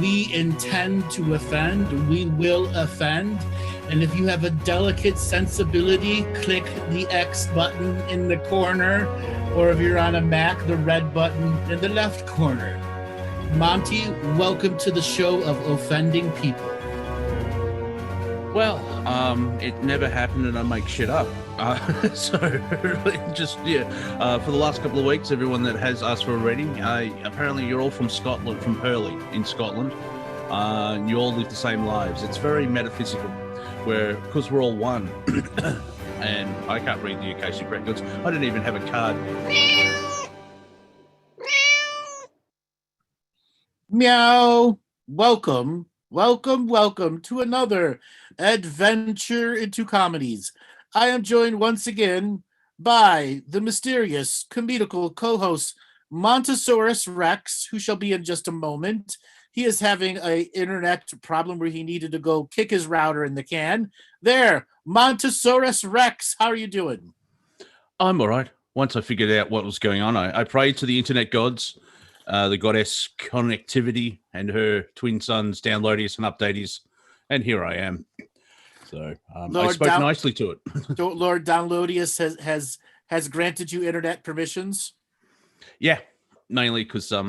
We intend to offend, we will offend. And if you have a delicate sensibility, click the X button in the corner, or if you're on a Mac, the red button in the left corner. Monty, welcome to the show of offending people. Well, it never happened and I make shit up. So just, for the last couple of weeks, everyone that has asked for a reading, apparently you're all from Scotland, from Hurley in Scotland. You all live the same lives. It's very metaphysical, because we're all one. And I can't read the Akashic Records. I don't even have a card. Meow. Welcome to another adventure into comedies. I am joined once again by the mysterious, comedical co-host Montosaurus Rex, who shall be in just a moment. He is having an internet problem where he needed to go kick his router in the can. There, Montosaurus Rex, how are you doing? I'm all right. Once I figured out what was going on, I prayed to the internet gods, the goddess Connectivity and her twin sons, Downloadius and Updatius, and here I am. So I spoke nicely to it. Lord Downloadius has granted you internet permissions? Yeah, mainly because I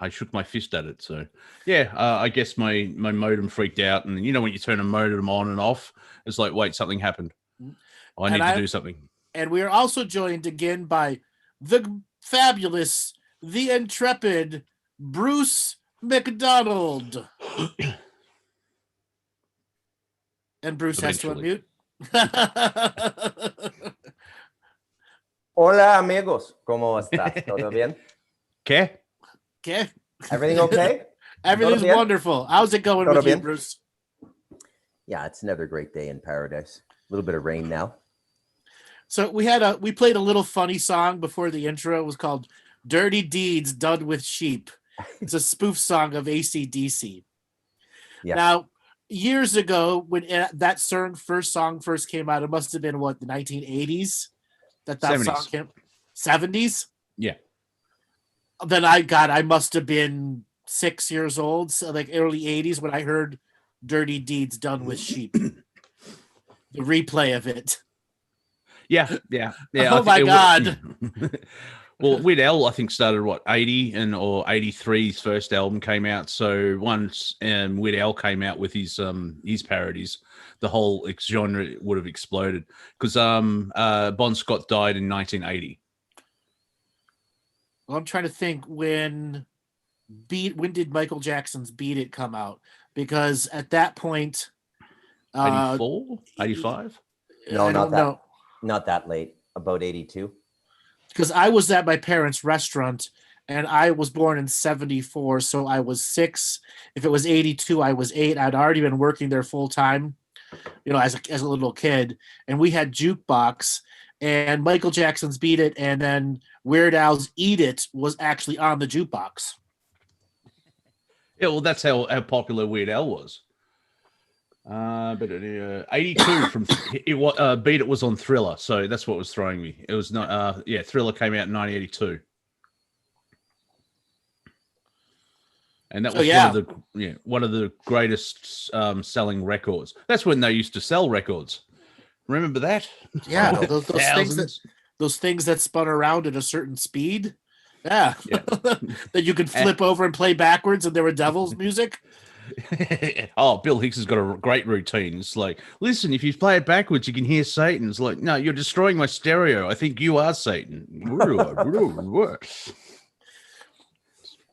shook my fist at it. So yeah, I guess my modem freaked out, and you know when you turn a modem on and off, it's like, wait, something happened. I need to do something. And we are also joined again by the fabulous, the intrepid Bruce MacDonald. And Bruce Eventually. has to unmute. Hola, amigos. ¿Cómo estás? ¿Todo bien? ¿Qué? Everything okay? Everything's wonderful. How's it going with you, Bruce? Yeah, it's another great day in paradise. A little bit of rain now. So we played a little funny song before the intro. It was called Dirty Deeds Done with Sheep. It's a spoof song of AC/DC. Yeah. Now, years ago, when that CERN song first came out, it must have been the 1980s that 70s. Song came. 70s? Yeah. Then I must have been 6 years old, so like early 80s when I heard Dirty Deeds Done with Sheep. The replay of it. Yeah. Oh my God. Well, Weird Al, I think, started 80 or 83's first album came out. So once Weird Al came out with his parodies, the whole genre would have exploded because Bon Scott died in 1980. Well, I'm trying to think when did Michael Jackson's Beat It come out? Because at that point, 84, 85. No, not that late. About 82. Because I was at my parents' restaurant and I was born in 74, so I was 6. If it was 82, I was 8. I'd already been working there full time, as a little kid. And we had jukebox, and Michael Jackson's Beat It, and then Weird Al's Eat It was actually on the jukebox. Yeah, well, that's how popular Weird Al was. But 82 from Beat It was on Thriller, so that's what was throwing me. It was not Thriller came out in 1982, and that was one of the greatest selling records. That's when they used to sell records. Remember that? Yeah, those things that spun around at a certain speed. Yeah. That you could flip over and play backwards, and there were devil's music. Oh, Bill Hicks has got a great routine. It's like, listen, if you play it backwards, you can hear Satan. It's like, no, you're destroying my stereo. I think you are Satan.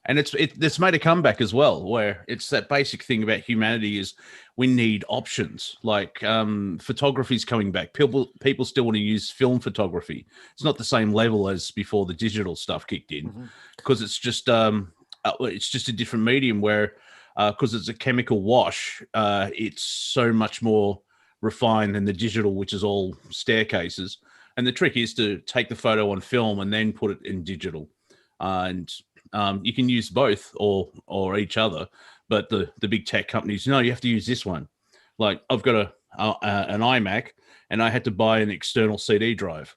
And it's made a comeback as well, where it's that basic thing about humanity is we need options. Like photography is coming back. People still want to use film photography. It's not the same level as before the digital stuff kicked in, because it's just a different medium where because it's a chemical wash, it's so much more refined than the digital, which is all staircases. And the trick is to take the photo on film and then put it in digital. And you can use both or each other, but the big tech companies, no, you have to use this one. Like I've got an iMac, and I had to buy an external CD drive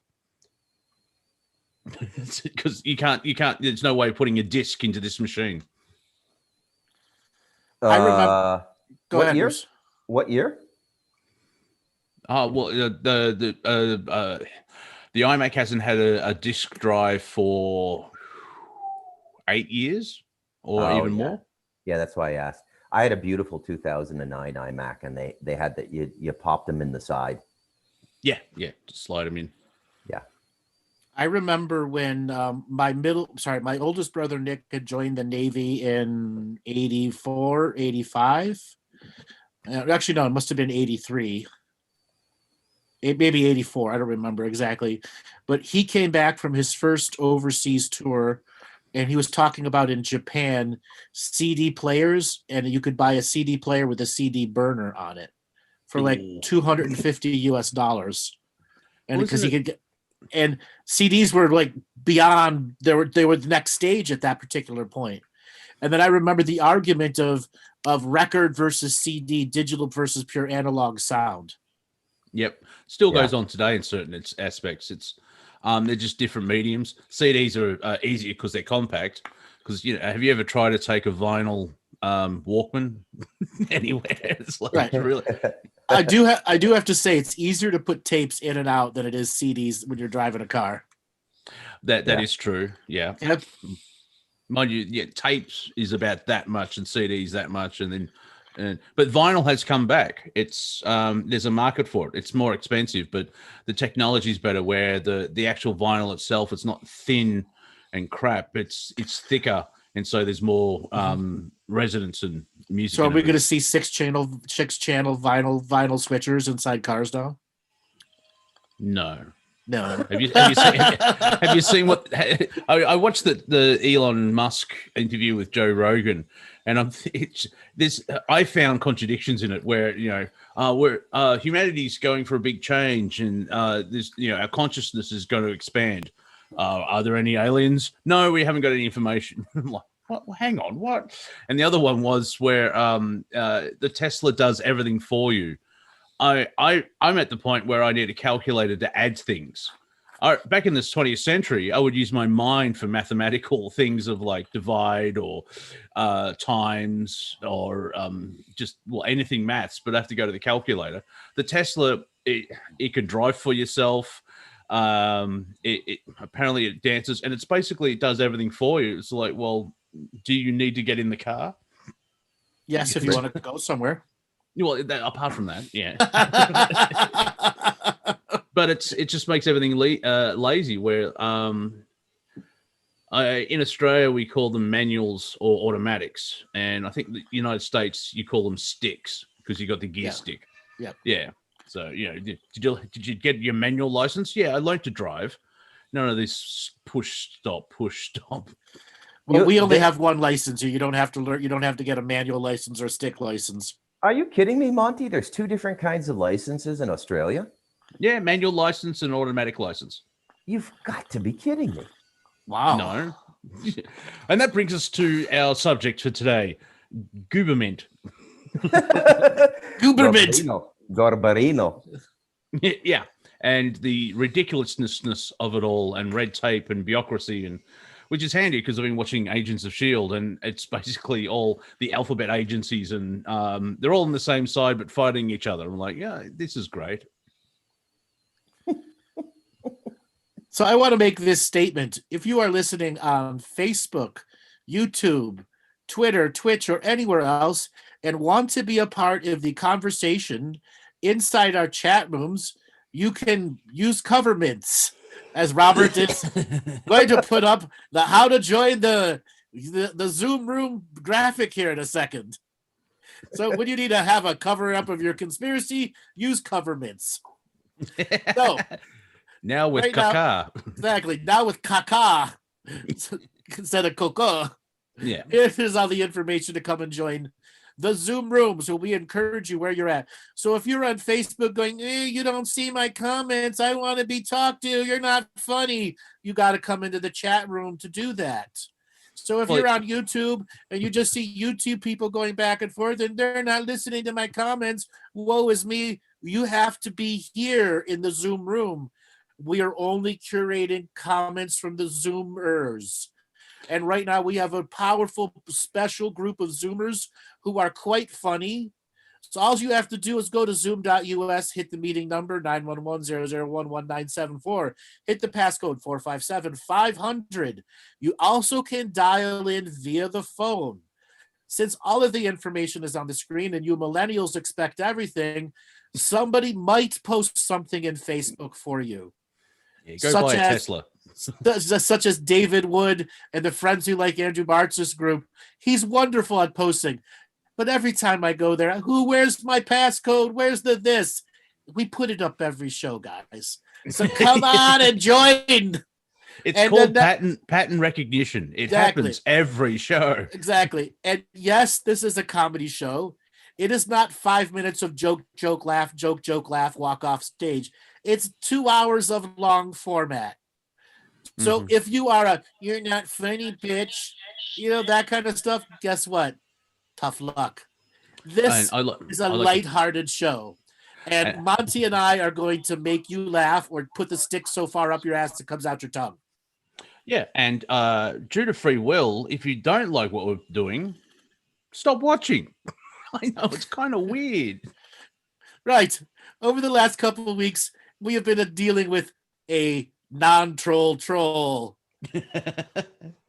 because you can't. There's no way of putting a disc into this machine. I remember. Go ahead. Year? What year? Oh well, the iMac hasn't had a disk drive for 8 years or even more. Yeah, that's why I asked. I had a beautiful 2009 iMac, and they had that you popped them in the side. Yeah, just slide them in. Yeah. I remember when my oldest brother Nick had joined the Navy in 84, 85. Actually, no, it must have been 83. Maybe 84. I don't remember exactly. But he came back from his first overseas tour, and he was talking about in Japan CD players, and you could buy a CD player with a CD burner on it for like $250. And because he could get, and CDs were like beyond, they were the next stage at that particular point. And then I remember the argument of record versus CD, digital versus pure analog sound. Yep, still goes on today in certain aspects. It's they're just different mediums. CDs are easier because they're compact. Because have you ever tried to take a vinyl Walkman anywhere? It's like really. I do have to say it's easier to put tapes in and out than it is CDs when you're driving a car. That is true. Yeah. Yep. Mind you, tapes is about that much and CDs that much, and then. But vinyl has come back. It's there's a market for it. It's more expensive, but the technology is better. Where the actual vinyl itself, it's not thin and crap. It's thicker, and so there's more resonance and music. So are we going to see six channel vinyl switchers inside cars now? No. Have you seen what I watched the Elon Musk interview with Joe Rogan, and I found contradictions in it where humanity's going for a big change, and our consciousness is going to expand. Are there any aliens? No, we haven't got any information. I'm like, what? Hang on, what? And the other one was where the Tesla does everything for you. I'm at the point where I need a calculator to add things. Back in this 20th century, I would use my mind for mathematical things of like divide or times or anything maths, but I have to go to the calculator. The Tesla, it can drive for yourself. Apparently it dances, and it does everything for you. It's like, well, do you need to get in the car? Yes, if you want to go somewhere. Well, apart from that, yeah. But it just makes everything lazy. Where in Australia we call them manuals or automatics, and I think the United States you call them sticks because you got the gear stick. Yeah. So did you get your manual license? Yeah, I learned to drive. None of this push stop. Well, we only have one license. You don't have to learn. You don't have to get a manual license or a stick license. Are you kidding me, Monty? There's two different kinds of licenses in Australia. Yeah, manual license and automatic license. You've got to be kidding me. Wow. No. And that brings us to our subject for today, Gooberment. Garbarino. Yeah. And the ridiculousness of it all, and red tape and bureaucracy, and which is handy because I've been watching Agents of S.H.I.E.L.D. and it's basically all the alphabet agencies, and they're all on the same side but fighting each other. I'm like, yeah, this is great. So I want to make this statement. If you are listening on Facebook, YouTube, Twitter, Twitch, or anywhere else, and want to be a part of the conversation inside our chat rooms, you can use covermints, as Robert is going to put up the how to join the the Zoom room graphic here in a second. So when you need to have a cover up of your conspiracy, use cover mints. So now with right now- caca. exactly now with caca instead of coca. Yeah. Here's all the information to come and join the Zoom rooms. So we encourage you where you're at. So if you're on Facebook going, you don't see my comments, I want to be talked to, you're not funny, you got to come into the chat room to do that. So if you're on YouTube and you just see YouTube people going back and forth and they're not listening to my comments, woe is me. You have to be here in the Zoom room. We are only curating comments from the Zoomers. And right now we have a powerful special group of Zoomers who are quite funny. So all you have to do is go to zoom.us, hit the meeting number 911-001-1974, hit the passcode 457-500. You also can dial in via the phone. Since all of the information is on the screen and you millennials expect everything, somebody might post something in Facebook for you. Yeah, go buy a Tesla. Such as David Wood and the Friends Who Like Andrew Bartzis group. He's wonderful at posting. But every time I go there, where's my passcode? Where's the this? We put it up every show, guys. So come on and join. It's called pattern recognition. It happens every show. Exactly. And yes, this is a comedy show. It is not 5 minutes of joke, laugh, joke, laugh, walk off stage. It's 2 hours of long format. So if you are you're not funny, bitch, that kind of stuff, guess what? Tough luck. This is a lighthearted show. And Monty and I are going to make you laugh or put the stick so far up your ass it comes out your tongue. Yeah, and due to free will, if you don't like what we're doing, stop watching. I know, it's kind of weird. Right. Over the last couple of weeks, we have been dealing with a non-troll troll.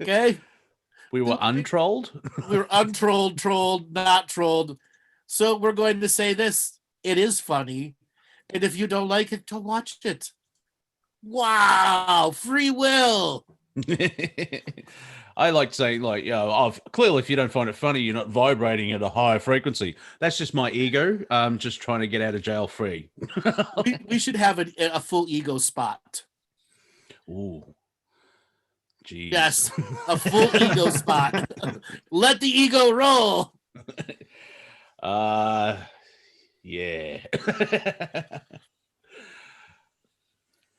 Okay? We were untrolled? We were untrolled, trolled, not trolled. So we're going to say this. It is funny. And if you don't like it, don't watch it. Wow. Free will. I like saying, clearly, if you don't find it funny, you're not vibrating at a higher frequency. That's just my ego. I'm just trying to get out of jail free. we should have a full ego spot. Ooh. Jeez. Yes, a full ego spot. Let the ego roll. Yeah.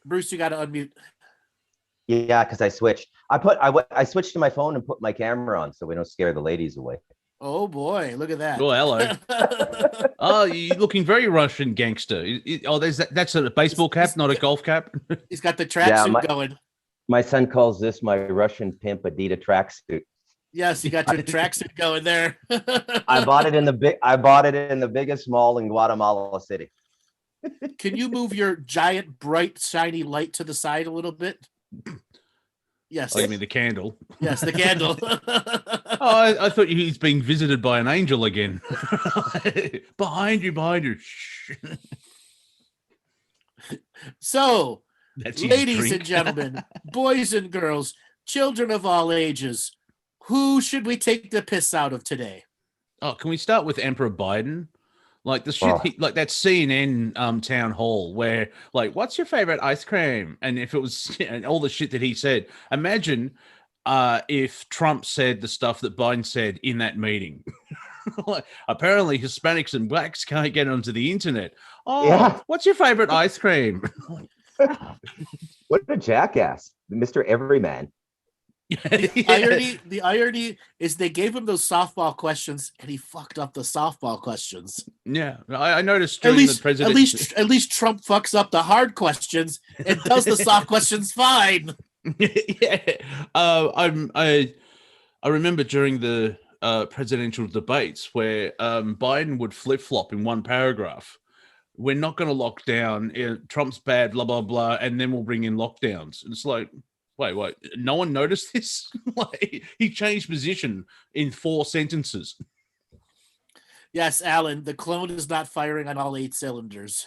Bruce, you got to unmute. Yeah, because I switched. I switched to my phone and put my camera on so we don't scare the ladies away. Oh boy, look at that. Oh, hello. Oh, you're looking very Russian gangster. That's a baseball cap, not a golf cap. He's got the tracksuit going. My son calls this my Russian pimp Adidas tracksuit. Yes, you got your tracksuit going there. I bought it in the biggest mall in Guatemala City. Can you move your giant, bright, shiny light to the side a little bit? Yes. Oh, you mean the candle? Yes, the candle. I thought he's being visited by an angel again. Behind you. Shh. So, ladies and gentlemen, boys and girls, children of all ages, who should we take the piss out of today? Oh, can we start with Emperor Biden? Like the shit, like that CNN town hall where, like, what's your favorite ice cream? And if it was, and all the shit that he said, imagine if Trump said the stuff that Biden said in that meeting. Like, apparently, Hispanics and blacks can't get onto the internet. Oh, yeah. What's your favorite ice cream? What a jackass, Mr. Everyman. The irony is they gave him those softball questions and he fucked up the softball questions. Yeah, I noticed during the presidency. At least Trump fucks up the hard questions and does the soft questions fine. Yeah, I remember during the presidential debates where Biden would flip flop in one paragraph. We're not going to lock down. Trump's bad, blah blah blah, and then we'll bring in lockdowns. It's like. Wait, no one noticed this? Like, he changed position in 4 sentences. Yes, Alan, the clone is not firing on all 8 cylinders.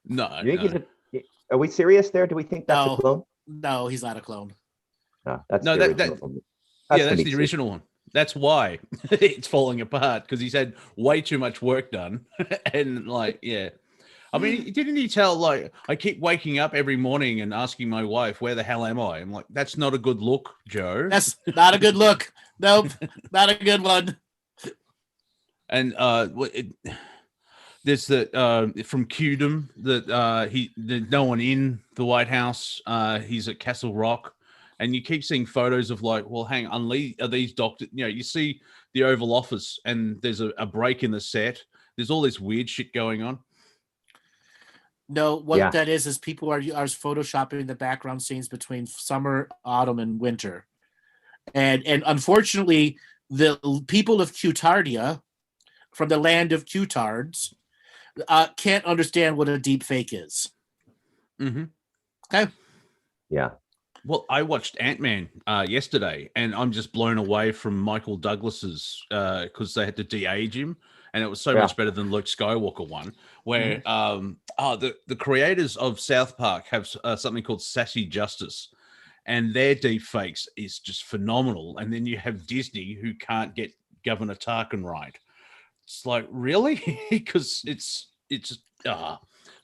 No. Are we serious there? Do we think that's a clone? No, he's not a clone. No, that's Yeah, that's the original one. That's why it's falling apart, because he's had way too much work done. And like, yeah. I mean, didn't he tell, like, I keep waking up every morning and asking my wife, where the hell am I? I'm like, that's not a good look, Joe. That's not a good look. Nope, not a good one. And there's the from Cudem that there's no one in the White House. He's at Castle Rock, and you keep seeing photos of like, well, hang on, are these doctors? You know, you see the Oval Office, and there's a break in the set. There's all this weird shit going on. No, what that is people are photoshopping the background scenes between summer, autumn, and winter, and unfortunately, the people of Cutardia, from the land of Cutards, can't understand what a deep fake is. Mm-hmm. Okay. Yeah. Well, I watched Ant-Man yesterday, and I'm just blown away from Michael Douglas's, because they had to de-age him, and it was so much better than Luke Skywalker one, where the creators of South Park have something called Sassy Justice, and their deep fakes is just phenomenal. And then you have Disney, who can't get Governor Tarkin right. It's like, really? Because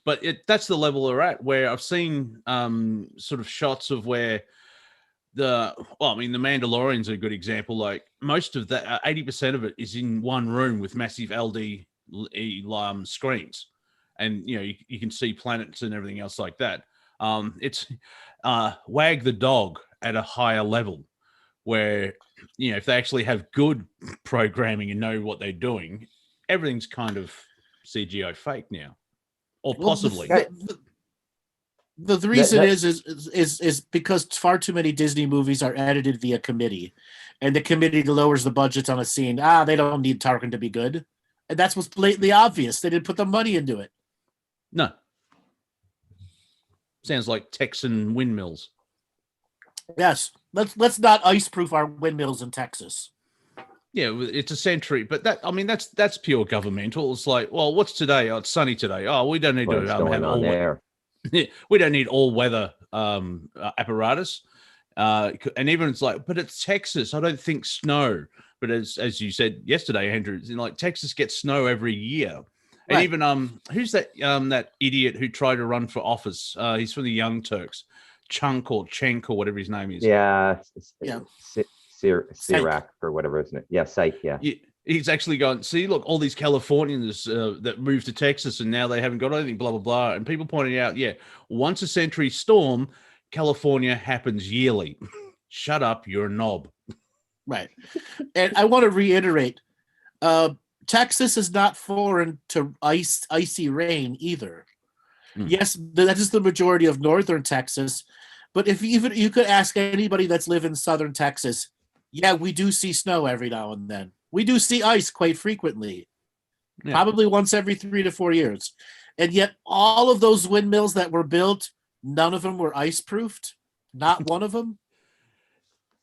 but that's the level we're at, where I've seen sort of shots of where the Mandalorian's a good example. Like, most of that, 80% of it is in one room with massive LD screens, and you can see planets and everything else like that. It's Wag the Dog at a higher level, where if they actually have good programming and know what they're doing, everything's kind of CGI fake now, or possibly. The reason is because far too many Disney movies are edited via committee, and the committee lowers the budgets on a scene. They don't need Tarkin to be good, and that's what's blatantly obvious. They didn't put the money into it. No. Sounds like Texan windmills. Yes, let's not ice-proof our windmills in Texas. Yeah, it's a century, but that's pure governmental. It's like, well, what's today? Oh, it's sunny today. Oh, we don't need to have all there. We don't need all weather apparatus, and even it's like, but it's Texas. I don't think snow. But as you said yesterday, Andrew, like Texas gets snow every year. And even who's that idiot who tried to run for office? He's from the Young Turks, Chunk or Cenk or whatever his name is. Sirac or whatever, isn't it? Yeah, Syke. Yeah. He's actually gone, see, look, all these Californians that moved to Texas and now they haven't got anything, blah, blah, blah. And people pointing out, once a century storm, California happens yearly. Shut up, you're a knob. Right. And I want to reiterate, Texas is not foreign to icy rain either. Yes, that is the majority of northern Texas. But if you could ask anybody that's lived in southern Texas, we do see snow every now and then. We do see ice quite frequently, probably once every 3 to 4 years. And yet all of those windmills that were built, none of them were ice-proofed. Not one of them.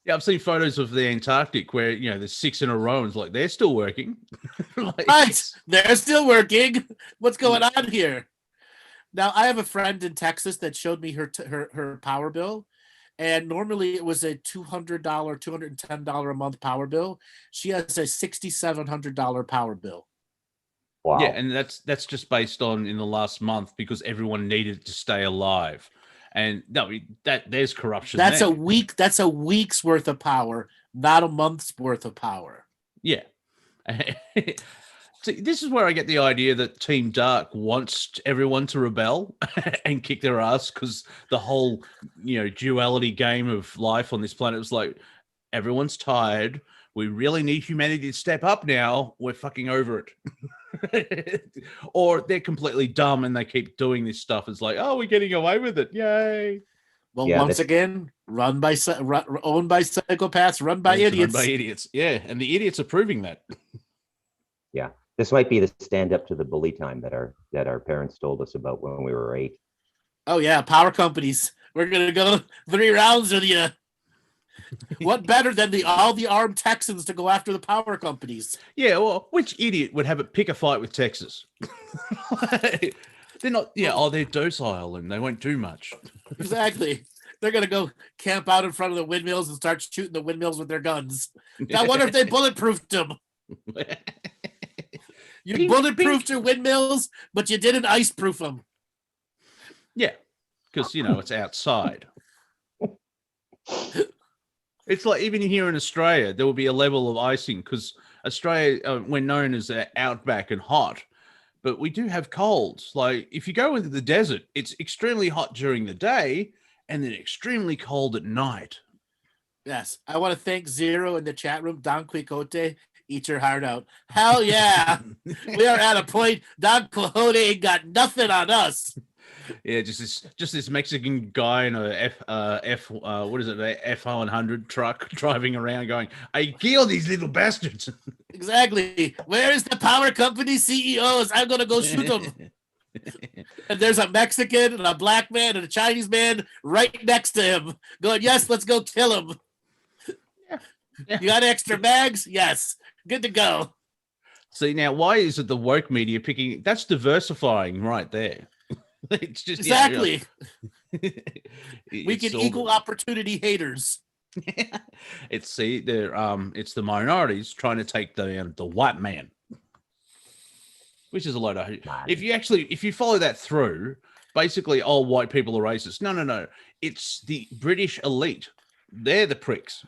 Yeah, I've seen photos of the Antarctic where, there's 6 in a row and it's like, they're still working. Right. They're still working. What's going on here? Now, I have a friend in Texas that showed me her power bill. And normally it was a $200, $210 a month power bill. She has a $6,700 power bill. Wow. Yeah, and that's just based on in the last month because everyone needed to stay alive. And there's corruption. That's there. That's a week's worth of power, not a month's worth of power. Yeah. See, this is where I get the idea that Team Dark wants everyone to rebel and kick their ass because the whole, duality game of life on this planet was like, everyone's tired. We really need humanity to step up now. We're fucking over it. Or they're completely dumb and they keep doing this stuff. It's like, oh, we're getting away with it. Yay. Well, once again, owned by psychopaths, run by idiots. Run by idiots. Yeah, and the idiots are proving that. Yeah. This might be the stand up to the bully time that our parents told us about when we were 8. Oh yeah, power companies. We're gonna go 3 rounds with you. What better than all the armed Texans to go after the power companies? Yeah, well, which idiot would have pick a fight with Texas? They're not. Yeah, they're docile and they won't do much. Exactly. They're gonna go camp out in front of the windmills and start shooting the windmills with their guns. Now, I wonder if they bulletproofed them. You bulletproofed your windmills, but you didn't ice-proof them. Yeah, because it's outside. It's like even here in Australia, there will be a level of icing because Australia, we're known as outback and hot, but we do have colds. Like if you go into the desert, it's extremely hot during the day and then extremely cold at night. Yes, I want to thank Zero in the chat room. Don Quixote, eat your heart out. Hell yeah, we are at a point. Don Quixote ain't got nothing on us. Yeah, just this Mexican guy in a F100 truck driving around, going, "I kill these little bastards." Exactly. Where is the power company CEOs? I'm gonna go shoot them. And there's a Mexican and a black man and a Chinese man right next to him, going, "Yes, let's go kill him." Yeah. You got extra bags? Yes. Good to go. See, now, why is it the woke media picking? That's diversifying right there. It's just exactly. We can equal opportunity haters. It's it's the minorities trying to take the white man, which is a load of. If you follow that through, basically all white people are racist. No. It's the British elite. They're the pricks.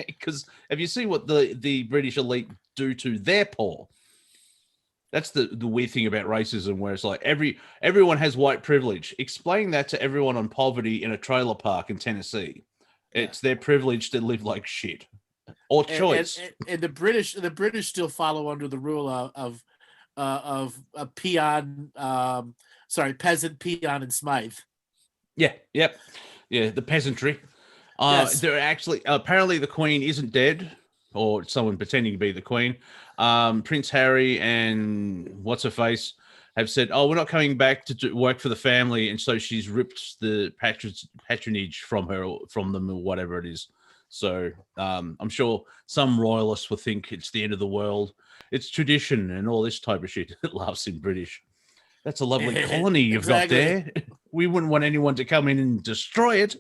Because have you seen what the British elite do to their poor? That's the weird thing about racism, where it's like everyone has white privilege. Explain that to everyone on poverty in a trailer park in Tennessee. It's their privilege to live like shit, or choice. And the British still follow under the rule of a peon, peasant, peon, and Smythe. Yeah, yep, yeah, the peasantry. Yes. They're actually apparently the Queen isn't dead, or someone pretending to be the Queen. Prince Harry and what's her face have said, "Oh, we're not coming back to work for the family," and so she's ripped the patronage from them, or whatever it is. So I'm sure some royalists will think it's the end of the world. It's tradition and all this type of shit. It laughs in British. That's a lovely colony you've got there. We wouldn't want anyone to come in and destroy it.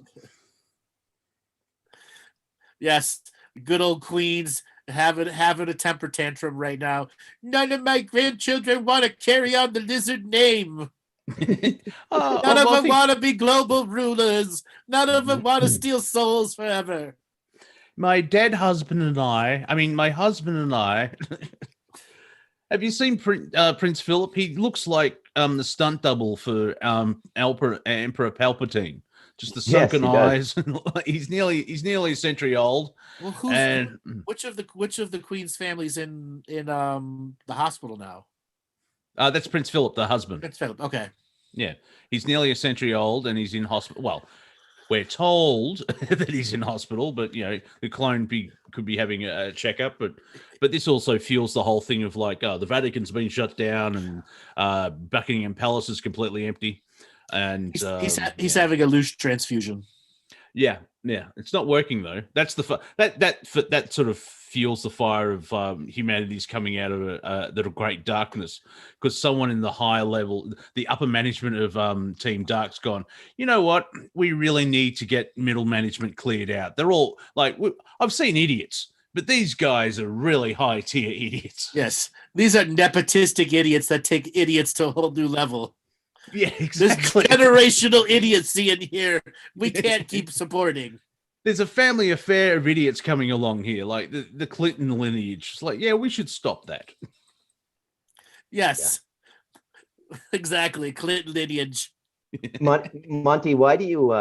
Yes, good old Queens having a temper tantrum right now. None of my grandchildren want to carry on the lizard name. None of them want to be global rulers. None of them want to steal souls forever. My husband and I. Have you seen Prince Philip? He looks like the stunt double for Emperor Palpatine. Just the sunken eyes. He's nearly a century old. Well, which of the Queen's families in the hospital now? That's Prince Philip, the husband. Prince Philip. Okay. Yeah, he's nearly a century old, and he's in hospital. Well, we're told that he's in hospital, but the clone could be having a checkup. But this also fuels the whole thing of like, the Vatican's been shut down, and Buckingham Palace is completely empty. And he's having a loose transfusion. Yeah, it's not working though. That's that sort of fuels the fire of humanity's coming out of the great darkness, because someone in the high level, the upper management of Team Dark's gone, you know what? We really need to get middle management cleared out. They're all like, I've seen idiots, but these guys are really high tier idiots. Yes, these are nepotistic idiots that take idiots to a whole new level. Yeah, exactly. There's generational idiocy in here. We can't keep supporting. There's a family affair of idiots coming along here, like the Clinton lineage. It's like, yeah, we should stop that. Yes, exactly. Clinton lineage. Monty, why do you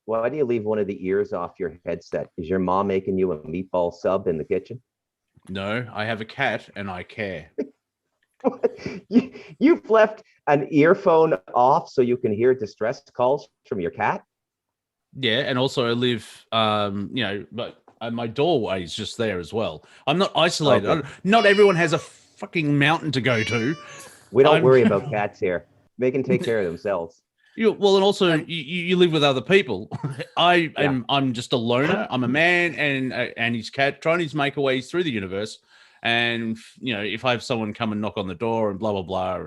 leave one of the ears off your headset? Is your mom making you a meatball sub in the kitchen? No, I have a cat and I care. You've left an earphone off so you can hear distress calls from your cat? Yeah, and also I live, but my doorway is just there as well. I'm not isolated. Okay. Not everyone has a fucking mountain to go to. We don't worry about cats here. They can take care of themselves. And also you live with other people. I'm just a loner. I'm a man and his cat trying to make a way through the universe. And if I have someone come and knock on the door and blah blah blah,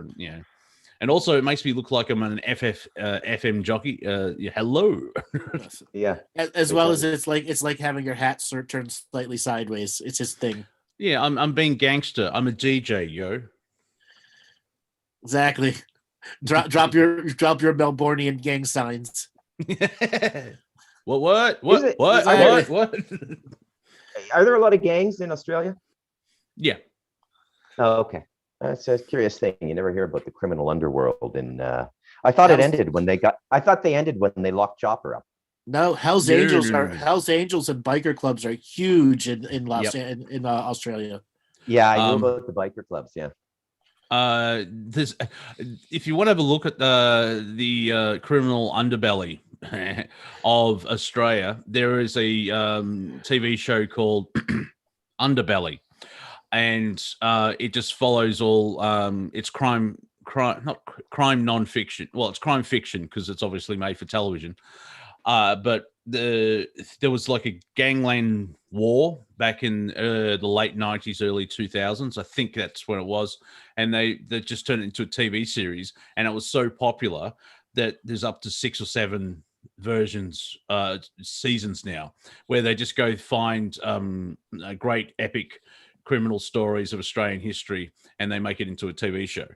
and And also, it makes me look like I'm an FM jockey. Hello. Yeah. As well as it's like having your hat turned slightly sideways. It's his thing. Yeah, I'm being gangster. I'm a DJ, yo. Exactly. Drop your Melbourneian gang signs. What? Exactly. What? Are there a lot of gangs in Australia? Yeah. Oh, okay. That's a curious thing. You never hear about the criminal underworld. And I thought they ended when they locked Chopper up. No, Hell's Angels and biker clubs are huge in Australia. Yeah, I knew about the biker clubs. Yeah. There's, if you want to have a look at the criminal underbelly of Australia, there is a TV show called Underbelly, and it just follows all it's crime non-fiction. Well, it's crime fiction because it's obviously made for television. But there was like a gangland war back in the late 90s, early 2000s. I think that's when it was. And they just turned it into a TV series. And it was so popular that there's up to 6 or 7 versions, seasons now, where they just go find great epic criminal stories of Australian history and they make it into a TV show.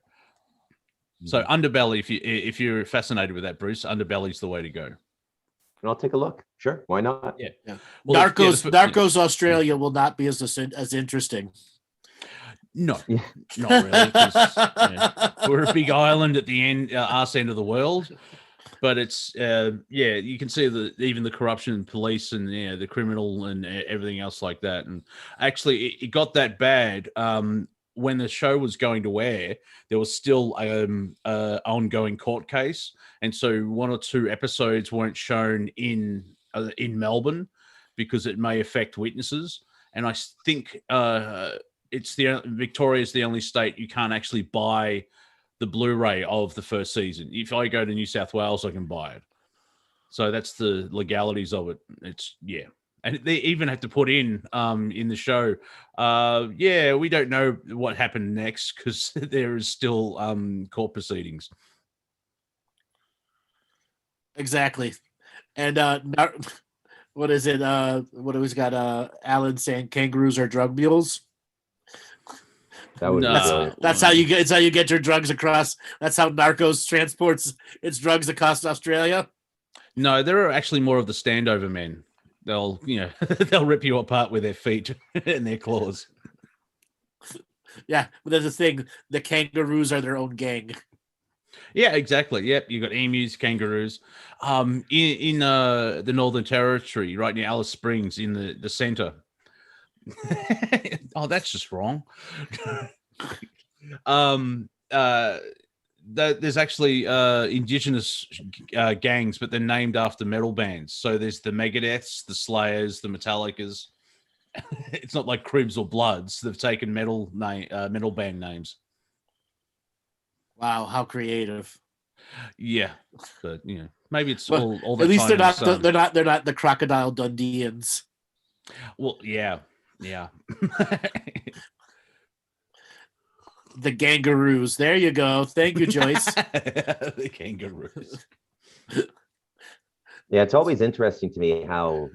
So Underbelly, if you're fascinated with that, Bruce, Underbelly's the way to go. And I'll take a look. Sure, why not? Yeah. Well, Narcos Australia will not be as interesting. No, not really. We're a big island at the end, arse end of the world. But it's you can see even the corruption in police and the criminal and everything else like that. And actually, it got that bad. When the show was going to air, there was still ongoing court case, and so 1 or 2 episodes weren't shown in Melbourne because it may affect witnesses. And I think Victoria's the only state you can't actually buy the Blu-ray of the first season. If I go to New South Wales, I can buy it. So that's the legalities of it. And they even have to put in the show, we don't know what happened next because there is still court proceedings. Exactly. And what is it? What do we got? Alan saying kangaroos are drug mules. That's how you get. It's how you get your drugs across. That's how Narcos transports its drugs across Australia. No, there are actually more of the standover men. They'll rip you apart with their feet and their claws. Yeah, but there's a thing. The kangaroos are their own gang. Yeah, exactly. Yep, you got emus, kangaroos. In the Northern Territory, right near Alice Springs, in the center. Oh, that's just wrong. There's actually indigenous gangs, but they're named after metal bands. So there's the Megadeths, the Slayers, the Metallicas. It's not like Cribs or Bloods. They've taken metal band names. Wow, how creative! Yeah, but maybe it's all. At least they're not the Crocodile Dundeeans. Well, yeah. The Gangaroos. There you go. Thank you, Joyce. The Kangaroos. Yeah, it's always interesting to me how,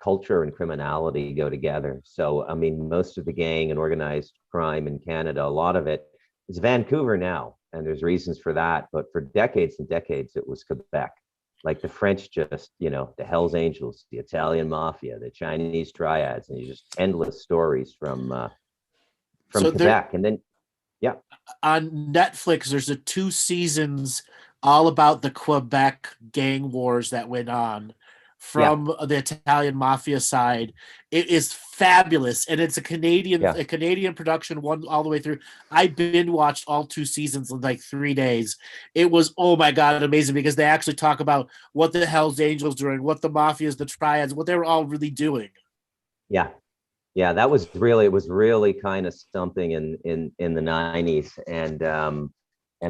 culture and criminality go together. So, I mean, most of the gang and organized crime in Canada, a lot of it is Vancouver now, and there's reasons for that. But for decades and decades, it was Quebec. Like the French just, the Hells Angels, the Italian Mafia, the Chinese Triads, and just endless stories from Quebec. And then, on Netflix, there's 2 seasons all about the Quebec gang wars that went on from the Italian Mafia side. It is fabulous, and it's a Canadian production, one all the way through. I binge watched all 2 seasons in like 3 days. It was, oh my God, amazing, because they actually talk about what the Hells Angels doing, what the Mafias, the Triads, what they were all really doing. Yeah, it was really kind of something in the 90s and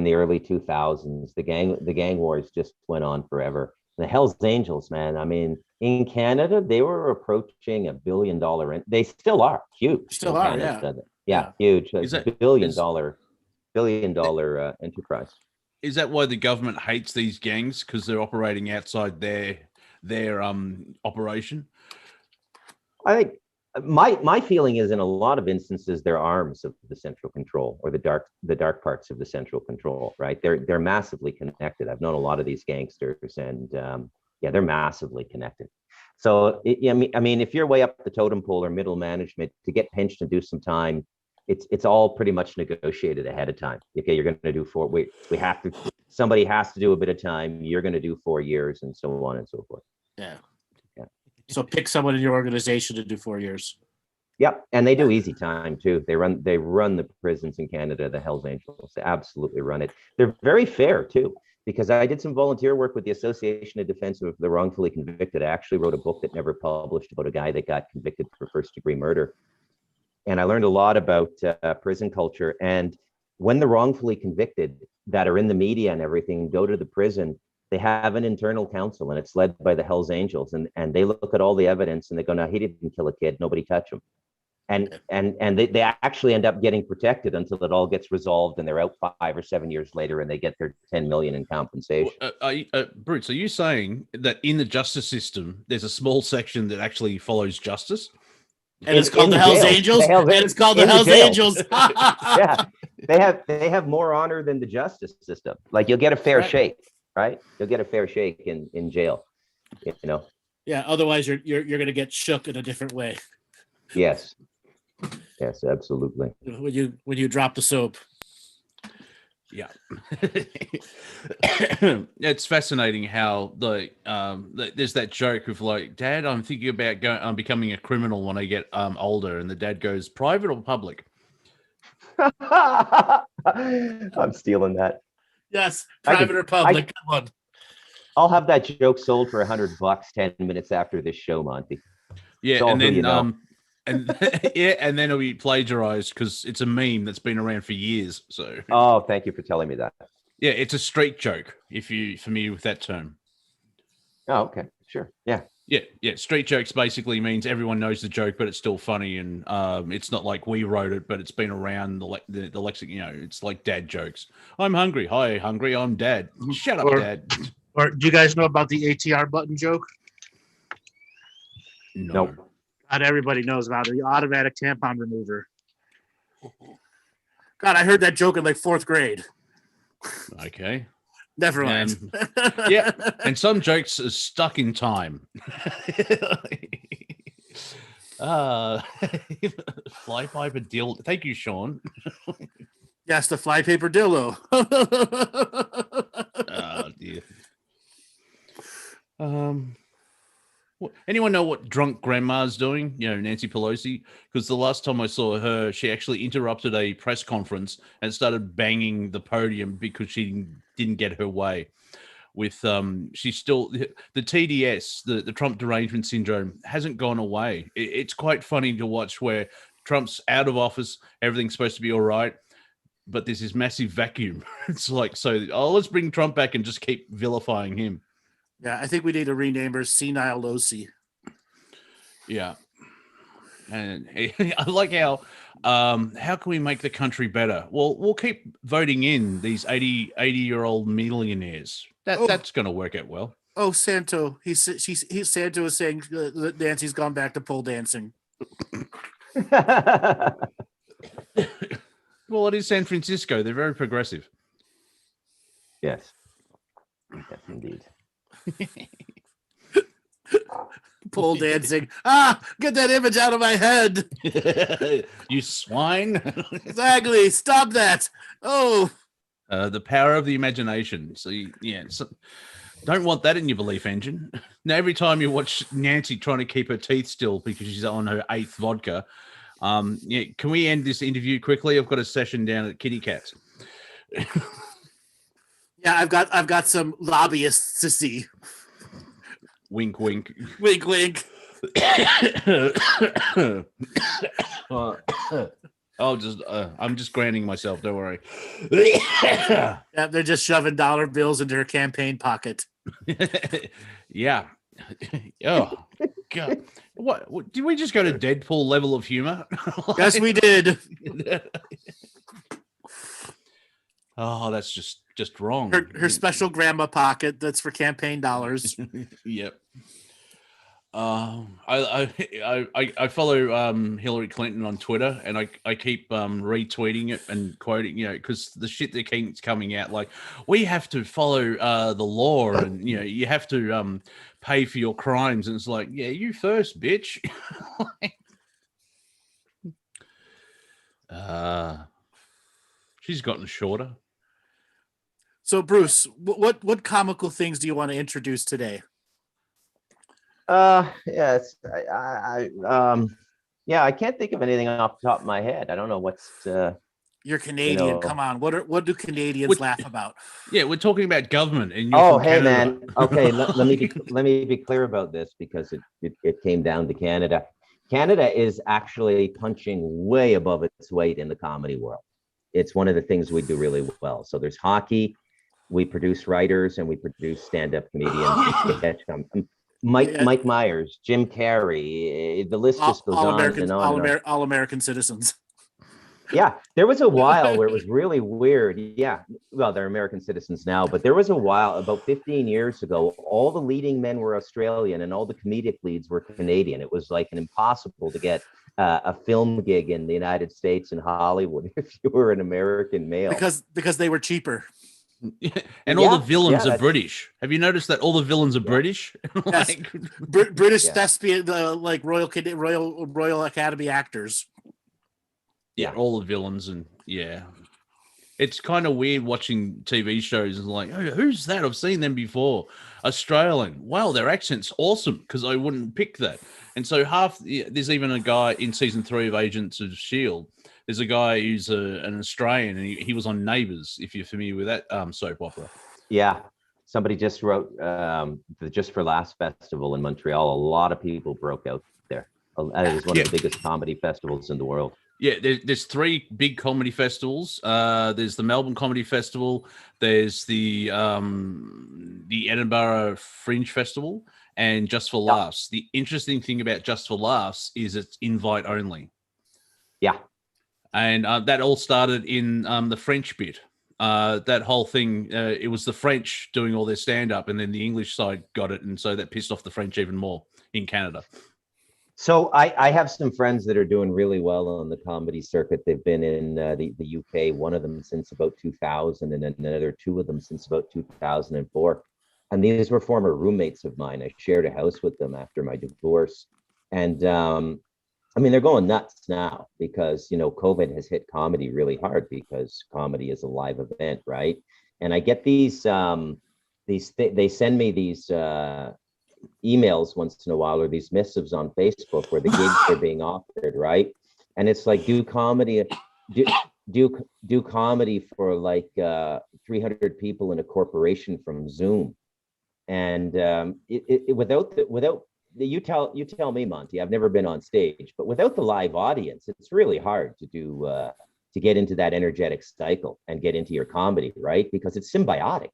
the early 2000s. The gang wars just went on forever. The Hells Angels, man. I mean, in Canada, they were approaching $1 billion. They still are huge. Still are, yeah. Yeah, huge. $1 billion. billion-dollar enterprise. Is that why the government hates these gangs? Because they're operating outside their operation? I think my feeling is in a lot of instances they're arms of the central control, or the dark parts of the central control, right? They're massively connected. I've known a lot of these gangsters, and yeah, they're massively connected. So I mean, if you're way up the totem pole or middle management, to get pinched and do some time, it's all pretty much negotiated ahead of time. Okay, you're going to do we have to, somebody has to do a bit of time. You're going to do 4 years, and so on and so forth. Yeah. So pick someone in your organization to do 4 years. Yep, and they do easy time too. They run the prisons in Canada, the Hells Angels. They absolutely run it. They're very fair too, because I did some volunteer work with the Association of Defense of the Wrongfully Convicted. I actually wrote a book that never published about a guy that got convicted for first-degree murder, and I learned a lot about prison culture. And when the wrongfully convicted that are in the media and everything go to the prison, they have an internal council, and it's led by the Hells Angels, and they look at all the evidence and they go, no, he didn't kill a kid, nobody touch him. And they actually end up getting protected until it all gets resolved, and they're out 5 or 7 years later, and they get their 10 million in compensation. Bruce, are you saying that in the justice system there's a small section that actually follows justice? And it's called the Hells Angels. And it's called the Hells Angels. Yeah, they have more honor than the justice system. Like, you'll get a fair shake, right? You'll get a fair shake in jail. You know. Yeah. Otherwise, you're going to get shook in a different way. Yes. Yes, absolutely. When you drop the soap. Yeah. It's fascinating how there's that joke of like, Dad, I'm thinking about becoming a criminal when I get older, and the dad goes, private or public? I'm stealing that. Yes, private or public. Come on. I'll have that joke sold for $100 10 minutes after this show, Monty. Yeah, and then and yeah, and then it'll be plagiarized because it's a meme that's been around for years. So oh, thank you for telling me that. Yeah, it's a street joke, if you're familiar with that term. Oh, okay, sure. Yeah. Street jokes basically means everyone knows the joke, but it's still funny, and it's not like we wrote it, but it's been around the lexicon. You know, it's like dad jokes. I'm hungry. Hi, hungry. I'm Dad. Shut up, Dad. Or do you guys know about the ATR button joke? No. Nope. Not everybody knows about it. The automatic tampon remover. God, I heard that joke in like 4th grade. Okay. Never mind. Yeah, and some jokes are stuck in time. Flypaper dildo. Thank you, Sean. Yes, the flypaper dildo. Oh dear. Anyone know what drunk grandma's doing? You know, Nancy Pelosi? Because the last time I saw her, she actually interrupted a press conference and started banging the podium because she didn't get her way. With she's still the TDS, the Trump derangement syndrome, hasn't gone away. It's quite funny to watch where Trump's out of office, everything's supposed to be all right, but there's this massive vacuum. It's like, let's bring Trump back and just keep vilifying him. Yeah, I think we need to rename her Senile Losi. Yeah. And I like how can we make the country better? Well, we'll keep voting in these 80-year-old millionaires. That's going to work out well. Oh, Santo. Santo is saying that Nancy's gone back to pole dancing. Well, it is San Francisco. They're very progressive. Yes. Yes, indeed. Pole dancing. Get that image out of my head. You swine. Exactly. Stop that. Oh. The power of the imagination. So don't want that in your belief engine. Now, every time you watch Nancy trying to keep her teeth still because she's on her 8th vodka, can we end this interview quickly? I've got a session down at Kitty Cat's. Yeah, I've got some lobbyists to see. Wink, wink. Wink, wink. I'm just granting myself. Don't worry. Yeah, they're just shoving dollar bills into her campaign pocket. Yeah. Oh God. What did we just go to Deadpool level of humor? Yes, we did. Oh, that's just wrong. Her special grandma pocket that's for campaign dollars. Yep. I follow Hillary Clinton on Twitter, and I keep retweeting it and quoting, because the shit that keeps coming out, like, we have to follow the law, and you have to pay for your crimes, and it's like, yeah, you first, bitch. She's gotten shorter. So, Bruce, what comical things do you want to introduce today? Yes, I can't think of anything off the top of my head. I don't know what's. You're Canadian. Come on, what do Canadians laugh about? Yeah, we're talking about government, and you're oh, from hey, Canada. man. Okay, let me be clear about this, because it came down to Canada. Canada is actually punching way above its weight in the comedy world. It's one of the things we do really well. So there's hockey. We produce writers, and we produce stand-up comedians. Mike Myers, Jim Carrey, the list just goes on and on. All American citizens. Yeah, there was a while where it was really weird. Yeah, well, they're American citizens now, but there was a while, about 15 years ago, all the leading men were Australian and all the comedic leads were Canadian. It was like an impossible to get a film gig in the United States and Hollywood if you were an American male. Because they were cheaper. And all the villains are British. Have you noticed that all the villains are British? Like, yes. British thespian, like Royal Academy actors. Yeah, all the villains, and it's kind of weird watching TV shows and like, oh, who's that? I've seen them before. Australian. Wow, their accent's awesome, because I wouldn't pick that. And so there's even a guy in season 3 of Agents of S.H.I.E.L.D. There's a guy who's an Australian, and he was on Neighbours, if you're familiar with that soap opera. Yeah. Somebody just wrote the Just for Laughs festival in Montreal. A lot of people broke out there. It was one of the biggest comedy festivals in the world. Yeah, there's 3 big comedy festivals. There's the Melbourne Comedy Festival. There's the Edinburgh Fringe Festival, and Just for Laughs. The interesting thing about Just for Laughs is it's invite only. Yeah. And that all started in the French bit. That whole thing, it was the French doing all their stand-up, and then the English side got it, and so that pissed off the French even more in Canada. So I have some friends that are doing really well on the comedy circuit. They've been in the UK, one of them since about 2000, and then another 2 of them since about 2004. And these were former roommates of mine. I shared a house with them after my divorce. And I mean, they're going nuts now because, COVID has hit comedy really hard, because comedy is a live event, right? And I get they send me these emails once in a while, or these missives on Facebook where the gigs are being offered, right? And it's like, do comedy for like 300 people in a corporation from Zoom. And you tell me, Monty, I've never been on stage, but without the live audience, it's really hard to do to get into that energetic cycle and get into your comedy, right? Because it's symbiotic.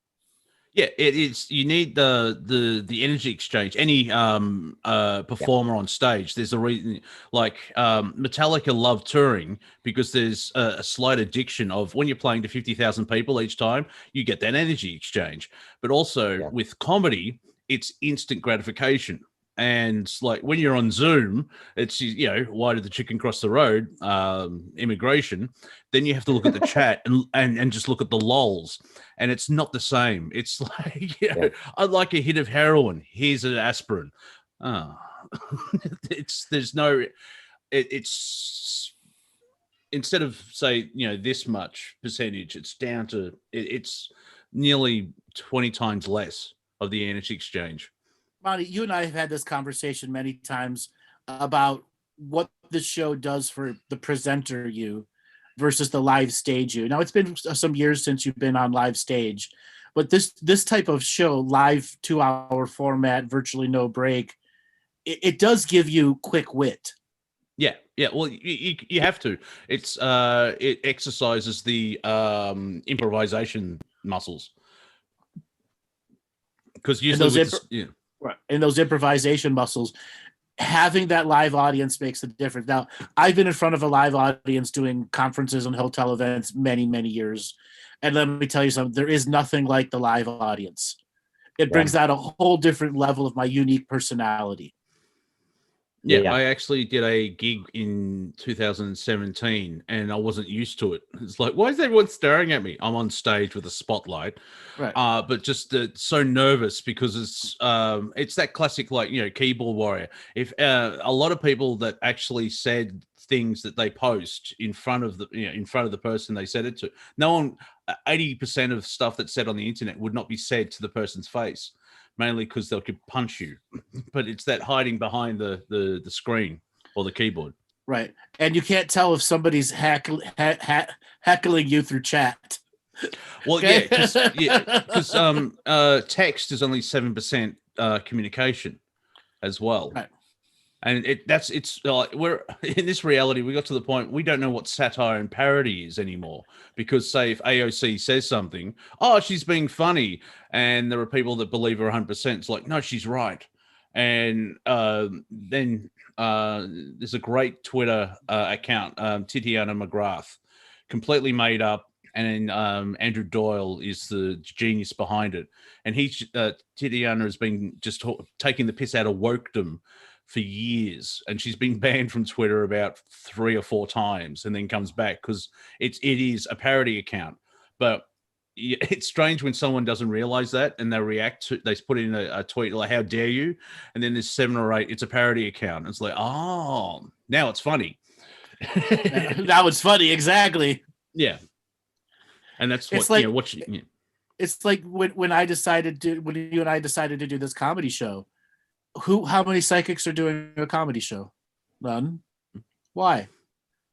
Yeah, it is. You need the energy exchange. Any performer on stage, there's a reason. Like Metallica love touring because there's a slight addiction of when you're playing to 50,000 people each time, you get that energy exchange. But also with comedy, it's instant gratification. And like when you're on Zoom, it's, why did the chicken cross the road? Immigration. Then you have to look at the chat and just look at the lols. And it's not the same. It's like, I'd like a hit of heroin. Here's an aspirin. It's instead of say, this much percentage, it's down to, it's nearly 20 times less of the energy exchange. Monty, you and I have had this conversation many times about what this show does for the presenter you versus the live stage you. Now, it's been some years since you've been on live stage, but this type of show, live 2-hour format, virtually no break, it does give you quick wit. Yeah. Well, you have to. It's it exercises the improvisation muscles, because usually Right. And those improvisation muscles, having that live audience makes a difference. Now, I've been in front of a live audience doing conferences and hotel events many, many years. And let me tell you something, there is nothing like the live audience. It brings Yeah. out a whole different level of my unique personality. Yeah, Yeah. I actually did a gig in 2017 and I wasn't used to it. It's like, why is everyone staring at me? I'm on stage with a spotlight. Right. But just so nervous because it's that classic, like, you know, keyboard warrior. If a lot of people that actually said things that they post in front of the person they said it to, no one, 80% of stuff that's said on the internet would not be said to the person's face, mainly because they could punch you. But it's that hiding behind the screen or the keyboard. Right. And you can't tell if somebody's heckling you through chat. Well, Okay? because text is only 7% communication as well. Right. And it's we're in this reality, we got to the point we don't know what satire and parody is anymore, because say if AOC says something, oh, she's being funny, and there are people that believe her 100%. It's like, no, she's right. And then there's a great Twitter account, Titiana McGrath, completely made up, and Andrew Doyle is the genius behind it. And Titiana has been just taking the piss out of wokedom for years, and she's been banned from Twitter about 3 or 4 times and then comes back because it is a parody account. But it's strange when someone doesn't realize that and they put in a tweet like, how dare you, and then there's 7 or 8, it's a parody account. It's like, oh, now it's funny. Now it's funny, exactly. Yeah. And that's It's what, like, it's like when you and I decided to do this comedy show. How many psychics are doing a comedy show? None. Why?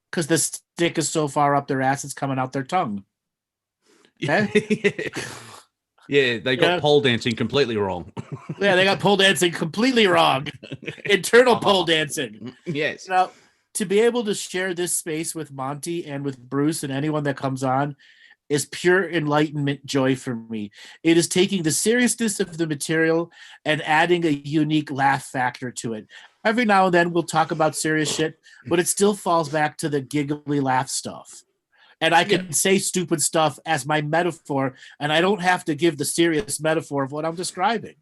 Because the stick is so far up their ass, it's coming out their tongue. Okay? Yeah, they got pole dancing completely wrong. Yeah, they got pole dancing completely wrong. Internal pole dancing. Yes. Now, to be able to share this space with Monty and with Bruce and anyone that comes on is pure enlightenment joy for me. It is taking the seriousness of the material and adding a unique laugh factor to it. Every now and then we'll talk about serious shit, but it still falls back to the giggly laugh stuff. And I can say stupid stuff as my metaphor, and I don't have to give the serious metaphor of what I'm describing.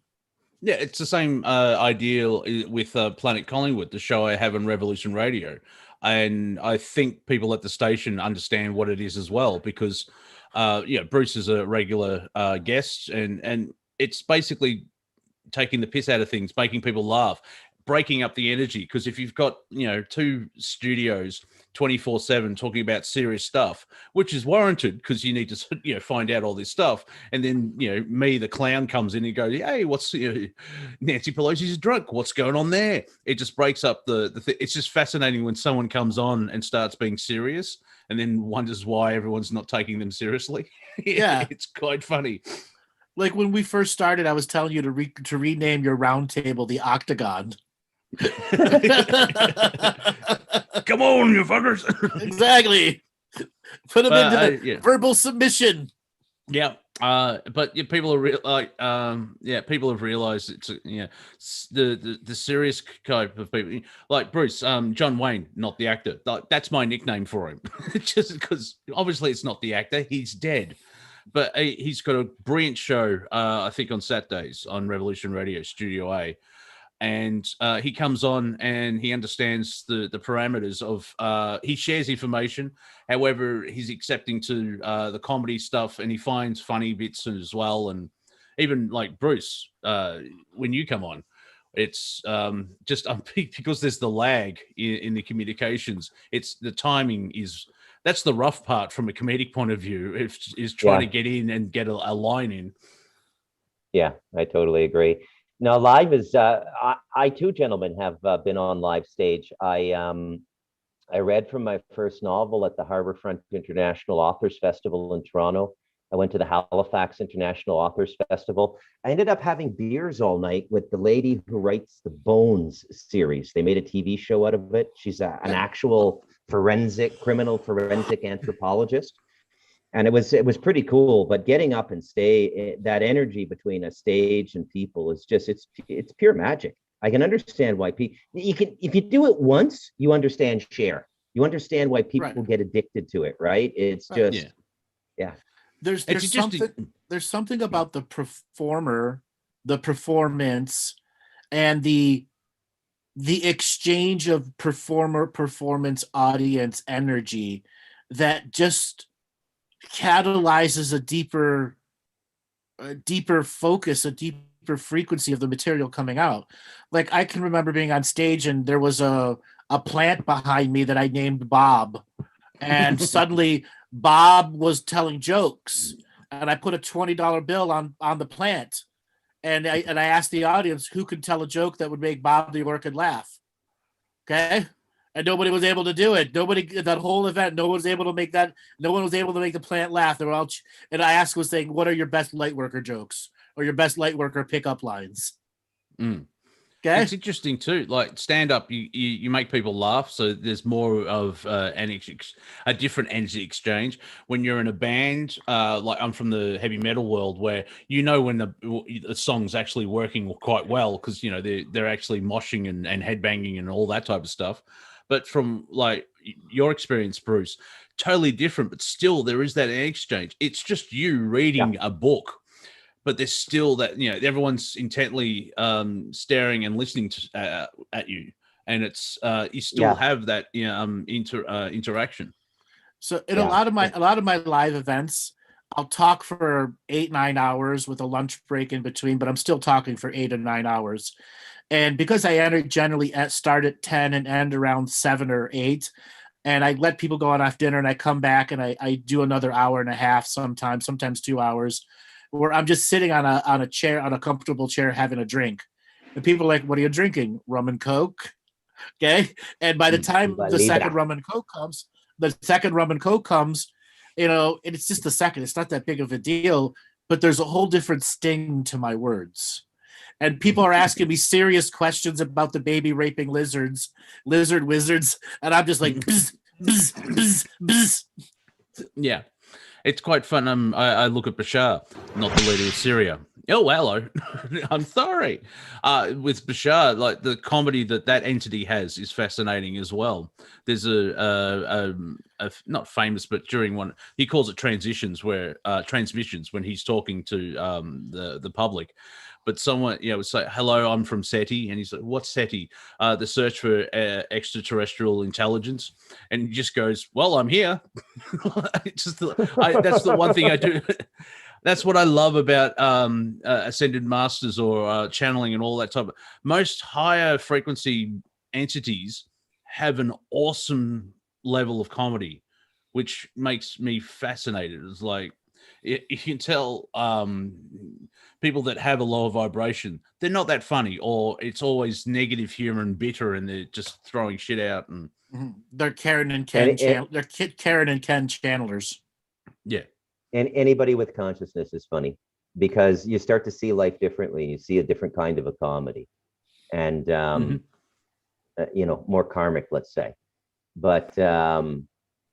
Yeah, it's the same idea with Planet Collingwood, the show I have on Revolution Radio. And I think people at the station understand what it is as well, because Bruce is a regular guest, and it's basically taking the piss out of things, making people laugh, breaking up the energy. Because if you've got 2 studios 24/7 talking about serious stuff, which is warranted because you need to find out all this stuff, and then me, the clown, comes in and goes, hey, what's Nancy Pelosi's drunk, what's going on there? It just breaks up the it's just fascinating when someone comes on and starts being serious and then wonders why everyone's not taking them seriously. Yeah, it's quite funny. Like when we first started, I was telling you to rename your round table the Octagon. Come on, you fuckers. Exactly. Put them into verbal submission. Yeah. But people are people have realized it's the serious type of people, like Bruce, John Wayne, not the actor. That's my nickname for him. Just because obviously it's not the actor, he's dead. But he's got a brilliant show, I think on Saturdays on Revolution Radio, Studio A. And he comes on and he understands the parameters of, he shares information. However, he's accepting to the comedy stuff, and he finds funny bits as well. And even like Bruce, when you come on, it's just because there's the lag in the communications. It's the timing that's the rough part from a comedic point of view, is trying to get in and get a line in. Yeah, I totally agree. Now, live is, I too, gentlemen, have been on live stage. I read from my first novel at the Harbourfront International Authors Festival in Toronto. I went to the Halifax International Authors Festival. I ended up having beers all night with the lady who writes the Bones series. They made a TV show out of it. She's an actual criminal forensic anthropologist. And it was pretty cool. But getting up and that energy between a stage and people is just, it's pure magic. I can understand why people, if you do it once, you understand share. You understand why people get addicted to it, right? It's just, yeah. there's It's just there's something about the performer, the performance, and the exchange of performer, performance, audience energy that just catalyzes a deeper focus, a deeper frequency of the material coming out. Like I can remember being on stage and there was a plant behind me that I named Bob, and suddenly Bob was telling jokes, and I put a $20 bill on the plant, and I asked the audience who could tell a joke that would make Bob the orchid laugh. Okay. And nobody was able to do it. Nobody, that whole event, no one was able to make that. No one was able to make the plant laugh. They were all, and I asked, was saying, what are your best light worker jokes or your best light worker pickup lines? Mm. Okay. It's interesting too. Like stand up, you make people laugh, so there's more of a different energy exchange. When you're in a band, like I'm from the heavy metal world, where you know when the song's actually working quite well because you know they're actually moshing and headbanging and all that type of stuff. But from like your experience, Bruce, totally different, but still there is that exchange. It's just you reading a book, but there's still that, you know, everyone's intently staring and listening to, at you, and it's you still have that interaction. So in a lot of my live events, I'll talk for 8-9 hours with a lunch break in between, but I'm still talking for 8 or 9 hours. And because I generally start at 10 and end around 7 or 8, and I let people go on off dinner, and I come back and I do another hour and a half, sometimes 2 hours, where I'm just sitting on a chair, on a comfortable chair, having a drink. And people are like, what are you drinking? Rum and Coke. Okay. And by the time the second rum and Coke comes, you know, it's just a second. It's not that big of a deal, but there's a whole different sting to my words. And people are asking me serious questions about the baby raping lizard wizards. And I'm just like, bzz, bzz, bzz, bzz. Yeah. It's quite fun. I look at Bashar, not the leader of Syria. Oh, hello. I'm sorry. With Bashar, like the comedy that entity has is fascinating as well. There's a not famous, but during one, he calls it transmissions when he's talking to the public. But someone, you know, would say, hello, I'm from SETI. And he's like, what's SETI? The search for extraterrestrial intelligence. And he just goes, well, I'm here. That's the one thing I do. That's what I love about Ascended Masters or channeling and all that type of. Most higher frequency entities have an awesome level of comedy, which makes me fascinated. It's like, you can tell people that have a lower vibration, they're not that funny, or it's always negative humor and bitter, and they're just throwing shit out. And they're Karen and Ken. They're Karen and Ken channelers. Yeah. And anybody with consciousness is funny because you start to see life differently. You see a different kind of a comedy, and you know, more karmic, let's say. But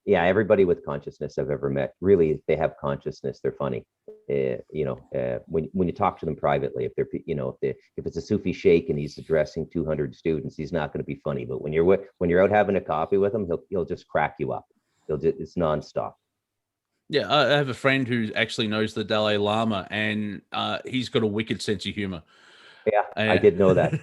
yeah, everybody with consciousness I've ever met, really, if they have consciousness, they're funny. You know, when you talk to them privately, if they're, you know, if it's a Sufi sheikh and he's addressing 200 students, he's not going to be funny. But when you're out having a coffee with him, he'll just crack you up. It's nonstop. Yeah, I have a friend who actually knows the Dalai Lama, and he's got a wicked sense of humor. Yeah, I did know that.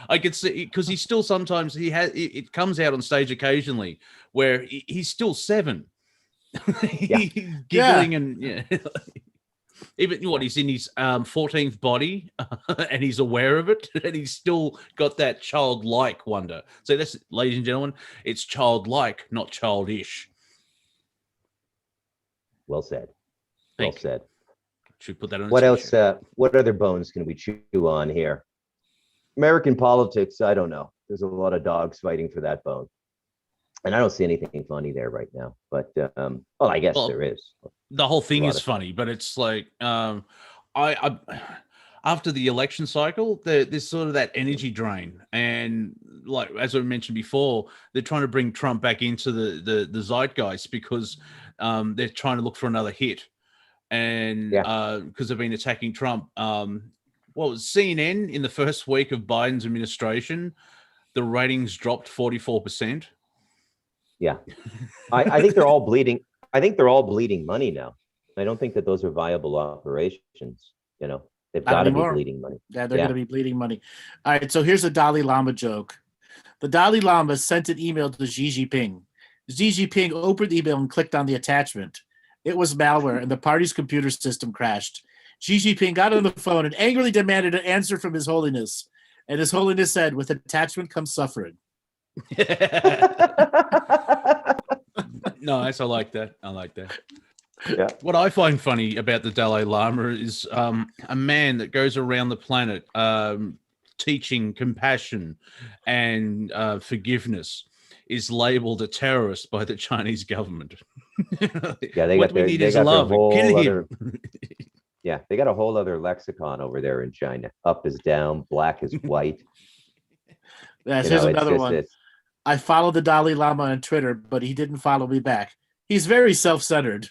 I could see, because he still sometimes it comes out on stage occasionally where he's still 7. He's giggling and even what, he's in his 14th body and he's aware of it, and he's still got that childlike wonder. So that's, ladies and gentlemen, it's childlike, not childish. Well said. Well said. Should put that on. What else? What other bones can we chew on here? American politics, I don't know. There's a lot of dogs fighting for that bone, and I don't see anything funny there right now. But well, I guess there is. The whole thing is funny, but it's like I after the election cycle, there's sort of that energy drain, and like as I mentioned before, they're trying to bring Trump back into the zeitgeist because they're trying to look for another hit. And because they've been attacking Trump. What was CNN in the first week of Biden's administration? The ratings dropped 44%. Yeah, I think they're all bleeding. I think they're all bleeding money now. I don't think that those are viable operations. They've Not got to be anymore. bleeding money. Yeah, they're going to be bleeding money. All right, so here's a Dalai Lama joke. The Dalai Lama sent an email to Xi Jinping. Xi Jinping opened the email and clicked on the attachment. It was malware, and the party's computer system crashed. Xi Jinping got on the phone and angrily demanded an answer from His Holiness. And His Holiness said, with attachment comes suffering. Nice. I like that. Yeah. What I find funny about the Dalai Lama is a man that goes around the planet teaching compassion and forgiveness is labeled a terrorist by the Chinese government. Yeah, they what got we their, need they is got their love. whole Kill other, him. yeah, they got a whole other lexicon over there in China. Up is down, black is white. Here's another just, one. I followed the Dalai Lama on Twitter, but he didn't follow me back. He's very self-centered.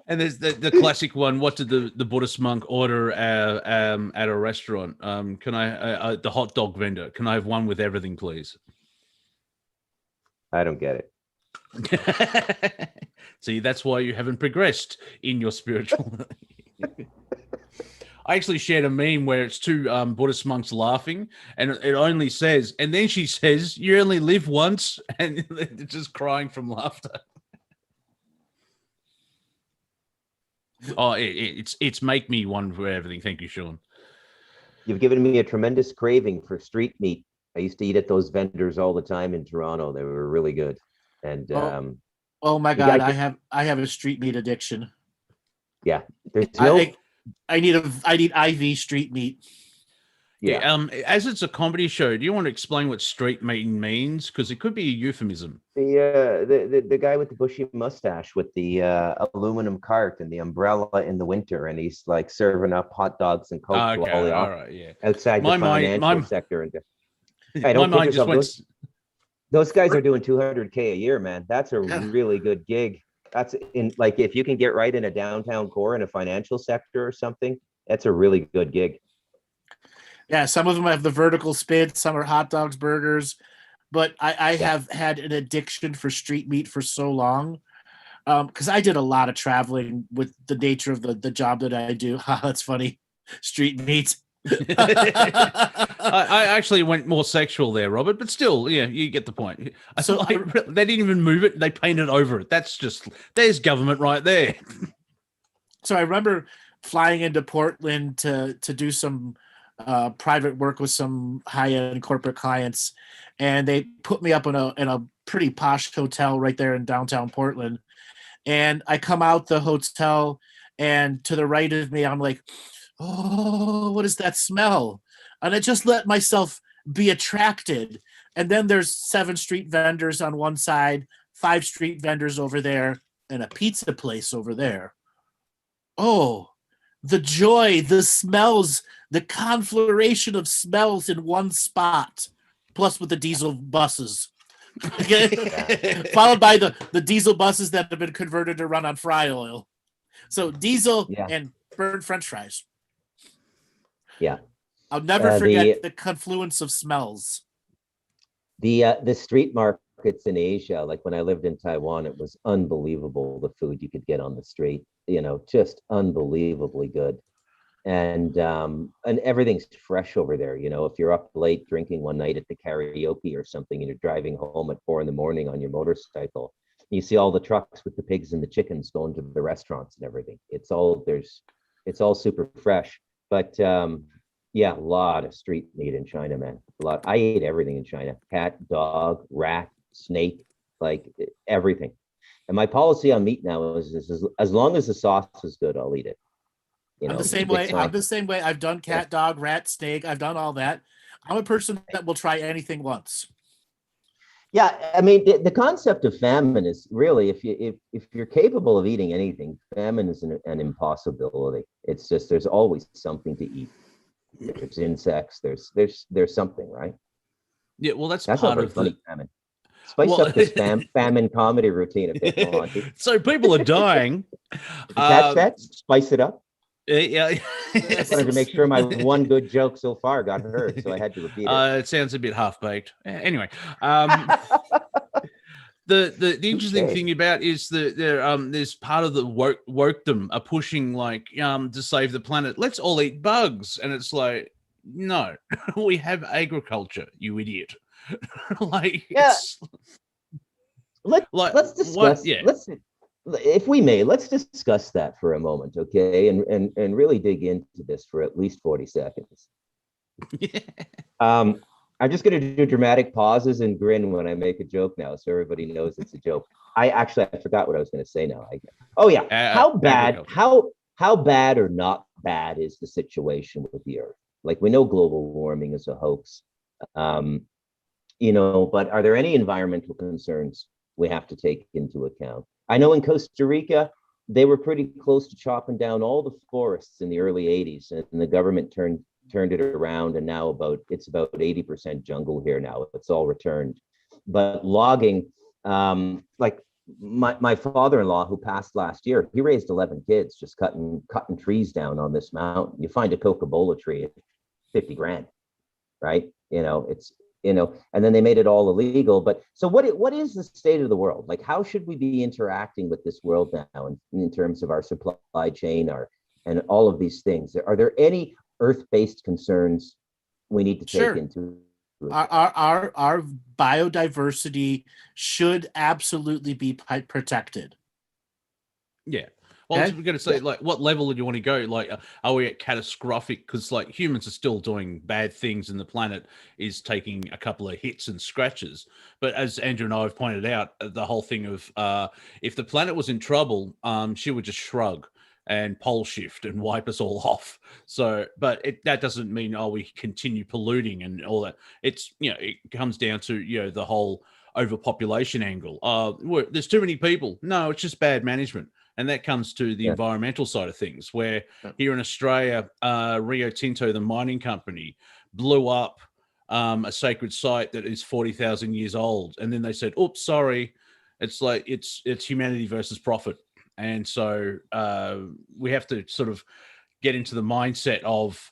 And there's the classic one. What did the Buddhist monk order at a restaurant? Can I the hot dog vendor? Can I have one with everything, please? I don't get it. See, that's why you haven't progressed in your spiritual. I actually shared a meme where it's two Buddhist monks laughing, and it only says, and then she says, "You only live once," and they're just crying from laughter. Oh, it's make me one for everything. Thank you, Sean. You've given me a tremendous craving for street meat. I used to eat at those vendors all the time in Toronto. They were really good. And oh my God, I have a street meat addiction. Yeah, there's no. I need IV street meat. Yeah. As it's a comedy show, do you want to explain what street meat means? Because it could be a euphemism. The guy with the bushy mustache with the aluminum cart and the umbrella in the winter, and he's like serving up hot dogs and coke to all the outside the financial sector. And I don't think those guys are doing $200K a year, man. That's a really good gig. That's in like if you can get right in a downtown core in a financial sector or something, that's a really good gig. Yeah, some of them have the vertical spit, some are hot dogs, burgers, but I have had an addiction for street meat for so long because I did a lot of traveling with the nature of the job that I do. That's funny, street meat. I actually went more sexual there, Robert, but still, yeah, you get the point. So they didn't even move it; they painted over it. There's government right there. So I remember flying into Portland to do some private work with some high-end corporate clients, and they put me up in a pretty posh hotel right there in downtown Portland. And I come out the hotel, and to the right of me, I'm like, oh, what is that smell? And I just let myself be attracted. And then there's 7 street vendors on one side, 5 street vendors over there, and a pizza place over there. Oh, the joy, the smells, the conflagration of smells in one spot, plus with the diesel buses. Followed by the diesel buses that have been converted to run on fry oil. So diesel and burnt French fries. Yeah. I'll never forget the confluence of smells. The street markets in Asia, like when I lived in Taiwan, it was unbelievable the food you could get on the street, just unbelievably good. And everything's fresh over there. If you're up late drinking one night at the karaoke or something and you're driving home at 4 a.m. on your motorcycle, you see all the trucks with the pigs and the chickens going to the restaurants and everything. It's all super fresh. But a lot of street meat in China, man. A lot. I ate everything in China: cat, dog, rat, snake, like everything. And my policy on meat now is as long as the sauce is good, I'll eat it. I'm the same way. I've done cat, dog, rat, snake. I've done all that. I'm a person that will try anything once. Yeah, I mean, the concept of famine is really, if you're capable of eating anything, famine is an impossibility. It's just there's always something to eat. There's insects. There's something, right? Yeah, well, that's part of the famine. Spice up this famine comedy routine a bit, Monty. So people are dying. Catch that? Spice it up. Yeah. I wanted to make sure my one good joke so far got heard, so I had to repeat it. It sounds a bit half-baked. Anyway, The interesting Touche. thing about is that there's part of the wokedom are pushing like to save the planet. Let's all eat bugs, and it's like no, we have agriculture, you idiot. Like Yeah. it's Let's like let's what? discuss. Yeah, Let's, if we may, let's discuss that for a moment, okay? And really dig into this for at least 40 seconds. yeah. Um, I'm just going to do dramatic pauses and grin when I make a joke now, so everybody knows it's a joke. I forgot what I was going to say now. Oh yeah, how bad? Agriculture. How bad or not bad is the situation with the Earth? Like we know global warming is a hoax, um, but are there any environmental concerns we have to take into account? I know in Costa Rica they were pretty close to chopping down all the forests in the early 80s, and the government turned it around, and now it's about 80% jungle here now. It's all returned. But logging, like my father-in-law who passed last year, he raised 11 kids just cutting trees down on this mountain. You find a Coca-Cola tree at 50 grand, right? It's and then they made it all illegal. But so what is the state of the world? Like, how should we be interacting with this world now in terms of our supply chain, and all of these things? Are there any Earth-based concerns we need to take into our biodiversity should absolutely be protected. Yeah. Well, I was going to say, like, what level do you want to go? Like, are we at catastrophic? Because, like, humans are still doing bad things and the planet is taking a couple of hits and scratches. But as Andrew and I have pointed out, the whole thing of if the planet was in trouble, she would just shrug and pole shift and wipe us all off. So, but that doesn't mean, we continue polluting and all that. It's, it comes down to, the whole overpopulation angle. There's too many people. No, it's just bad management. And that comes to the environmental side of things, where here in Australia, Rio Tinto, the mining company, blew up a sacred site that is 40,000 years old. And then they said, oops, sorry. It's like, it's humanity versus profit. And so we have to sort of get into the mindset of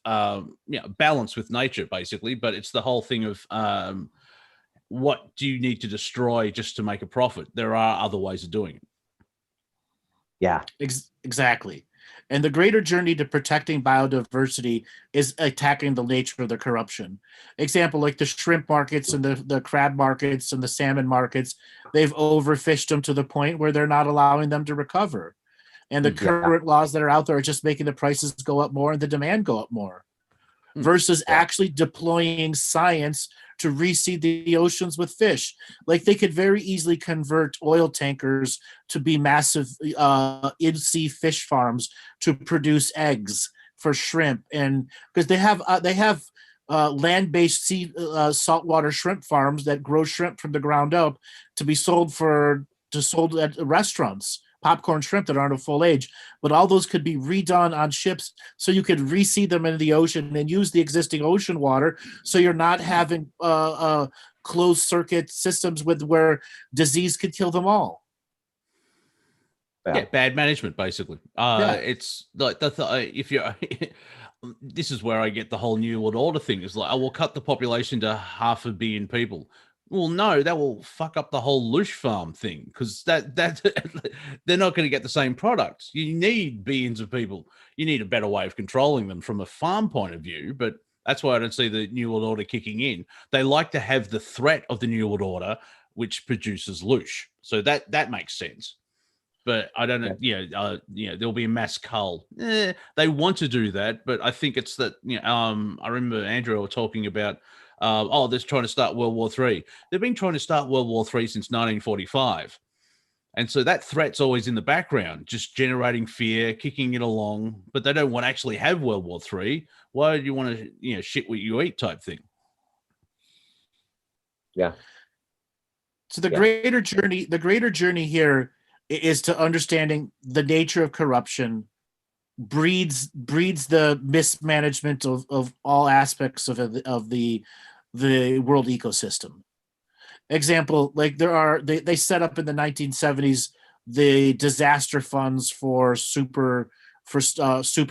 balance with nature, basically. But it's the whole thing of what do you need to destroy just to make a profit? There are other ways of doing it. Yeah, exactly. And the greater journey to protecting biodiversity is attacking the nature of the corruption. Example, like the shrimp markets and the crab markets and the salmon markets, they've overfished them to the point where they're not allowing them to recover. And the current laws that are out there are just making the prices go up more and the demand go up more. Versus actually deploying science to reseed the oceans with fish. Like they could very easily convert oil tankers to be massive in-sea fish farms to produce eggs for shrimp, and because they have land-based saltwater shrimp farms that grow shrimp from the ground up to be sold at restaurants. Popcorn shrimp that aren't of full age, but all those could be redone on ships so you could reseed them into the ocean and use the existing ocean water, so you're not having closed circuit systems where disease could kill them all. Yeah, bad management, basically. It's like if you're this is where I get the whole New World Order thing. It's like, we'll cut the population to 500 million people. Well, no, that will fuck up the whole loosh farm thing, because that they're not going to get the same product. You need billions of people. You need a better way of controlling them from a farm point of view. But that's why I don't see the New World Order kicking in. They like to have the threat of the New World Order, which produces loosh. So that makes sense. But I don't know. There'll be a mass cull. They want to do that, but I think it's that. I remember Andrew were talking about. They're trying to start World War III. They've been trying to start World War III since 1945. And so that threat's always in the background, just generating fear, kicking it along. But they don't want to actually have World War III. Why do you want to, shit what you eat type thing? Yeah. So the greater journey here is to understanding the nature of corruption, breeds the mismanagement of all aspects of the world ecosystem. Example, like they set up in the 1970s the disaster funds for super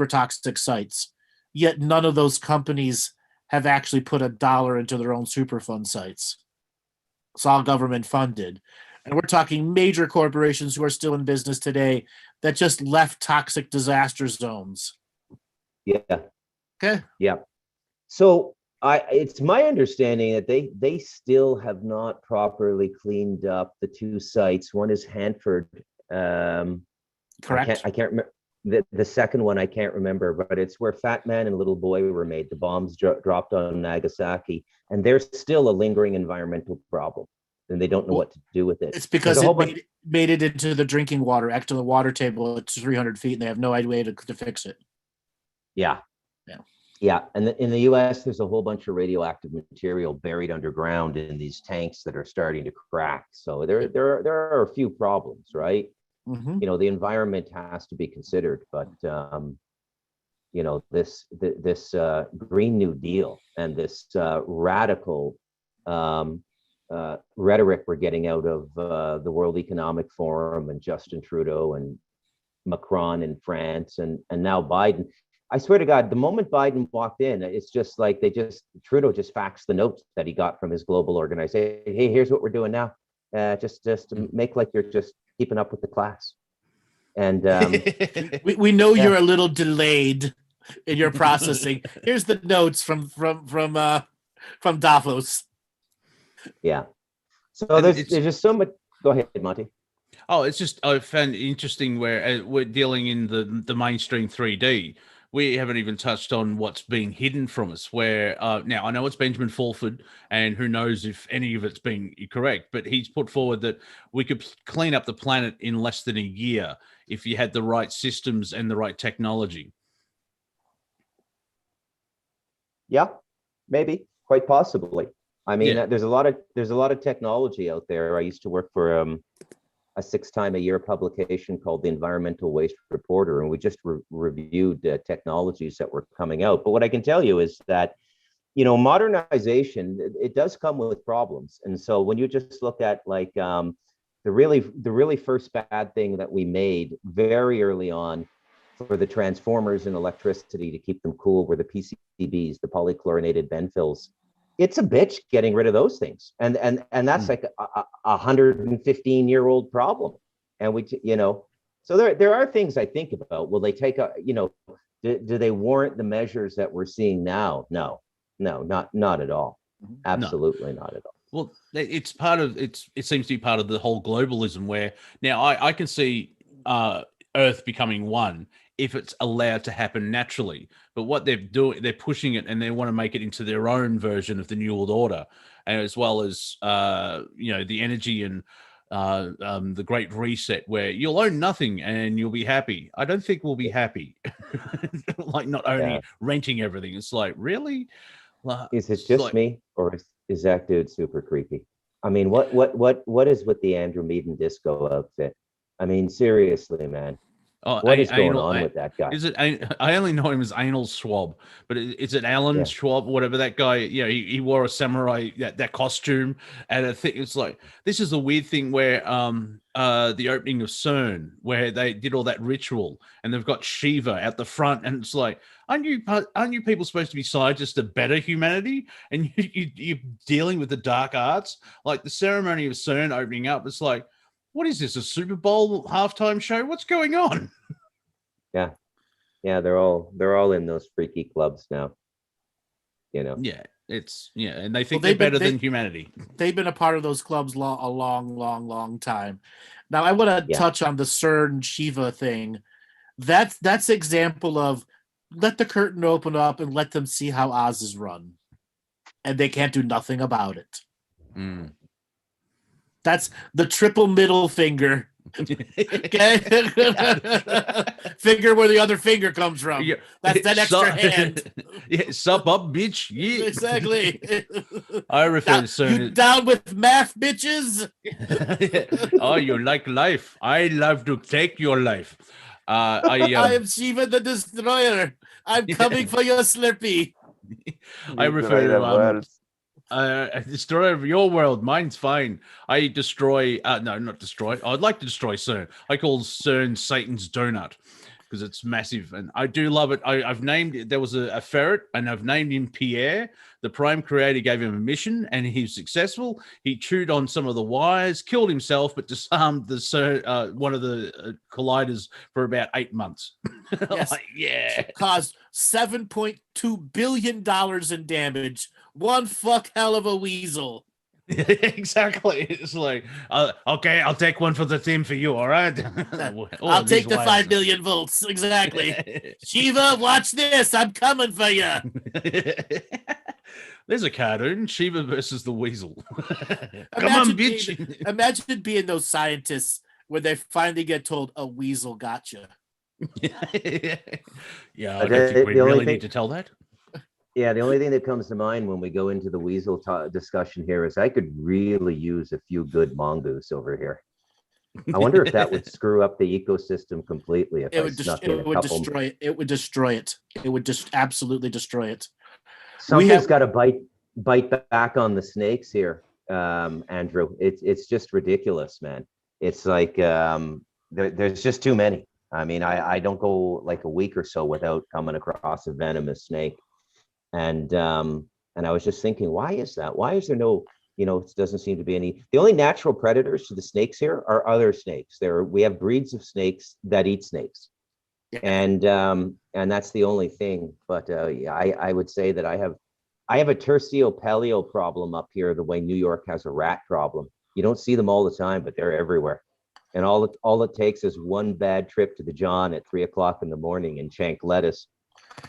toxic sites, yet none of those companies have actually put $1 into their own Superfund sites. It's all government funded. And we're talking major corporations who are still in business today that just left toxic disaster zones. Yeah. Okay. Yeah. So it's my understanding that they still have not properly cleaned up the two sites. One is Hanford. Correct. I can't remember the second one. I can't remember, but it's where Fat Man and Little Boy were made. The bombs dropped on Nagasaki, and there's still a lingering environmental problem, and they don't know what to do with it. It's because it made it into the drinking water, actually the water table at 300 feet, and they have no way to fix it. Yeah. Yeah, and in the U.S., there's a whole bunch of radioactive material buried underground in these tanks that are starting to crack. So there are a few problems, right? Mm-hmm. You know, the environment has to be considered, but you know, this Green New Deal and this radical rhetoric we're getting out of the World Economic Forum and Justin Trudeau and Macron in France and now Biden. I swear to God, the moment Biden walked in, it's just like Trudeau just faxed the notes that he got from his global organization. Hey, here's what we're doing now. Just to make like you're just keeping up with the class. And we know you're a little delayed in your processing. Here's the notes from Davos. Yeah. So there's just so much. Go ahead, Monty. Oh, it's just I found it interesting where we're dealing in the mainstream 3D. We haven't even touched on what's being hidden from us. Where now I know it's Benjamin Fulford, and who knows if any of it's been correct, but he's put forward that we could clean up the planet in less than a year if you had the right systems and the right technology. Yeah, maybe, quite possibly. I mean, there's a lot of technology out there. I used to work for a 6-time-a-year publication called the Environmental Waste Reporter, and we just reviewed technologies that were coming out. But what I can tell you is that, you know, modernization, it does come with problems. And so when you just look at like the really first bad thing that we made very early on for the transformers and electricity to keep them cool were the PCBs, the polychlorinated benfills. It's a bitch getting rid of those things, and that's like a 115-year-old problem. And we, you know, so there are things I think about. Will they take you know, do they warrant the measures that we're seeing now? No, not at all. Absolutely not at all. Well, it's part of it seems to be part of the whole globalism where now I can see Earth becoming one if it's allowed to happen naturally. But what they're doing, they're pushing it and they want to make it into their own version of the New World Order, and as well as you know, the energy and the Great Reset, where you'll own nothing and you'll be happy. I don't think we'll be happy. Like not only renting everything. It's like, really? Is it just like me, or is that dude super creepy? I mean, what is with the Andromedan disco outfit? I mean, seriously, man. What is going on with that guy? Is it? I only know him as Anal Schwab, but is it Alan Schwab, whatever that guy? You know, he wore a samurai that costume, and I think it's like this is a weird thing where the opening of CERN, where they did all that ritual, and they've got Shiva at the front, and it's like, aren't you people supposed to be scientists to better humanity? And you're dealing with the dark arts, like the ceremony of CERN opening up. It's like, what is this, a Super Bowl halftime show? What's going on? Yeah, they're all in those freaky clubs now. You know. Yeah, and they think they're better than humanity. They've been a part of those clubs a long time. Now I want to touch on the CERN Shiva thing. That's example of let the curtain open up and let them see how Oz is run, and they can't do nothing about it. That's the triple middle finger. Okay. Finger where the other finger comes from. Yeah. That's that extra hand. Yeah, sup up, bitch. Yeah. Exactly. I refer to CERN. You down with math, bitches? Oh, you like life. I love to take your life. I am Shiva the Destroyer. I'm coming for your Slurpee. I refer to destroyer of your world. Mine's fine. I destroy. No, not destroy. I'd like to destroy CERN. I call CERN Satan's donut. because it's massive, and I do love it. I've named there was a ferret, and I've named him Pierre. The Prime creator gave him a mission, and he was successful. He chewed on some of the wires, killed himself, but disarmed the one of the colliders for about 8 months. Yes. Like, yeah, Caused $7.2 billion in damage. One fuck hell of a weasel. exactly. It's like, okay, I'll take one for the team for you. All right. I'll take the 5 million volts. Exactly. Shiva, watch this. I'm coming for you. There's a cartoon, Shiva versus the weasel. Come on, bitch. Imagine being those scientists when they finally get told a weasel gotcha. Yeah, I don't think we really need to tell that. Yeah, the only thing that comes to mind when we go into the weasel discussion here is I could really use a few good mongoose over here. I wonder if that would screw up the ecosystem completely. If it would destroy it. It would destroy it. It would just absolutely destroy it. Something's got to bite back on the snakes here, Andrew. It's just ridiculous, man. It's like there's just too many. I mean, I don't go like a week or so without coming across a venomous snake. And I was just thinking, why is that? Why is there no, it doesn't seem to be any. The only natural predators to the snakes here are other snakes. We have breeds of snakes that eat snakes. Yeah. And that's the only thing. But yeah, I would say that I have a terciopelio problem up here, the way New York has a rat problem. You don't see them all the time, but they're everywhere. And all it takes is one bad trip to the John at 3 o'clock in the morning and chank lettuce.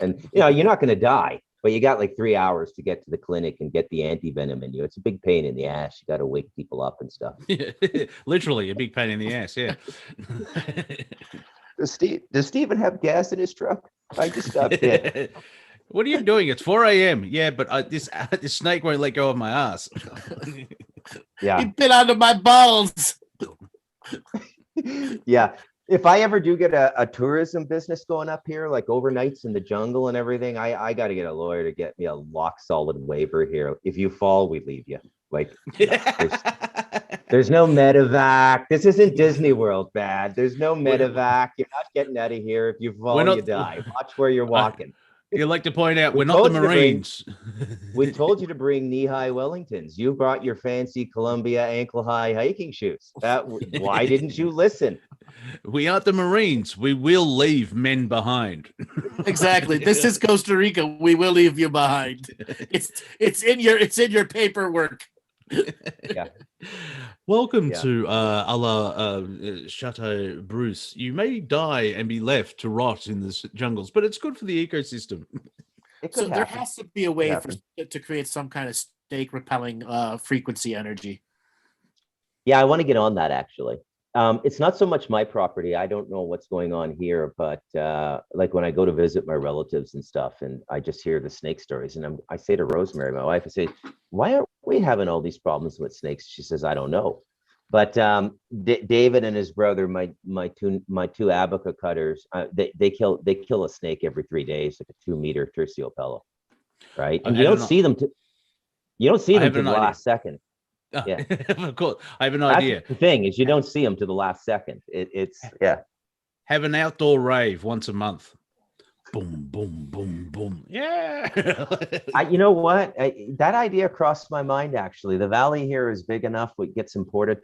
And you're not going to die. But you got like 3 hours to get to the clinic and get the anti-venom in you. It's a big pain in the ass. You got to wake people up and stuff. Literally a big pain in the ass, yeah. Does Steven have gas in his truck? I just stopped in. What are you doing? It's 4 a.m. Yeah, but this snake won't let go of my ass. Yeah. You bit onto my balls. Yeah. If I ever do get a tourism business going up here, like overnights in the jungle and everything, I got to get a lawyer to get me a lock solid waiver here. If you fall, we leave you. Like, there's no medevac. This isn't Disney World, bad. There's no medevac. You're not getting out of here. If you fall, you die. Watch where you're walking. You like to point out, we're not the Marines. We told you to bring knee-high Wellingtons. You brought your fancy Columbia ankle-high hiking shoes. Why didn't you listen? We aren't the Marines. We will leave men behind. Exactly. This is Costa Rica. We will leave you behind. It's in your paperwork. Yeah. Welcome to Chateau Bruce. You may die and be left to rot in the jungles, but it's good for the ecosystem. So there has to be a way to create some kind of snake repelling frequency energy. Yeah, I want to get on that actually. It's not so much my property. I don't know what's going on here, but like when I go to visit my relatives and stuff, and I just hear the snake stories, and I say to Rosemary, my wife, I say, why aren't we having all these problems with snakes? She says, I don't know. But David and his brother, my two abaca cutters, they kill a snake every 3 days, like a 2-meter terciopello, right? And you don't see them to the last second. Yeah, of course. I have an idea. The thing is, you don't see them to the last second. It's Have an outdoor rave once a month. Boom, boom, boom, boom. Yeah. You know what? That idea crossed my mind actually. The valley here is big enough. We get some porta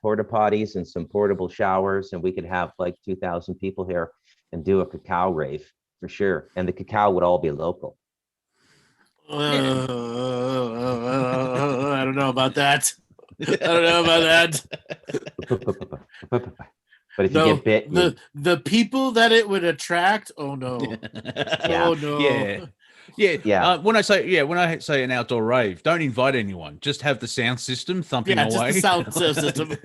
potties and some portable showers, and we could have like 2,000 people here and do a cacao rave for sure. And the cacao would all be local. I don't know about that. But if you get bit, the people that it would attract, oh no. Yeah. Oh no. Yeah. When I say an outdoor rave, don't invite anyone. Just have the sound system thumping away. Just the sound system.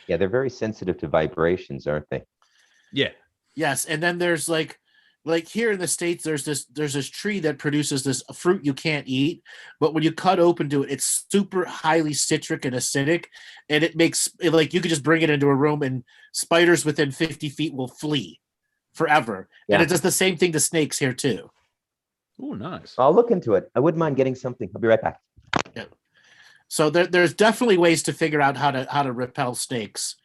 Yeah, they're very sensitive to vibrations, aren't they? Yeah. Yes, and then there's like here in the States, there's this tree that produces this fruit you can't eat, but when you cut open to it, it's super highly citric and acidic, and it makes it like you could just bring it into a room and spiders within 50 feet will flee forever. Yeah. And it does the same thing to snakes here too. Oh, nice. I'll look into it. I wouldn't mind getting something. I'll be right back. Yeah. So there's definitely ways to figure out how to repel snakes.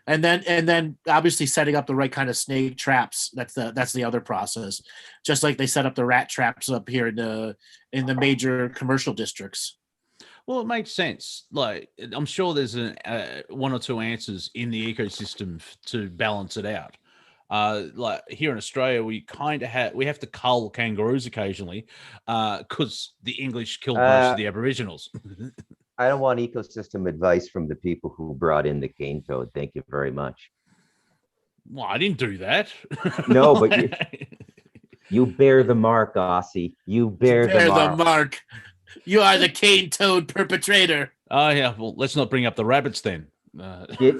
and then obviously setting up the right kind of snake traps. That's the other process. Just like they set up the rat traps up here in the major commercial districts. Well, it makes sense. Like, I'm sure there's one or two answers in the ecosystem to balance it out. Like here in Australia, we have to cull kangaroos occasionally because the English killed most of the Aboriginals. I don't want ecosystem advice from the people who brought in the cane toad. Thank you very much. Well, I didn't do that. No, but you bear the mark, Aussie. You bear the mark. You are the cane toad perpetrator. Oh, yeah. Well, let's not bring up the rabbits then. Do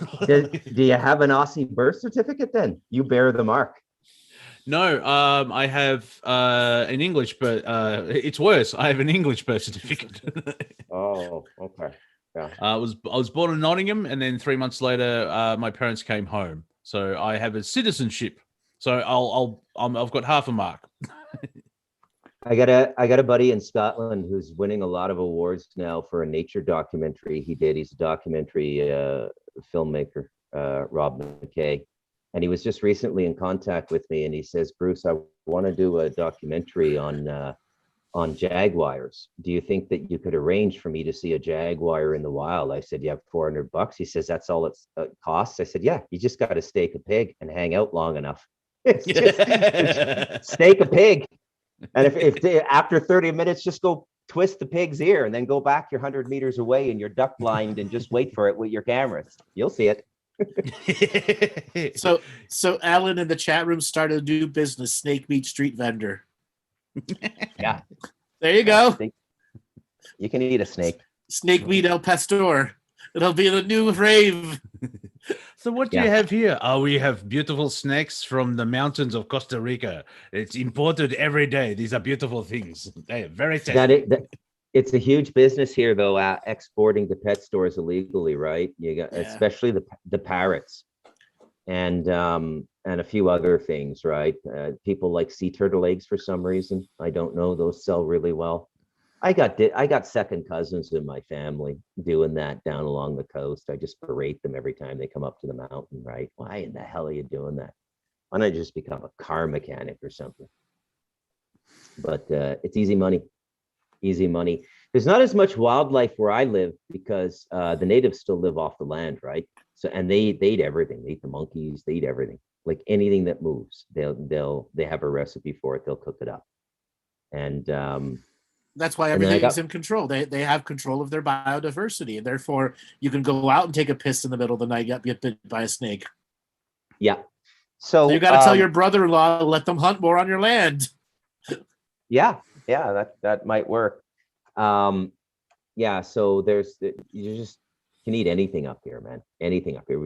you have an Aussie birth certificate then? You bear the mark. No, I have an English, but it's worse. I have an English birth certificate. Oh, okay. Yeah. I was born in Nottingham, and then 3 months later, my parents came home. So I have a citizenship. So I've got half a mark. I got a buddy in Scotland who's winning a lot of awards now for a nature documentary he did. He's a documentary filmmaker, Rob McKay. And he was just recently in contact with me, and he says, Bruce, I want to do a documentary on jaguars. Do you think that you could arrange for me to see a jaguar in the wild? I said, you have $400. He says, that's all it costs. I said, yeah, you just got to stake a pig and hang out long enough. Stake a pig. And if after 30 minutes, just go twist the pig's ear and then go back your 100 meters away and you're duck blind and just wait for it with your cameras. You'll see it. So Alan in the chat room started a new business, snake meat street vendor. Yeah. There you go. You can eat a snake. Snake meat El Pastor. It'll be the new rave. So what do you have here? Oh, we have beautiful snakes from the mountains of Costa Rica. It's imported every day. These are beautiful things. They are very tasty. It's a huge business here, though, exporting to pet stores illegally, right? You got especially the parrots and a few other things, right? People like sea turtle eggs for some reason. I don't know. Those sell really well. I got second cousins in my family doing that down along the coast. I just berate them every time they come up to the mountain, right? Why in the hell are you doing that? Why not just become a car mechanic or something? But it's easy money. Easy money. There's not as much wildlife where I live because the natives still live off the land, right? So and they eat everything. They eat the monkeys. They eat everything. Like anything that moves, they have a recipe for it. They'll cook it up, and that's why everything's in control. They have control of their biodiversity, and therefore you can go out and take a piss in the middle of the night, get bit by a snake. Yeah. So you got to tell your brother-in-law to let them hunt more on your land. Yeah, that might work. Yeah. So you just can eat anything up here, man. Anything up here.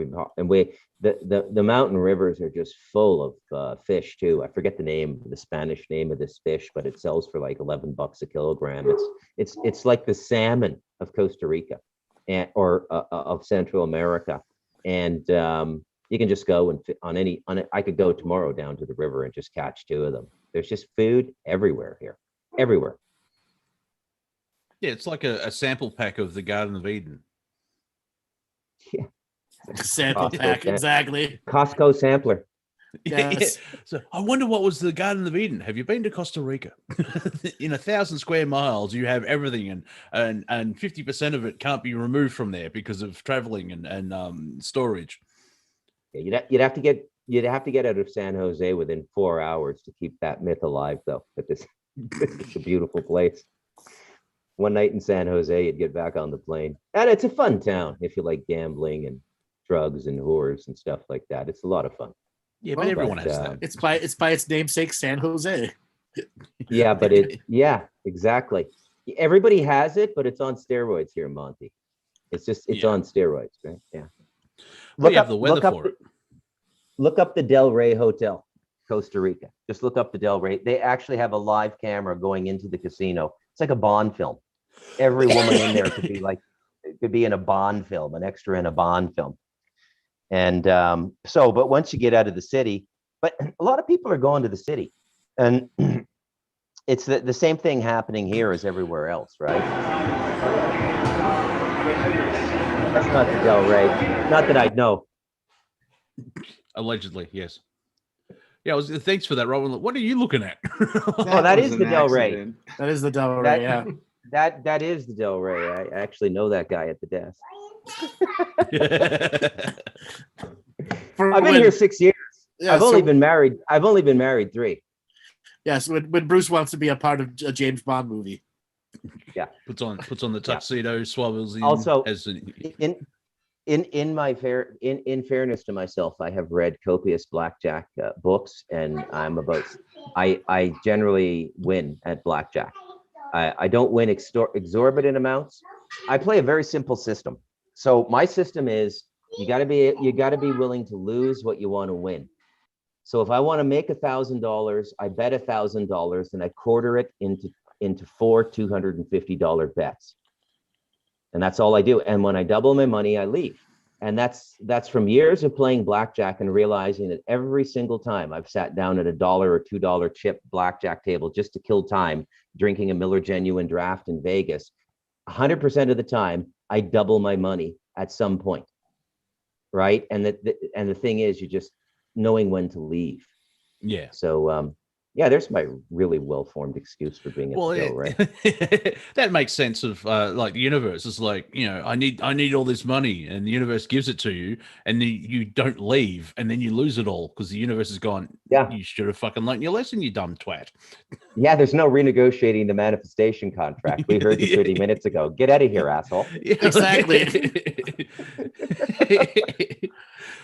The mountain rivers are just full of fish too. I forget the Spanish name of this fish, but it sells for like $11 a kilogram. It's like the salmon of Costa Rica, or of Central America, and you can just go and I could go tomorrow down to the river and just catch two of them. There's just food everywhere here, everywhere. Yeah, it's like a sample pack of the Garden of Eden. Yeah. Sample pack, exactly. Costco sampler. Yes. Yeah. So I wonder what was the Garden of Eden. Have you been to Costa Rica? In 1,000 square miles, you have everything, and 50% of it can't be removed from there because of traveling and storage. Yeah, you'd have to get out of San Jose within 4 hours to keep that myth alive, though. But it's a beautiful place. One night in San Jose, you'd get back on the plane, and it's a fun town if you like gambling and drugs and whores and stuff like that. It's a lot of fun. Yeah, but everyone has that. It's by its namesake, San Jose. Yeah, but exactly. Everybody has it, but it's on steroids here, Monty. It's on steroids, right? Yeah. We have the weather for it. Look up the Del Rey Hotel, Costa Rica. Just look up the Del Rey. They actually have a live camera going into the casino. It's like a Bond film. Every woman in there could be in a Bond film, an extra in a Bond film. And but once you get out of the city, but a lot of people are going to the city, and it's the same thing happening here as everywhere else, right? That's not the Del Rey. Not that I'd know. Allegedly, yes. Yeah, thanks for that, Robin. What are you looking at? Oh, that is was the an Del Rey. accident. That is the Del That- Rey, yeah. That is the Del Rey. I actually know that guy at the desk. For I've been when- here 6 years. yeah, I've only so- been married. I've only been married 3. Yes, when Bruce wants to be a part of a James Bond movie. puts on the tuxedo, swabbles in. Also, as in fairness to myself, I have read copious blackjack books, and I generally win at blackjack. I don't win exorbitant amounts. I play a very simple system. So my system is you got to be willing to lose what you want to win. So if I want to make $1,000, I bet $1,000 and I quarter it into 4 $250 bets. And that's all I do. And when I double my money, I leave. And that's from years of playing blackjack and realizing that every single time I've sat down at $1 or $2 chip blackjack table just to kill time, drinking a Miller Genuine Draft in Vegas, 100% of the time I double my money at some point, right? And the thing is, you just knowing when to leave. yeah. So yeah, there's my really well-formed excuse for being at the Del Rey. That makes sense of like the universe. It's like, I need all this money, and the universe gives it to you, and then you don't leave, and then you lose it all because the universe has gone, Yeah. You should have fucking learned your lesson, you dumb twat. Yeah, there's no renegotiating the manifestation contract. We heard you 30 minutes ago. Get out of here, asshole. Exactly.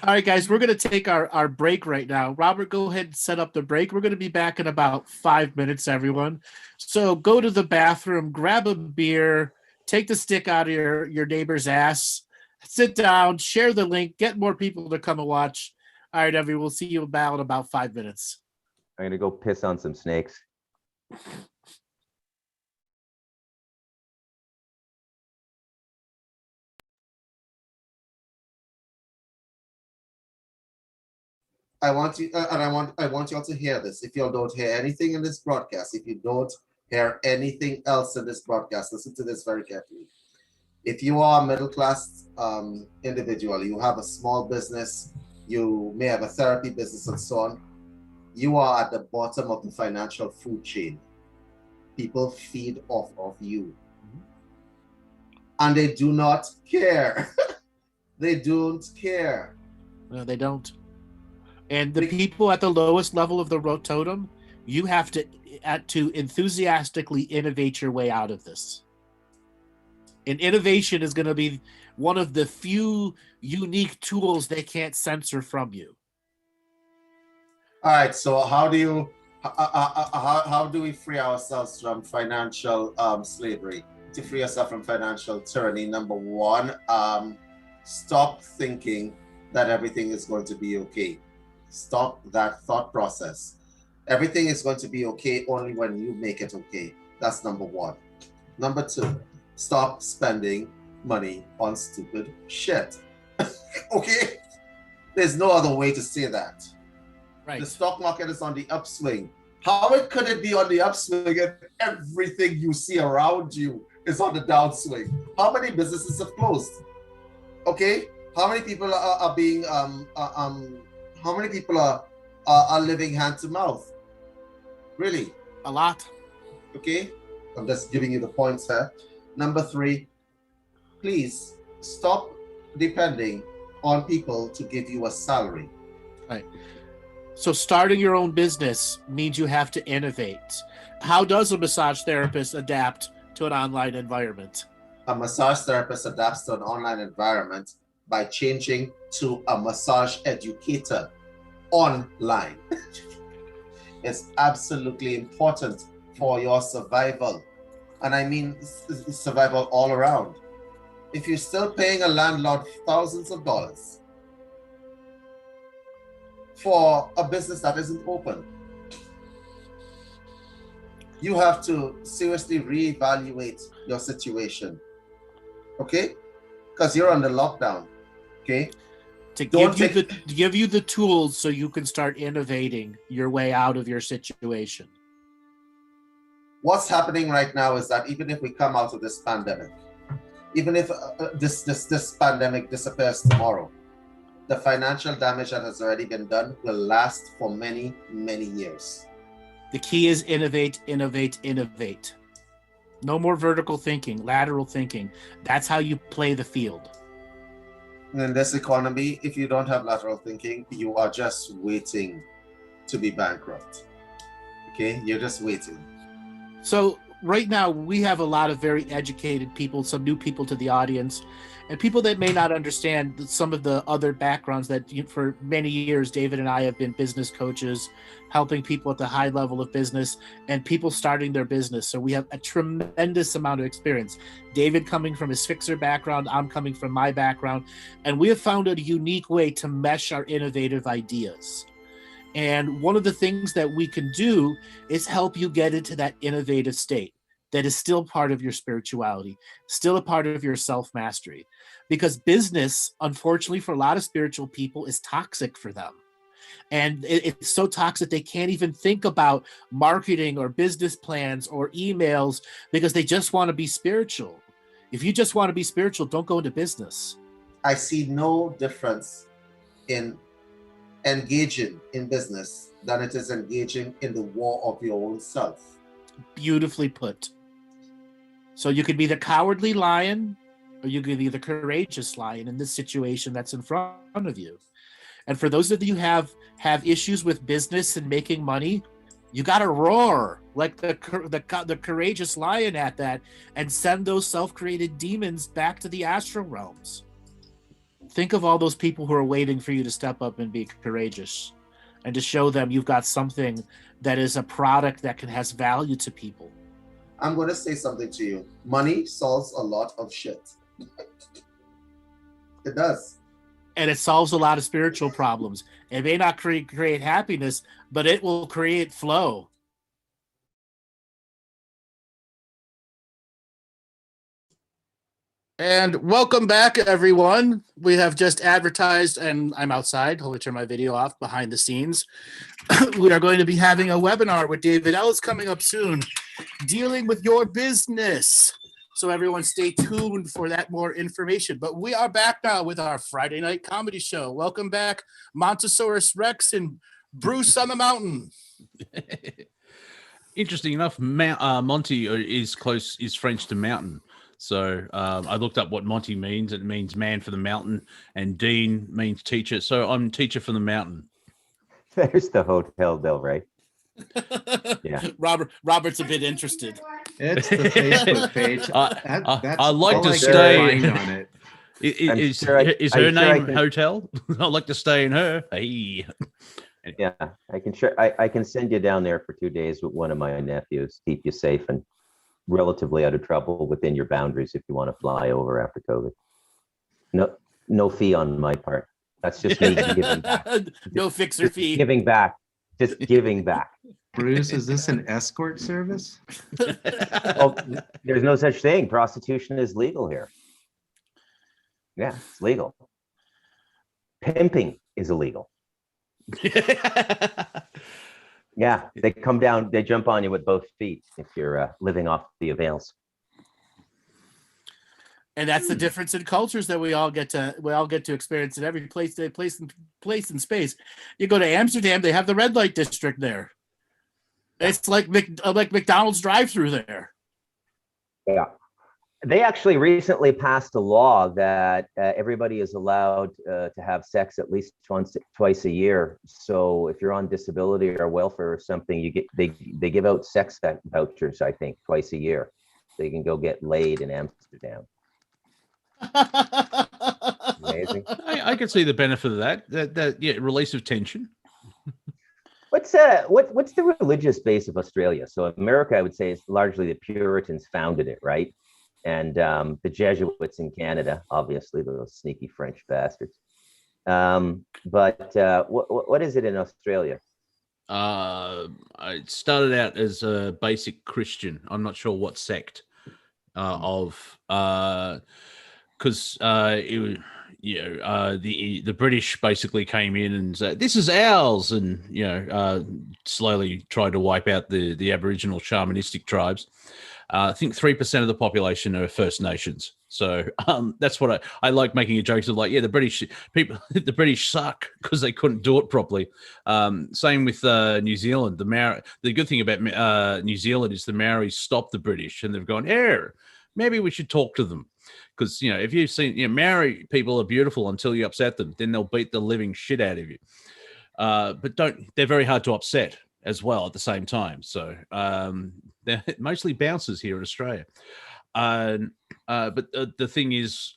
All right, guys, we're going to take our break right now. Robert, go ahead and set up the break. We're going to be back in about 5 minutes, everyone. So go to the bathroom, grab a beer, take the stick out of your neighbor's ass, sit down, share the link, get more people to come and watch. All right, everyone, we'll see you in about 5 minutes. I'm going to go piss on some snakes. I want you, and I want you all to hear this. If you all don't hear anything in this broadcast, if you don't hear anything else in this broadcast, listen to this very carefully. If you are a middle class individual, you have a small business, you may have a therapy business and so on, you are at the bottom of the financial food chain. People feed off of you. And they do not care. They don't care. No, they don't. And the people at the lowest level of the totem, you have to enthusiastically innovate your way out of this. And innovation is going to be one of the few unique tools they can't censor from you. All right. So how do we free ourselves from financial slavery? To free ourselves from financial tyranny, number one, stop thinking that everything is going to be okay. Stop that thought process. Everything is going to be okay only when you make it okay. That's number one. Number two, stop spending money on stupid shit. Okay? There's no other way to say that. Right. The stock market is on the upswing. How could it be on the upswing and everything you see around you is on the downswing? How many businesses have closed? Okay? How many people are being how many people are living hand to mouth? Really? A lot. Okay? I'm just giving you the points here. Number three, please stop depending on people to give you a salary. Right. So starting your own business means you have to innovate. How does a massage therapist adapt to an online environment? A massage therapist adapts to an online environment by changing to a massage educator online. It's absolutely important for your survival. And I mean survival all around. If you're still paying a landlord thousands of dollars for a business that isn't open, you have to seriously reevaluate your situation. Okay? Because you're under lockdown. Okay? To give you the tools so you can start innovating your way out of your situation. What's happening right now is that even if we come out of this pandemic, even if this pandemic disappears tomorrow, the financial damage that has already been done will last for many, many years. The key is innovate, innovate, innovate. No more vertical thinking, lateral thinking. That's how you play the field. In this economy, if you don't have lateral thinking, you are just waiting to be bankrupt. Okay, you're just waiting. So right now we have a lot of very educated people, some new people to the audience, and people that may not understand some of the other backgrounds that for many years David and I have been business coaches, helping people at the high level of business and people starting their business. So we have a tremendous amount of experience. David coming from his fixer background, I'm coming from my background, and we have found a unique way to mesh our innovative ideas. And one of the things that we can do is help you get into that innovative state that is still part of your spirituality, still a part of your self-mastery. Because business, unfortunately, for a lot of spiritual people, is toxic for them. And it's so toxic they can't even think about marketing or business plans or emails because they just want to be spiritual. If you just want to be spiritual, don't go into business. I see no difference in engaging in business than it is engaging in the war of your own self. Beautifully put. So you could be the cowardly lion or you could be the courageous lion in this situation that's in front of you. And for those of you who have issues with business and making money, you got to roar like the courageous lion at that and send those self-created demons back to the astral realms. Think of all those people who are waiting for you to step up and be courageous and to show them you've got something that is a product that has value to people. I'm going to say something to you. Money solves a lot of shit. It does. And it solves a lot of spiritual problems. It may not create happiness, but it will create flow. And welcome back, everyone. We have just advertised, and I'm outside. Hold me turn my video off behind the scenes. We are going to be having a webinar with David Ellis coming up soon, dealing with your business. So everyone stay tuned for that more information. But we are back now with our Friday night comedy show. Welcome back, Montosaurus Rex and Bruce on the Mountain. Interesting enough, Monty is French to mountain. So I looked up what Monty means. It means man for the mountain, and Dean means teacher. So I'm teacher for the mountain. There's the Hotel Del Rey. Yeah. Robert's a bit interested. It's the Facebook page. I like to stay on it. Is her name Hotel? I like to stay in her. Hey. Yeah, I can send you down there for 2 days with one of my nephews, keep you safe and relatively out of trouble within your boundaries if you want to fly over after COVID. No fee on my part. That's just me giving back. No fixer fee. Giving back. Just giving back. Bruce, is this an escort service? Well, there's no such thing. Prostitution is legal here. Yeah, it's legal. Pimping is illegal. Yeah, they come down, they jump on you with both feet if you're living off the avails. And that's the difference in cultures that we all get to experience in every place in space. You go to Amsterdam, they have the red light district there. It's like McDonald's drive-through there. Yeah. They actually recently passed a law that everybody is allowed to have sex at least twice a year. So if you're on disability or welfare or something, they give out sex vouchers, I think, twice a year. So you can go get laid in Amsterdam. Amazing. I can see the benefit of that release of tension. What's the religious base of Australia? So America, I would say, is largely the Puritans founded it, right? And the Jesuits in Canada, obviously, those sneaky French bastards. But what is it in Australia? I started out as a basic Christian. I'm not sure what sect because the British basically came in and said, "This is ours," and slowly tried to wipe out the Aboriginal shamanistic tribes. I think 3% of the population are First Nations. So that's what I like making a joke of, like, yeah, the British people, the British suck because they couldn't do it properly. Same with New Zealand. The good thing about New Zealand is the Maoris stopped the British and they've gone, here, maybe we should talk to them. Because, if you've seen, Maori people are beautiful until you upset them, then they'll beat the living shit out of you. But they're very hard to upset as well at the same time. So they're mostly bouncers here in Australia. But the thing is,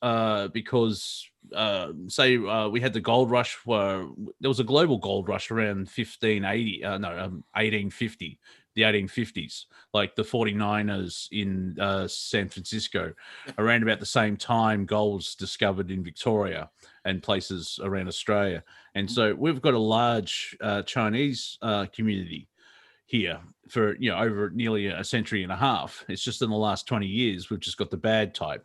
because we had the gold rush, where there was a global gold rush around 1850, the 1850s, like the 49ers in San Francisco. Around about the same time, gold was discovered in Victoria and places around Australia. And so we've got a large Chinese community here for over nearly a century and a half. It's just in the last 20 years we've just got the bad type,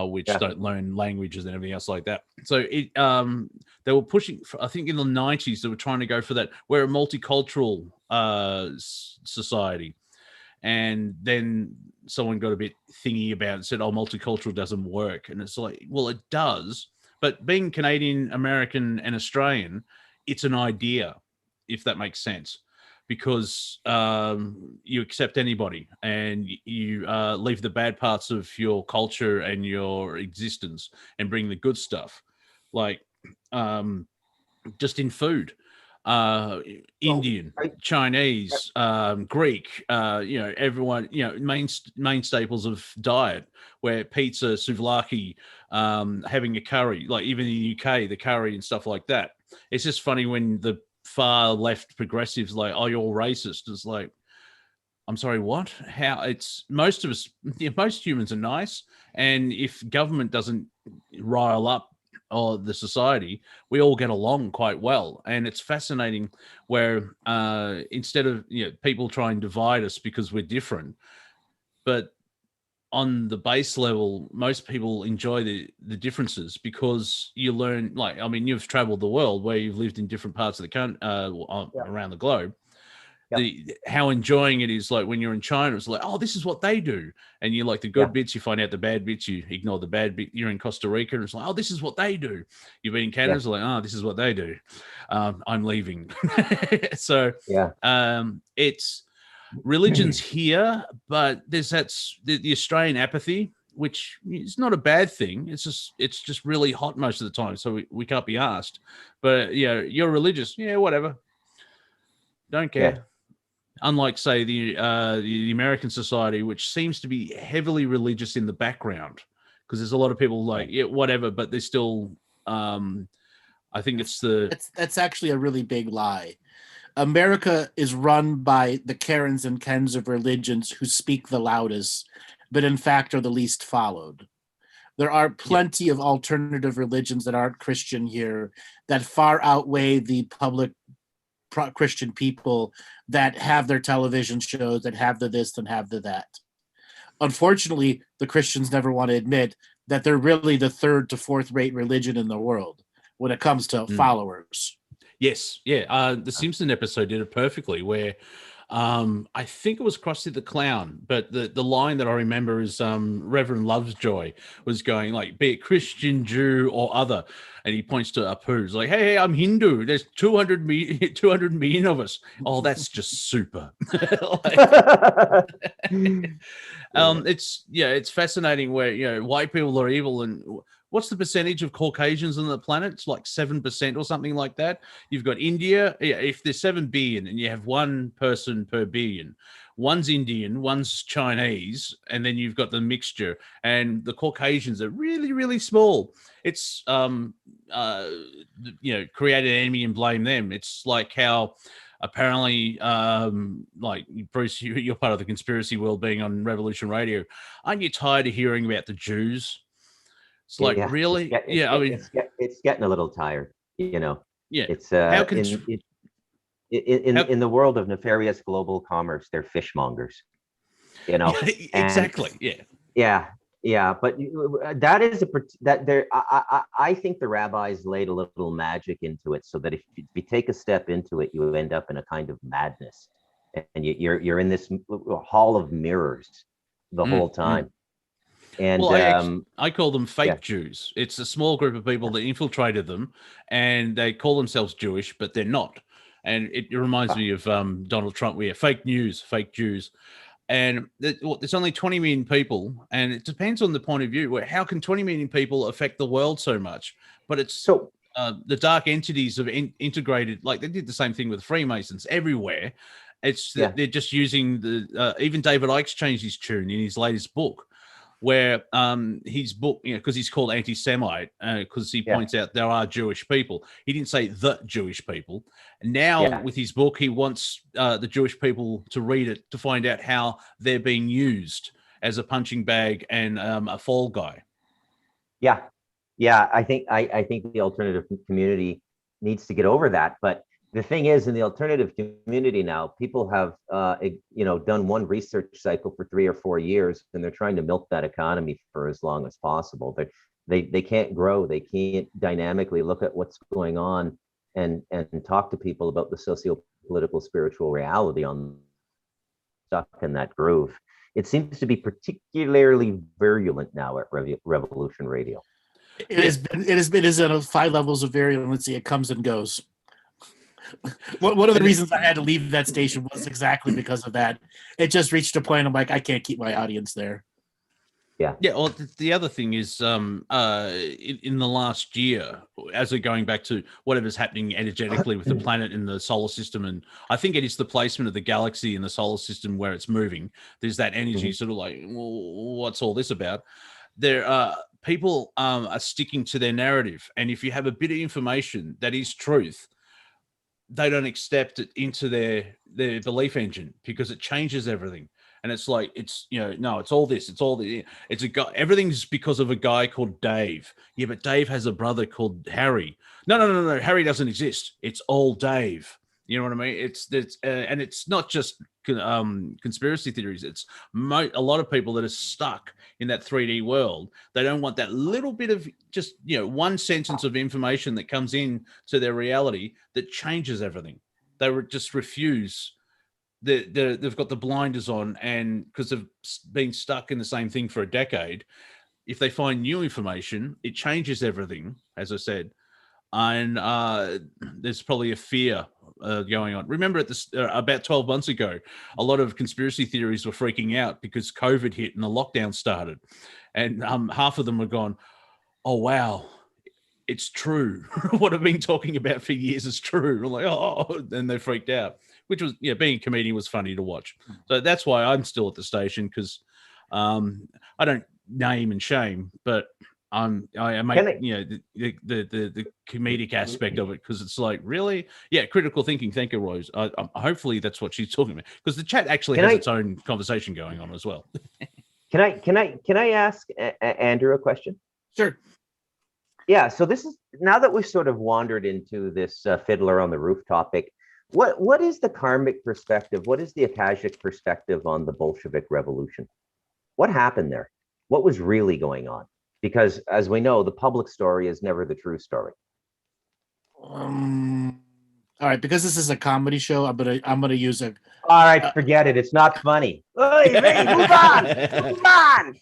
which don't learn languages and everything else like that. So they were pushing I think in the 90s they were trying to go for that. We're a multicultural society, and then someone got a bit thingy about it and said, oh, multicultural doesn't work. And it's like, well, it does, but being Canadian, American and Australian, it's an idea, if that makes sense. Because you accept anybody and you leave the bad parts of your culture and your existence and bring the good stuff, like just in food, Indian, Chinese, Greek, everyone, main staples of diet, where pizza, souvlaki, having a curry, like even in the UK, the curry and stuff like that. It's just funny when the far left progressives like, oh, you're racist. It's like, I'm sorry, what? How? It's most of us, most humans are nice, and if government doesn't rile up the society, we all get along quite well. And it's fascinating where instead of people try and divide us because we're different, but on the base level, most people enjoy the differences, because you learn, like, I mean, you've traveled the world where you've lived in different parts of the country, around the globe. How enjoying it is, like when you're in China, it's like, oh, this is what they do. And you like the good bits, you find out the bad bits, you ignore the bad bit. You're in Costa Rica and it's like, oh, this is what they do. You've been in Canada, it's like, oh, this is what they do. I'm leaving. So it's religions here, but there's the Australian apathy, which is not a bad thing. It's just really hot most of the time, so we can't be asked. But you're religious, whatever, don't care. Unlike, say, the American society, which seems to be heavily religious in the background, because there's a lot of people like whatever, but they're still I think that's actually a really big lie. America is run by the Karens and Kens of religions who speak the loudest, but in fact are the least followed. There are plenty of alternative religions that aren't Christian here that far outweigh the public Christian people that have their television shows, that have the this and have the that. Unfortunately, the Christians never want to admit that they're really the third to fourth rate religion in the world when it comes to followers. Yes, the Simpson episode did it perfectly, where I think it was Krusty the Clown, but the line that I remember is Reverend Lovejoy was going, like, be it Christian, Jew, or other, and he points to Apu. He's like, hey, I'm Hindu. There's 200 million of us. Oh, that's just super. It's fascinating where white people are evil, and what's the percentage of Caucasians on the planet? It's like 7% or something like that. You've got India. If there's 7 billion and you have one person per billion, one's Indian, one's Chinese, and then you've got the mixture, and the Caucasians are really, really small. It's create an enemy and blame them. It's like how apparently, like, Bruce, you're part of the conspiracy world, being on Revolution Radio. Aren't you tired of hearing about the Jews? It's like, really? It's getting a little tired, Yeah. It's how can in the world of nefarious global commerce, they're fishmongers, Exactly. Yeah. Yeah, but that is that there. I think the rabbis laid a little magic into it, so that if you take a step into it, you end up in a kind of madness, and you're in this hall of mirrors the whole time. And Well, I call them fake yeah. Jews. It's a small group of people that infiltrated them, and they call themselves Jewish, but they're not. And it reminds me of Donald Trump. We have fake news, fake Jews. And there's only 20 million people, and it depends on the point of view. Where how can 20 million people affect the world so much? But it's so the dark entities have integrated, like they did the same thing with Freemasons everywhere. It's that they're just using the even David Icke's changed his tune in his latest book, where his book, because he's called anti-Semite, because he points out there are Jewish people. He didn't say the Jewish people. And now with his book, he wants the Jewish people to read it to find out how they're being used as a punching bag and a fall guy. Yeah, I think the alternative community needs to get over that. But the thing is, in the alternative community now, people have done one research cycle for 3 or 4 years, and they're trying to milk that economy for as long as possible. They can't grow. They can't dynamically look at what's going on and talk to people about the socio-political spiritual reality on stuck in that groove. It seems to be particularly virulent now at Revolution Radio. It is at 5 levels of virulency. It comes and goes. One of the reasons I had to leave that station was exactly because of that. It just reached a point I'm like, I can't keep my audience there. Yeah. Well, the other thing is, in the last year, as we're going back to whatever's happening energetically with the planet in the solar system, and I think it is the placement of the galaxy in the solar system where it's moving. There's that energy sort of like, well, what's all this about? There people are sticking to their narrative, and if you have a bit of information that is truth, they don't accept it into their belief engine because it changes everything. And it's like, no, it's all this, it's all the, it's a guy, everything's because of a guy called Dave. Yeah, but Dave has a brother called Harry. No, Harry doesn't exist. It's all Dave. You know what I mean? It's and it's not just conspiracy theories. It's a lot of people that are stuck in that 3D world. They don't want that little bit of just one sentence of information that comes in to their reality that changes everything. They just refuse. They've got the blinders on, and because they've been stuck in the same thing for a decade, if they find new information, it changes everything, as I said. And there's probably a fear going on. Remember, about 12 months ago, a lot of conspiracy theories were freaking out because COVID hit and the lockdown started. And half of them were gone, oh, wow, it's true. What I've been talking about for years is true. I'm like, oh, and they freaked out, which was, being a comedian was funny to watch. So that's why I'm still at the station, because I don't name and shame, but I make the comedic aspect of it, because it's like, really, critical thinking. Thank you, Rose. Hopefully that's what she's talking about, because the chat actually has its own conversation going on as well. Can I ask Andrew a question? Sure. Yeah. So this is, now that we've sort of wandered into this Fiddler on the Roof topic, what is the karmic perspective? What is the Akashic perspective on the Bolshevik Revolution? What happened there? What was really going on? Because, as we know, the public story is never the true story. All right, because this is a comedy show, I'm gonna use a. All right, forget it. It's not funny. Hey, move on. Move on.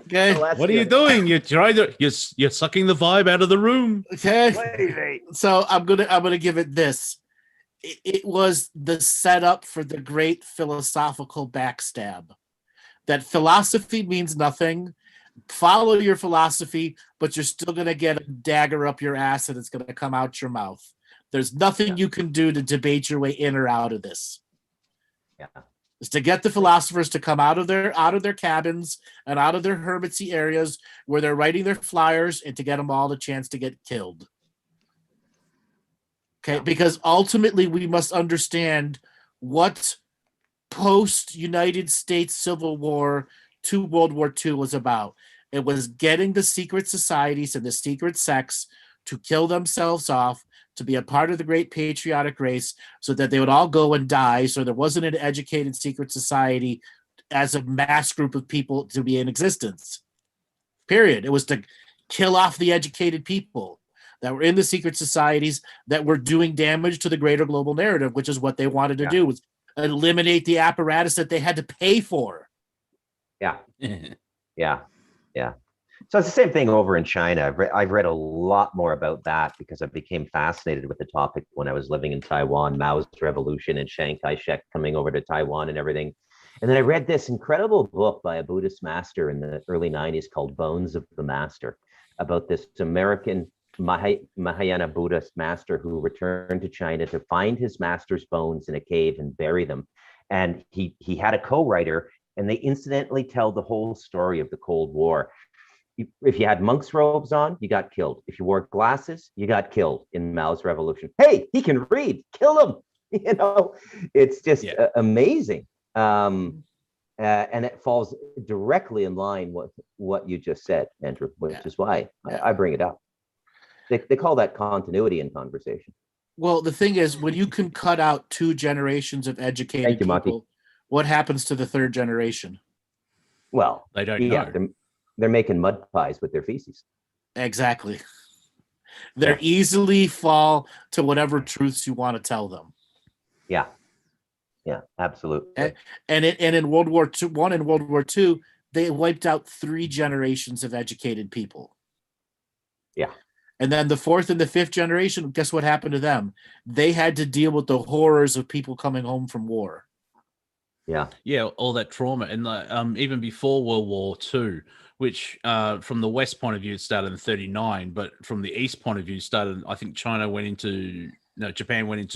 Okay. What are you doing? You're sucking the vibe out of the room. Okay. So I'm gonna give it this. It was the setup for the great philosophical backstab. That philosophy means nothing. Follow your philosophy, but you're still going to get a dagger up your ass and it's going to come out your mouth. There's nothing you can do to debate your way in or out of this. Yeah. Is to get the philosophers to come out of their cabins and out of their hermitsy areas where they're writing their flyers, and to get them all the chance to get killed. Okay, because ultimately we must understand what post-United States Civil War to World War II was about. It was getting the secret societies and the secret sects to kill themselves off, to be a part of the great patriotic race, so that they would all go and die, so there wasn't an educated secret society as a mass group of people to be in existence. Period. It was to kill off the educated people that were in the secret societies that were doing damage to the greater global narrative, which is what they wanted to do, was eliminate the apparatus that they had to pay for. Yeah. Yeah. Yeah. So it's the same thing over in China. I've read a lot more about that because I became fascinated with the topic when I was living in Taiwan, Mao's revolution and Chiang Kai-shek coming over to Taiwan and everything. And then I read this incredible book by a Buddhist master in the early 90s called Bones of the Master, about this American Mahayana Buddhist master who returned to China to find his master's bones in a cave and bury them. And he had a co-writer, and they incidentally tell the whole story of the Cold War. If you had monk's robes on, you got killed. If you wore glasses, you got killed in Mao's revolution. Hey, he can read, kill him. You know, it's just amazing. And it falls directly in line with what you just said, Andrew, which is why I bring it up. They call that continuity in conversation. Well, the thing is, when you can cut out 2 generations of educated people, Monty. what happens to the 3rd generation? Well, they don't know. They're making mud pies with their feces. Exactly. They easily fall to whatever truths you want to tell them. Yeah. Yeah, absolutely. And in World War I and World War II, they wiped out 3 generations of educated people. Yeah. And then the 4th and the 5th generation, guess what happened to them? They had to deal with the horrors of people coming home from war. Yeah. Yeah, all that trauma. And even before World War II, which from the West point of view, it started in 1939, but from the East point of view, started, I think Japan went into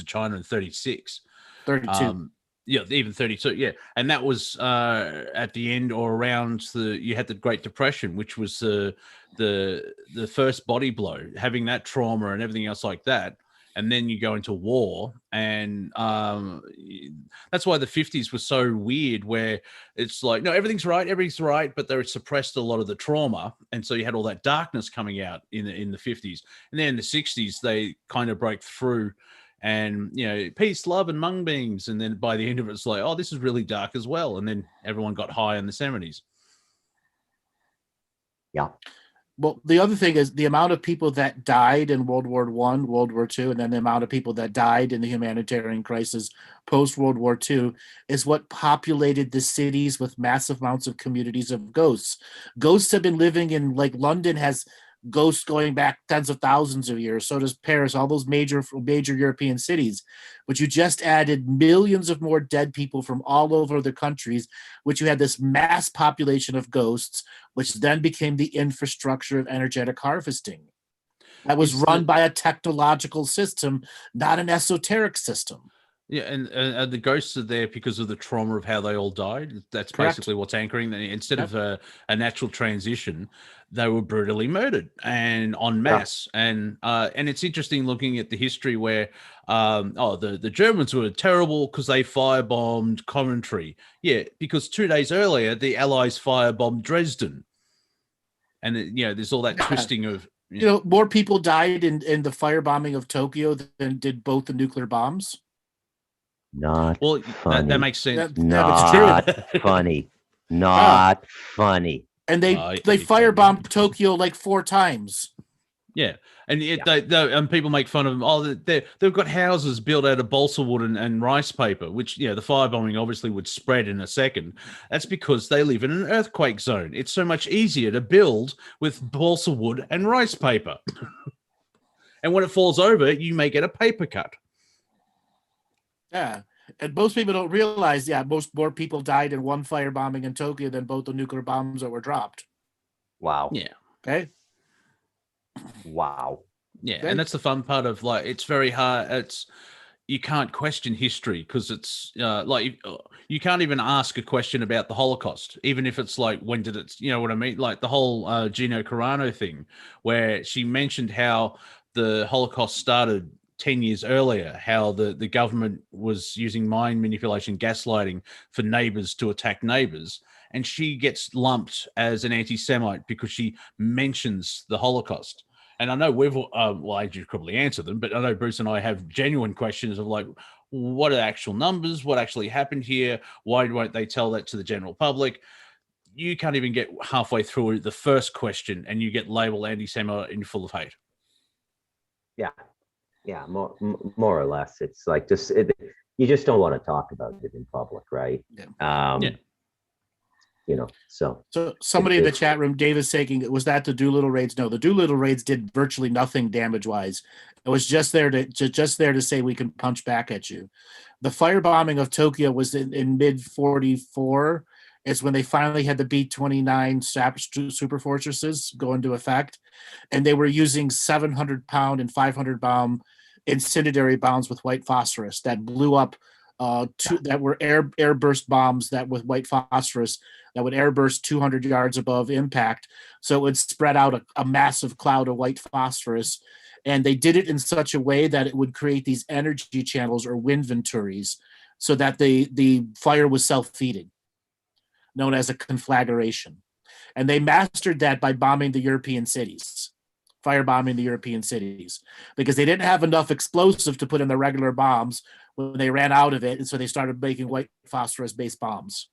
China in 1936. 32. Yeah, even 32. Yeah. And that was at the end or around you had the Great Depression, which was the first body blow, having that trauma and everything else like that. And then you go into war, and that's why the 50s was so weird, where it's like, no, everything's right, but they suppressed a lot of the trauma, and so you had all that darkness coming out in the 50s, and then in the 60s they kind of broke through, and peace, love, and mung beans, and then by the end of it, it's like, oh, this is really dark as well, and then everyone got high in the 70s. Yeah. Well, the other thing is the amount of people that died in World War I, World War II, and then the amount of people that died in the humanitarian crisis post-World War II is what populated the cities with massive amounts of communities of ghosts. Ghosts have been living in, like, London has ghosts going back tens of thousands of years. So does Paris, all those major European cities. But you just added millions of more dead people from all over the countries, which you had this mass population of ghosts, which then became the infrastructure of energetic harvesting. That was run by a technological system, not an esoteric system. Yeah, and the ghosts are there because of the trauma of how they all died. That's Correct. basically what's anchoring them. Instead of a natural transition, they were brutally murdered and en masse. And it's interesting looking at the history where, the Germans were terrible because they firebombed Coventry. Yeah, because 2 days earlier, the Allies firebombed Dresden. And, there's all that twisting of... more people died in the firebombing of Tokyo than did both the nuclear bombs. Not funny. That makes sense. Not funny. Not funny. And they firebombed Tokyo like 4 times. Yeah, and and people make fun of them. Oh, they've got houses built out of balsa wood and rice paper, which the firebombing obviously would spread in a second. That's because they live in an earthquake zone. It's so much easier to build with balsa wood and rice paper. And when it falls over, you may get a paper cut. Yeah, and most people don't realize, more people died in one firebombing in Tokyo than both the nuclear bombs that were dropped. Wow. Yeah. Okay. Wow. Yeah, and that's the fun part of, like, it's very hard. You can't question history because it's like you can't even ask a question about the Holocaust, even if it's like, when did it, you know what I mean? Like the whole Gino Carano thing, where she mentioned how the Holocaust started 10 years earlier, how the government was using mind manipulation, gaslighting for neighbors to attack neighbors. And she gets lumped as an anti-Semite because she mentions the Holocaust. And I know we've, well, I just probably answer them, but I know Bruce and I have genuine questions of like, what are actual numbers, what actually happened here, why won't they tell that to the general public? You can't even get halfway through the first question and you get labeled anti-Semite and full of hate. Yeah, more or less. It's like you just don't want to talk about it in public, right? Yeah. So somebody in the chat room, Dave is saying, was that the Doolittle raids? No, the Doolittle raids did virtually nothing damage-wise. It was just there to say we can punch back at you. The firebombing of Tokyo was in mid-44. It's when they finally had the B-29 super fortresses go into effect, and they were using 700-pound and 500-pound incendiary bombs with white phosphorus that blew up. That were airburst bombs that with white phosphorus that would airburst 200 yards above impact. So it would spread out a massive cloud of white phosphorus. And they did it in such a way that it would create these energy channels or wind venturies so that the fire was self-feeding, known as a conflagration. And they mastered that by bombing the European cities, firebombing the European cities, because they didn't have enough explosive to put in the regular bombs when they ran out of it. And so they started making white phosphorus-based bombs.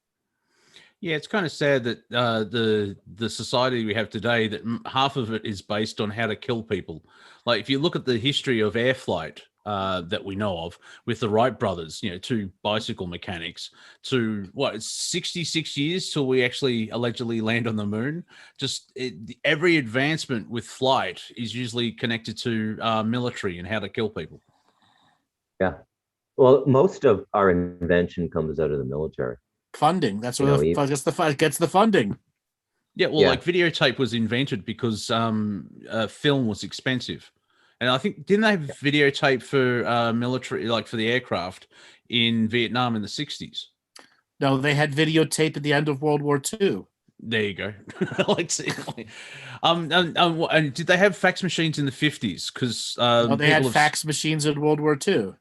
Yeah, it's kind of sad that the society we have today, that half of it is based on how to kill people. Like if you look at the history of air flight that we know of with the Wright brothers, two bicycle mechanics, to it's 66 years till we actually allegedly land on the moon. Every advancement with flight is usually connected to military and how to kill people. Yeah. Well, most of our invention comes out of the military. Funding. That's what gets the funding. Yeah, well, like videotape was invented because film was expensive. And I think, didn't they have videotape for military, like for the aircraft in Vietnam in the 60s? No, they had videotape at the end of World War II. There you go. And did they have fax machines in the 50s? Because they had fax machines in World War II.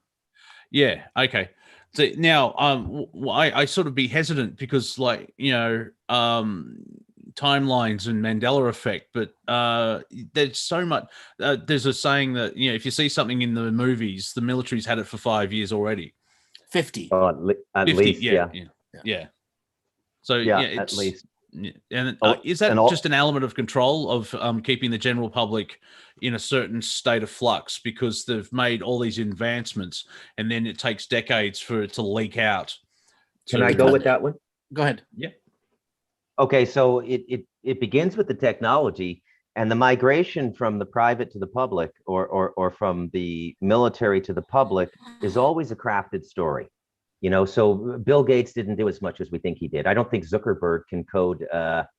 Yeah. Okay. So now, I sort of be hesitant because, timelines and Mandela effect, but there's so much. There's a saying that if you see something in the movies, the military's had it for 5 years already. 50. Oh, at 50, least, yeah. So at least. And is that just an element of control of keeping the general public in a certain state of flux because they've made all these advancements and then it takes decades for it to leak out? Can I go with that one? Go ahead. Yeah. Okay, so it begins with the technology, and the migration from the private to the public or from the military to the public is always a crafted story. So Bill Gates didn't do as much as we think he did. I don't think Zuckerberg can code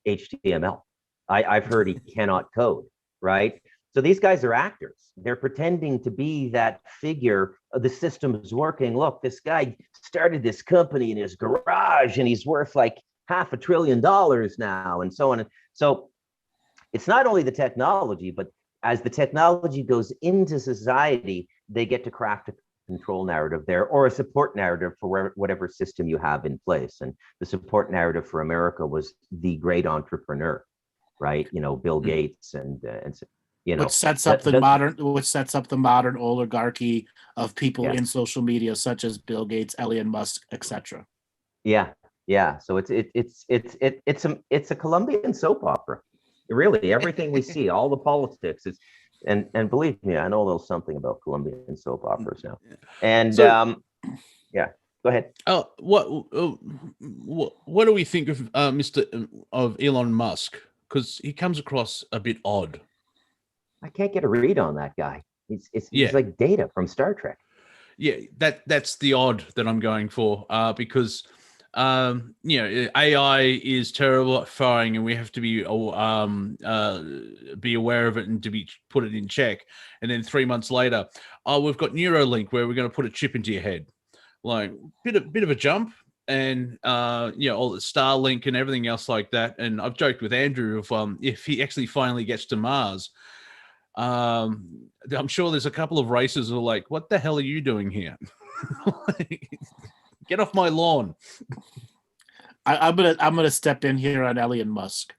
HTML. I've heard he cannot code, right? So these guys are actors. They're pretending to be that figure. The system is working. Look, this guy started this company in his garage and he's worth like $500 billion now, and so on. So it's not only the technology, but as the technology goes into society, they get to craft a control narrative there, or a support narrative for whatever system you have in place. And the support narrative for America was the great entrepreneur, right? Bill Gates and which sets up the modern oligarchy of people in social media, such as Bill Gates, Elon Musk, etc. Yeah. So it's a Colombian soap opera. Really, everything we see, all the politics is. And believe me, I know a little something about Colombian soap operas now. And go ahead. What do we think of of Elon Musk? Because he comes across a bit odd. I can't get a read on that guy. He's like Data from Star Trek. Yeah, that's the odd that I'm going for. Because AI is terrible at firing, and we have to be aware of it and to put it in check. And then 3 months later, we've got Neuralink where we're going to put a chip into your head, like bit of a jump, and all the Starlink and everything else like that. And I've joked with Andrew if he actually finally gets to Mars, I'm sure there's a couple of racers who are like, "What the hell are you doing here?" Get off my lawn. I'm gonna step in here on Elon Musk.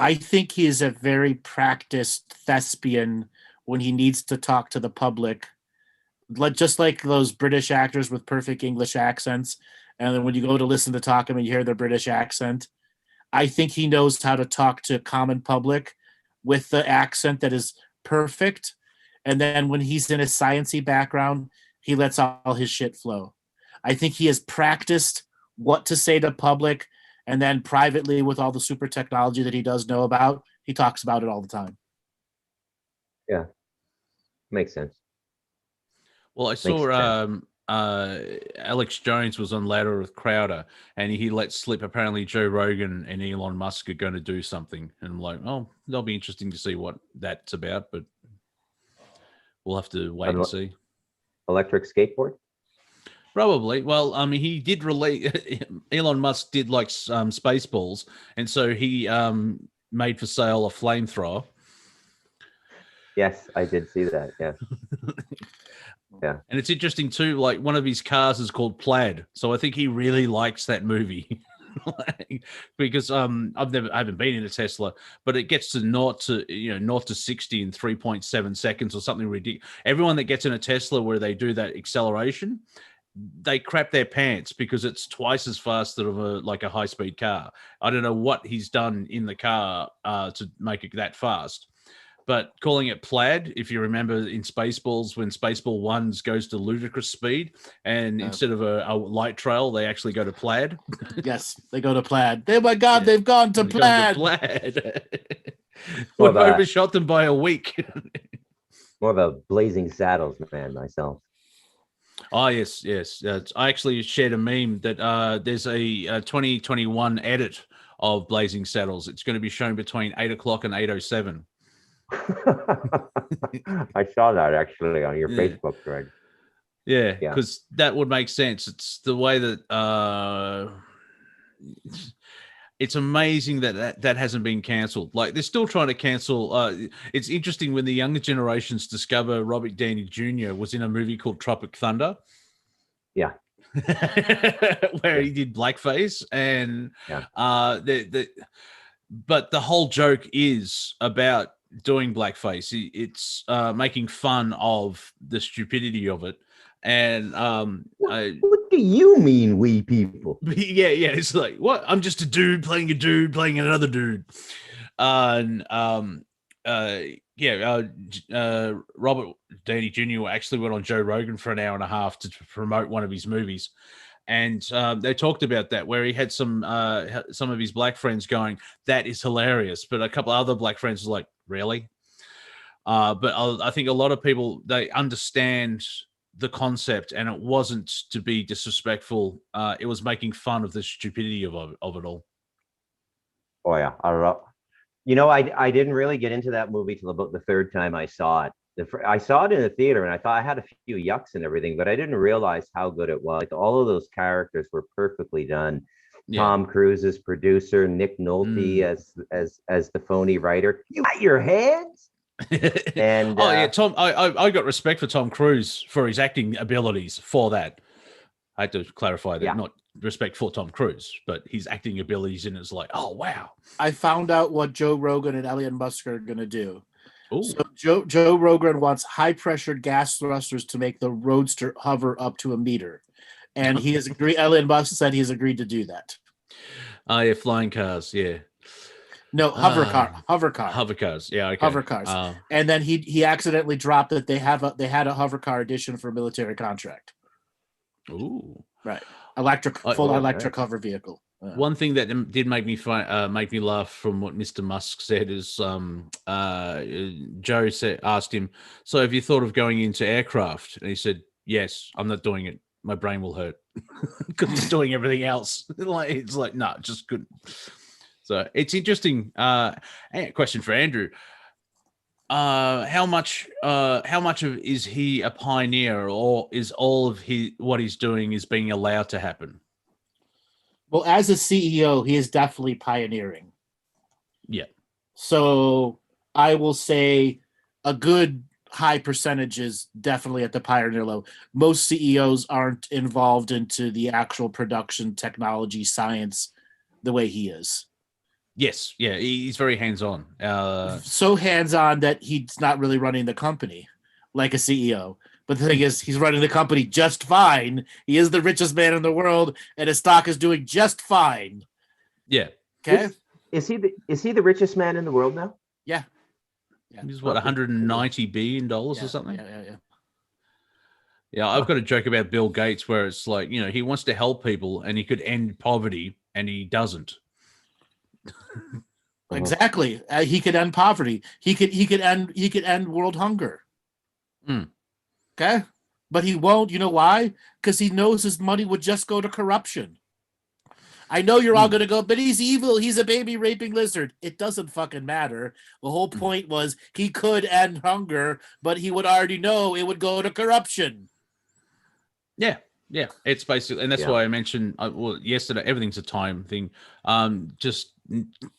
I think he is a very practiced thespian when he needs to talk to the public just like those British actors with perfect English accents, and then when you go to listen to talk him and you hear their British accent, I think he knows how to talk to common public with the accent that is perfect. And then when he's in a sciencey background, he lets all his shit flow. I think he has practiced what to say to public, and then privately with all the super technology that he does know about, he talks about it all the time. Yeah, makes sense. Well, I saw Alex Jones was on Ladder with Crowder, and he let slip apparently Joe Rogan and Elon Musk are going to do something. And I'm like, oh, that'll be interesting to see what that's about, but we'll have to wait and see. Electric skateboard? Probably. Well, I mean, he did release. Elon Musk did like Spaceballs, and so he made for sale a flamethrower. Yes, I did see that. Yeah. Yeah. And it's interesting too, like one of his cars is called Plaid. So I think he really likes that movie. Because I haven't been in a Tesla, but it gets to 0 to 60 in 3.7 seconds or something ridiculous. Everyone that gets in a Tesla where they do that acceleration, they crap their pants because it's twice as fast of a high-speed car. I don't know what he's done in the car to make it that fast. But calling it Plaid, if you remember in Spaceballs, when Spaceball 1 goes to ludicrous speed, and instead of a light trail, they actually go to Plaid. Yes, they go to Plaid. Oh my God, they've gone to Plaid. We've overshot them by a week. More of a Blazing Saddles man myself. Oh, yes. I actually shared a meme that there's a 2021 edit of Blazing Saddles. It's going to be shown between 8 o'clock and 8:07. I saw that actually on your Facebook thread. Yeah, because that would make sense. It's the way that it's amazing that hasn't been cancelled. Like they're still trying to cancel. It's interesting when the younger generations discover Robert Downey Jr. was in a movie called Tropic Thunder. Yeah. Where he did blackface, and but the whole joke is about doing blackface. It's making fun of the stupidity of it. And what do you mean, we people? Yeah, it's like, what? I'm just a dude playing another dude. Robert Downey Jr. actually went on Joe Rogan for an hour and a half to promote one of his movies. And they talked about that, where he had some of his black friends going, that is hilarious. But a couple other black friends were like, really? But I think a lot of people, they understand the concept, and it wasn't to be disrespectful. It was making fun of the stupidity of it all. Oh, yeah. I didn't really get into that movie till about the third time I saw it. I saw it in the theater, and I thought I had a few yucks and everything, but I didn't realize how good it was. Like all of those characters were perfectly done. Yeah. Tom Cruise's producer, Nick Nolte as the phony writer. You got your heads. And Tom. I got respect for Tom Cruise for his acting abilities for that. I had to clarify that, not respect for Tom Cruise, but his acting abilities in it is like, oh wow. I found out what Joe Rogan and Elon Musk are going to do. Ooh. So Joe Rogan wants high-pressured gas thrusters to make the Roadster hover up to a meter, and he has agreed. Elon Musk said he has agreed to do that. Yeah, flying cars, yeah. No, hover cars. Yeah, okay. Hover cars. And then he accidentally dropped that they had a hover car edition for a military contract. Ooh, right. Full electric hover vehicle. One thing that did make me laugh from what Mr. Musk said is Joe asked him, so have you thought of going into aircraft? And he said, yes, I'm not doing it. My brain will hurt because it's doing everything else. It's like, no, just couldn't. So it's interesting. Question for Andrew. How much is he a pioneer, or is all of what he's doing is being allowed to happen? Well, as a CEO, he is definitely pioneering. Yeah. So I will say a good high percentage is definitely at the pioneer level. Most CEOs aren't involved into the actual production, technology, science the way he is. Yes. Yeah. He's very hands-on. So hands-on that he's not really running the company like a CEO. But the thing is, he's running the company just fine. He is the richest man in the world, and his stock is doing just fine. Yeah. Okay. Is he the richest man in the world now? Yeah. He's what, $190 billion or something? Yeah. Yeah, I've got a joke about Bill Gates where it's like, he wants to help people and he could end poverty and he doesn't. Exactly. He could end poverty. He could end world hunger. Okay? But he won't. You know why? Because he knows his money would just go to corruption. I know you're all going to go, but he's evil. He's a baby raping lizard. It doesn't fucking matter. The whole point was he could end hunger, but he would already know it would go to corruption. Yeah. Yeah. It's basically, and that's why I mentioned, yesterday, everything's a time thing. Just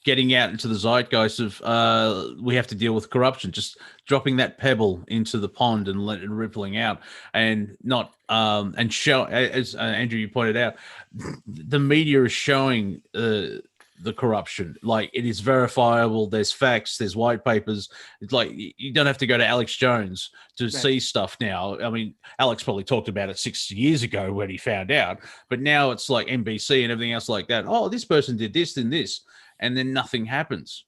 getting out into the zeitgeist of we have to deal with corruption, just dropping that pebble into the pond and let it rippling out, and not and show, as Andrew, you pointed out, the media is showing the corruption. Like, it is verifiable. There's facts, there's white papers. It's like, you don't have to go to Alex Jones to see stuff now. I mean, Alex probably talked about it 6 years ago when he found out, but now it's like NBC and everything else like that. Oh, this person did this and this, and then nothing happens.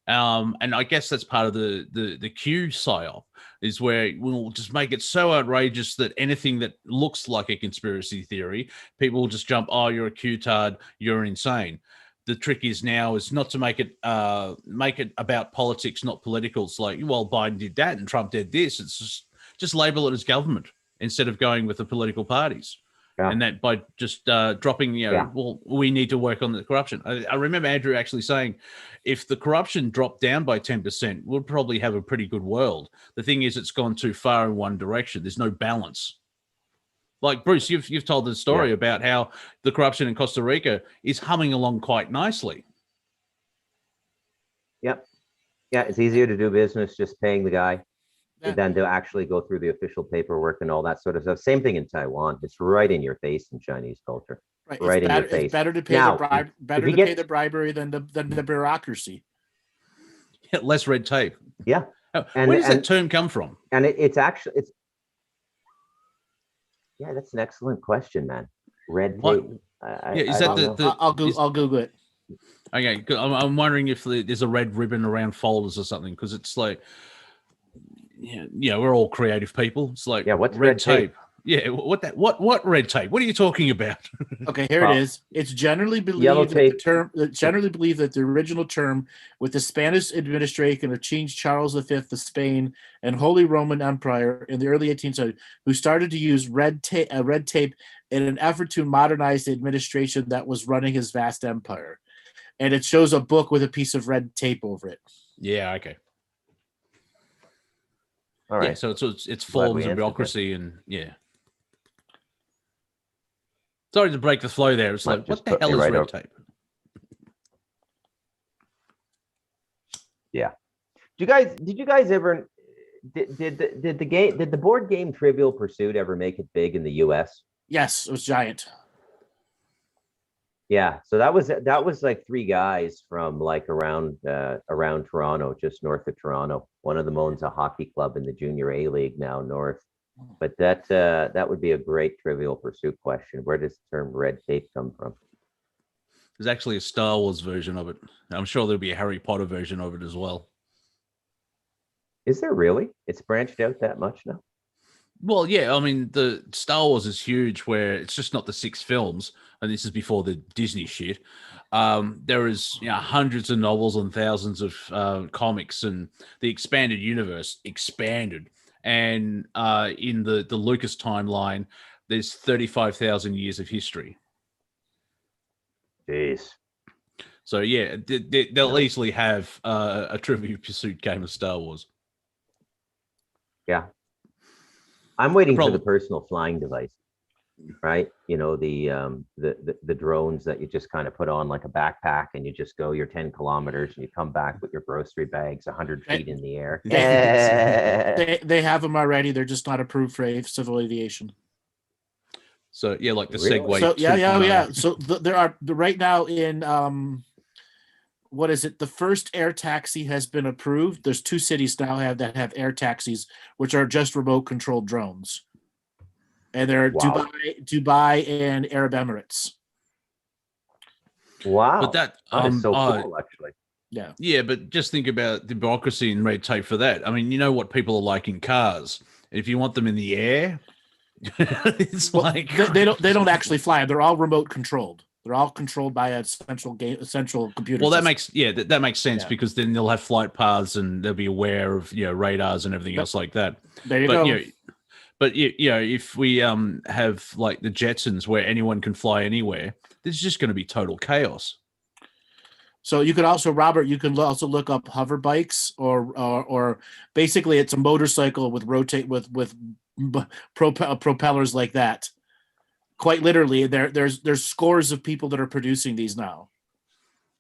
And I guess that's part of the Q psyop, is where we'll just make it so outrageous that anything that looks like a conspiracy theory, people will just jump, oh, you're a Q-tard, you're insane. The trick is now is not to make it about politics, not political. It's like, well, Biden did that and Trump did this. It's just label it as government instead of going with the political parties. Yeah. And that by just dropping, well, we need to work on the corruption. I remember Andrew actually saying, if the corruption dropped down by 10%, we'll probably have a pretty good world. The thing is, it's gone too far in one direction. There's no balance. Like, Bruce, you've told the story about how the corruption in Costa Rica is humming along quite nicely. Yep. Yeah, it's easier to do business just paying the guy than to actually go through the official paperwork and all that sort of stuff. Same thing in Taiwan. It's right in your face in Chinese culture. Right in your face. It's better to pay pay the bribery than the bureaucracy. Yeah, less red tape. Yeah. And where does that term come from? And yeah, that's an excellent question, man. Red tape. I'll Google it. Okay, I'm wondering if there's a red ribbon around folders or something, because it's like, we're all creative people. It's like, what's red tape? Yeah, what red tape? What are you talking about? Okay, here it is. It's generally believed that the original term with the Spanish administration of King Charles V of Spain and Holy Roman Empire in the early 18th century, who started to use red tape in an effort to modernize the administration that was running his vast empire. And it shows a book with a piece of red tape over it. Yeah, okay. All right. Yeah, so it's forms of bureaucracy and Sorry to break the flow there. It's like, what the hell is red tape? Yeah. Did you guys ever did the board game Trivial Pursuit ever make it big in the US? Yes, it was giant. Yeah, so that was like three guys from like around Toronto, just north of Toronto. One of them owns a hockey club in the Junior A League now north. But that would be a great Trivial Pursuit question. Where does the term red tape come from? There's actually a Star Wars version of it. I'm sure there'll be a Harry Potter version of it as well. Is there really? It's branched out that much now? Well, yeah. I mean, the Star Wars is huge, where it's just not the 6 films, and this is before the Disney shit. There is hundreds of novels and thousands of comics, and the expanded universe expanded. And in the Lucas timeline, there's 35,000 years of history. Jeez. So yeah, they'll easily have a Trivial Pursuit game of Star Wars. Yeah. I'm waiting for the personal flying device, right? The drones that you just kind of put on like a backpack, and you just go your 10 kilometers and you come back with your grocery bags 100 feet in the air. They have them already. They're just not approved for civil aviation. So yeah, like the Segway. So yeah. So there are right now in what is it? The first air taxi has been approved. There's 2 cities now that have air taxis, which are just remote controlled drones. and they're Wow. Dubai and Arab Emirates. Wow. But that is so cool, actually. Yeah. Yeah, but just think about the bureaucracy and red tape for that. I mean, you know what people are like in cars. If you want them in the air, it's Well, like they don't actually fly. They're all remote controlled. They're all controlled by a central computer. Well, that system. that makes sense Yeah. because then they'll have flight paths and they'll be aware of radars and everything else like that. There you But go. if we have like the Jetsons where anyone can fly anywhere, there's just going to be total chaos. So you could also, Robert, you can also look up hover bikes or basically it's a motorcycle with propellers like that. Quite literally, there's scores of people that are producing these now.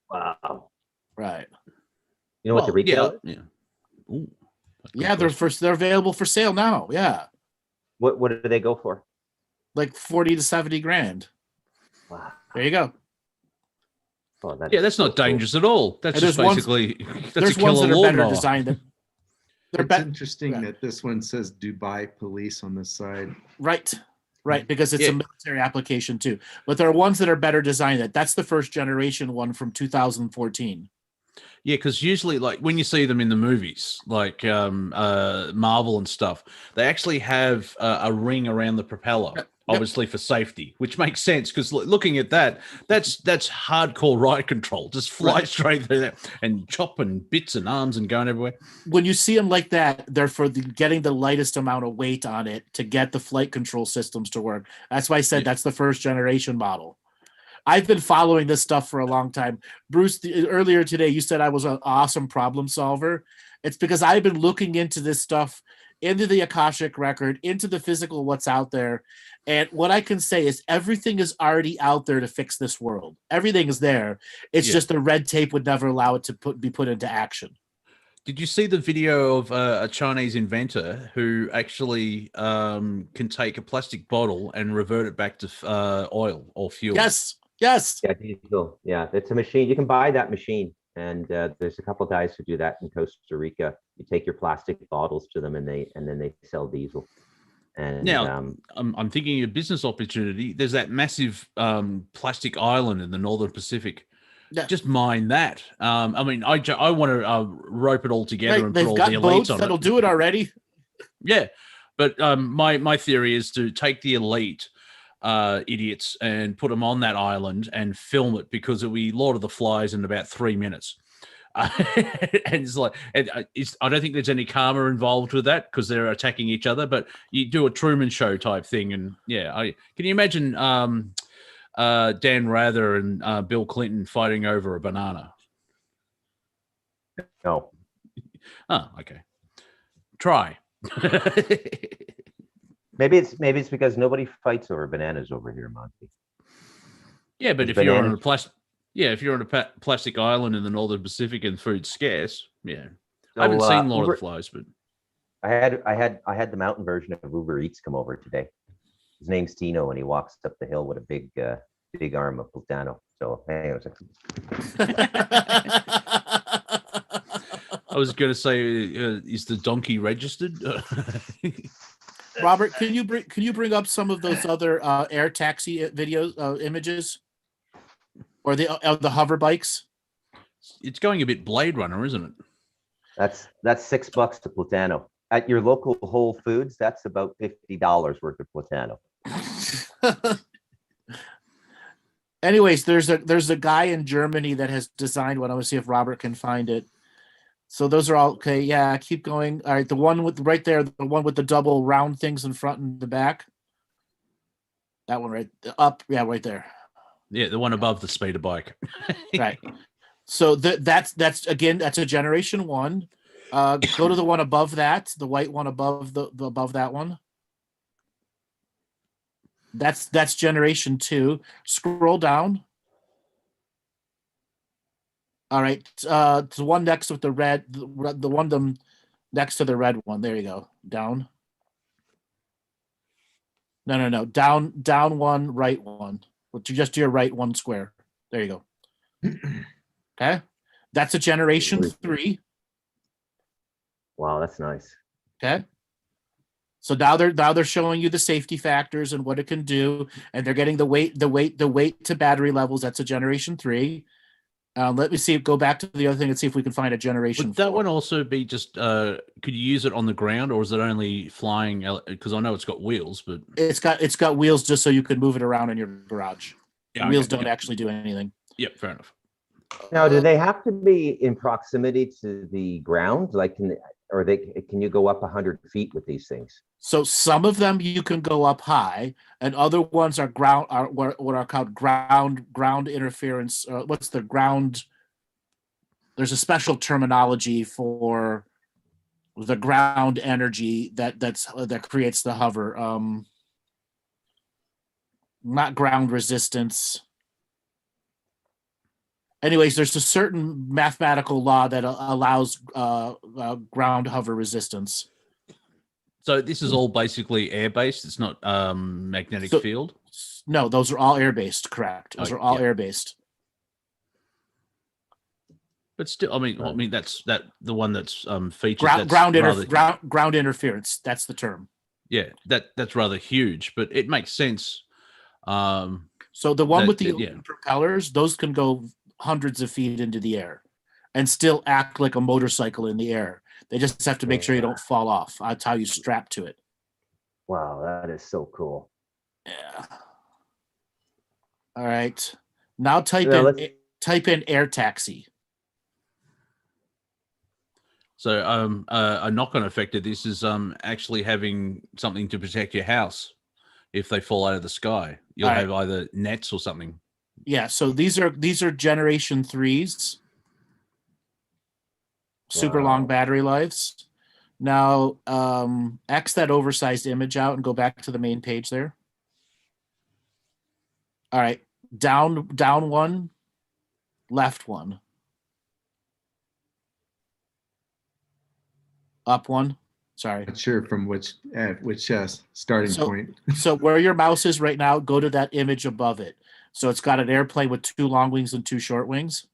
Wow. Right. You know what the retail is? Yeah. Ooh, Yeah, they're available for sale now. Yeah. What do they go for? Like 40 to 70 grand. Wow. There you go. Oh, That's not dangerous at all. That's And just basically there's ones that are better designed. It's interesting that this one says Dubai police on the side. Right, because it's a military application too. But there are ones that are better designed. That's the first generation one from 2014. Yeah, because usually, like when you see them in the movies, like Marvel and stuff, they actually have a ring around the propeller, obviously for safety, which makes sense. Because looking at that's hardcore riot control. Just fly straight through there and chopping bits and arms and going everywhere. When you see them like that, they're for getting the lightest amount of weight on it to get the flight control systems to work. That's why I said that's the first generation model. I've been following this stuff for a long time. Bruce, earlier today, you said I was an awesome problem solver. It's because I've been looking into this stuff, into the Akashic record, into the physical, what's out there. And what I can say is everything is already out there to fix this world. Everything is there. It's just the red tape would never allow it to be put into action. Did you see the video of a Chinese inventor who actually can take a plastic bottle and revert it back to oil or fuel? Yes. Yeah, diesel. Yeah, it's a machine. You can buy that machine, and there's a couple guys who do that in Costa Rica. You take your plastic bottles to them, and then they sell diesel. And now, I'm thinking of business opportunity. There's that massive plastic island in the Northern Pacific. Yeah. Just mine that. I mean, I want to rope it all together and put all the elites on it. That'll do it already. Yeah, but my theory is to take the elite idiots and put them on that island and film it because it'll be Lord of the Flies in about 3 minutes. And it's like, I don't think there's any karma involved with that because they're attacking each other. But you do a Truman Show type thing, and can you imagine Dan Rather and Bill Clinton fighting over a banana? No. Oh, okay. Try. Maybe it's because nobody fights over bananas over here, Monty. Yeah, but if you're on a plastic island in the Northern Pacific and food's scarce, so, I haven't seen Lord of the Flies, but I had the mountain version of Uber Eats come over today. His name's Tino, and he walks up the hill with a big arm of Plutano. So hey, I was going to say, is the donkey registered? Robert, can you bring up some of those other air taxi videos, images, or the hover bikes? It's going a bit Blade Runner, isn't it? That's $6 to Plutano. At your local Whole Foods, that's about $50 worth of Plutano. Anyways, there's a guy in Germany that has designed one. I want to see if Robert can find it. So those are all okay. Yeah, keep going. All right, the one with right there, the one with the double round things in front and the back. That one right up. Yeah, right there. Yeah, the one above the speeder bike. Right. So that's a generation one. Go to the one above that, the white one above above that one. That's generation 2. Scroll down. All right, the one next with the red, the one next to the red one. There you go. Down. No. Down one, right one. Just to your right, one square. There you go. Okay, that's a generation 3. Wow, that's nice. Okay. So now they're showing you the safety factors and what it can do, and they're getting the weight to battery levels. That's a generation 3. Let me see. Go back to the other thing and see if we can find a generation. Would that 4. one also be just? Could you use it on the ground, or is it only flying? Because I know it's got wheels, but It's got wheels just so you can move it around in your garage. Yeah, The wheels okay, don't yep. actually do anything. Yep, fair enough. Now, do they have to be in proximity to the ground? Like, can you go up 100 feet with these things? So some of them you can go up high, and other ones are what are called ground interference. What's the ground? There's a special terminology for the ground energy that creates the hover. Not ground resistance. Anyways, there's a certain mathematical law that allows ground hover resistance. So this is all basically air-based. It's not magnetic field. No, those are all air-based. Correct. Those are all air-based. But still, I mean, that's the one that's featured. Ground interference. That's the term. Yeah, that's rather huge, but it makes sense. So the one with the propellers, those can go hundreds of feet into the air, and still act like a motorcycle in the air. They just have to make sure you don't fall off. That's how you strap to it. Wow, that is so cool. Yeah. All right. Now type in air taxi. So a knock-on effect of this is actually having something to protect your house if they fall out of the sky. You'll have either nets or something. Yeah, so these are generation 3s. Super long battery lives. Now, X that oversized image out and go back to the main page there. All right, down one, left one. Up one. Sorry. Not sure from which starting point. So where your mouse is right now, go to that image above it. So it's got an airplane with 2 long wings and 2 short wings.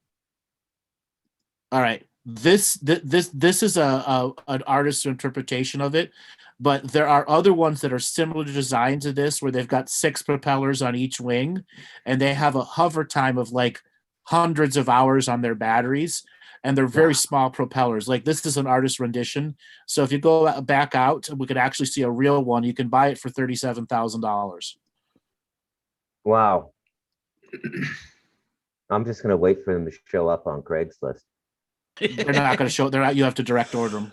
All right. This is an artist's interpretation of it, but there are other ones that are similar design to this, where they've got 6 propellers on each wing, and they have a hover time of like hundreds of hours on their batteries, and they're very small propellers. Like, this is an artist rendition. So if you go back out, we could actually see a real one. You can buy it for $37,000. Wow. I'm just going to wait for them to show up on Craigslist. They're not going to show. They're not. You have to direct order them.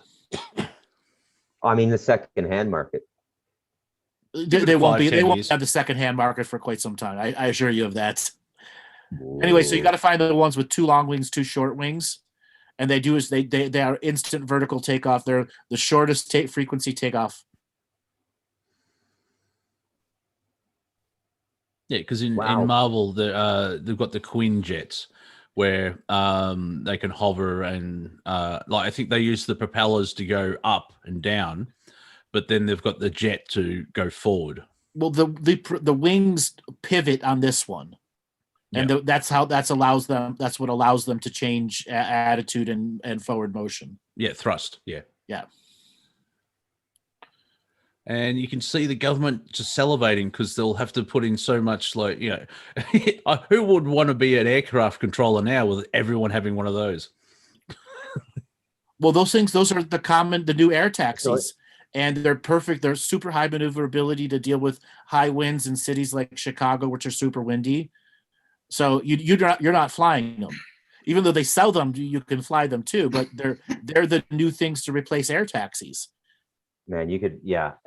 I mean, the second-hand market. They won't be. They won't have the second-hand market for quite some time. I assure you of that. Ooh. Anyway, so you got to find the ones with 2 long wings, 2 short wings, and they are instant vertical takeoff. They're the shortest frequency takeoff. Yeah, because in Marvel, they've got the Queen jets, where they can hover and I think they use the propellers to go up and down, but then they've got the jet to go forward. Well, the wings pivot on this one, and that's what allows them to change attitude and forward motion. Yeah, thrust. Yeah. And you can see the government just salivating because they'll have to put in so much, who would want to be an aircraft controller now with everyone having one of those? Well, those are the new air taxis, and they're perfect. They're super high maneuverability to deal with high winds in cities like Chicago, which are super windy. So you're not flying them, even though they sell them. You can fly them too, but they're the new things to replace air taxis. Man,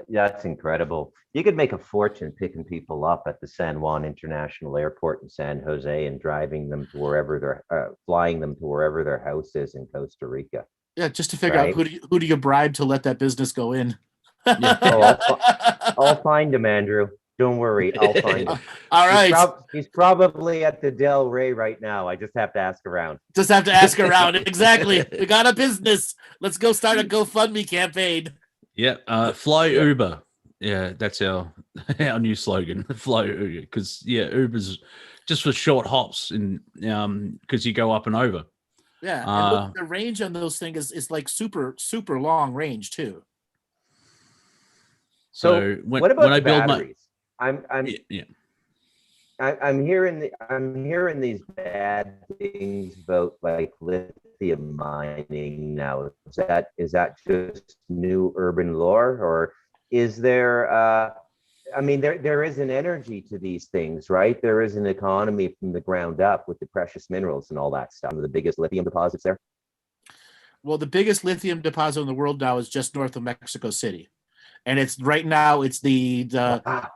that's incredible. You could make a fortune picking people up at the San Juan International Airport in San Jose and driving them to flying them to wherever their house is in Costa Rica. Yeah, just to figure out who do you bribe to let that business go in. I'll find him, Andrew. Don't worry, I'll find him. All right. He's probably at the Del Rey right now. I just have to ask around. Exactly. We got a business. Let's go start a GoFundMe campaign. Yeah, fly Uber. Yeah, that's our new slogan. Fly Uber, because Uber's just for short hops, and because you go up and over. Yeah, and the range on those things is like super super long range too. So what about when I the build batteries? yeah. I'm hearing these bad things about like lithium mining now. Is that just new urban lore, or is there I mean there is an energy to these things, right? There is an economy from the ground up with the precious minerals and all that stuff. One of the biggest lithium deposits there. Well, the biggest lithium deposit in the world now is just north of Mexico City. And it's right now it's the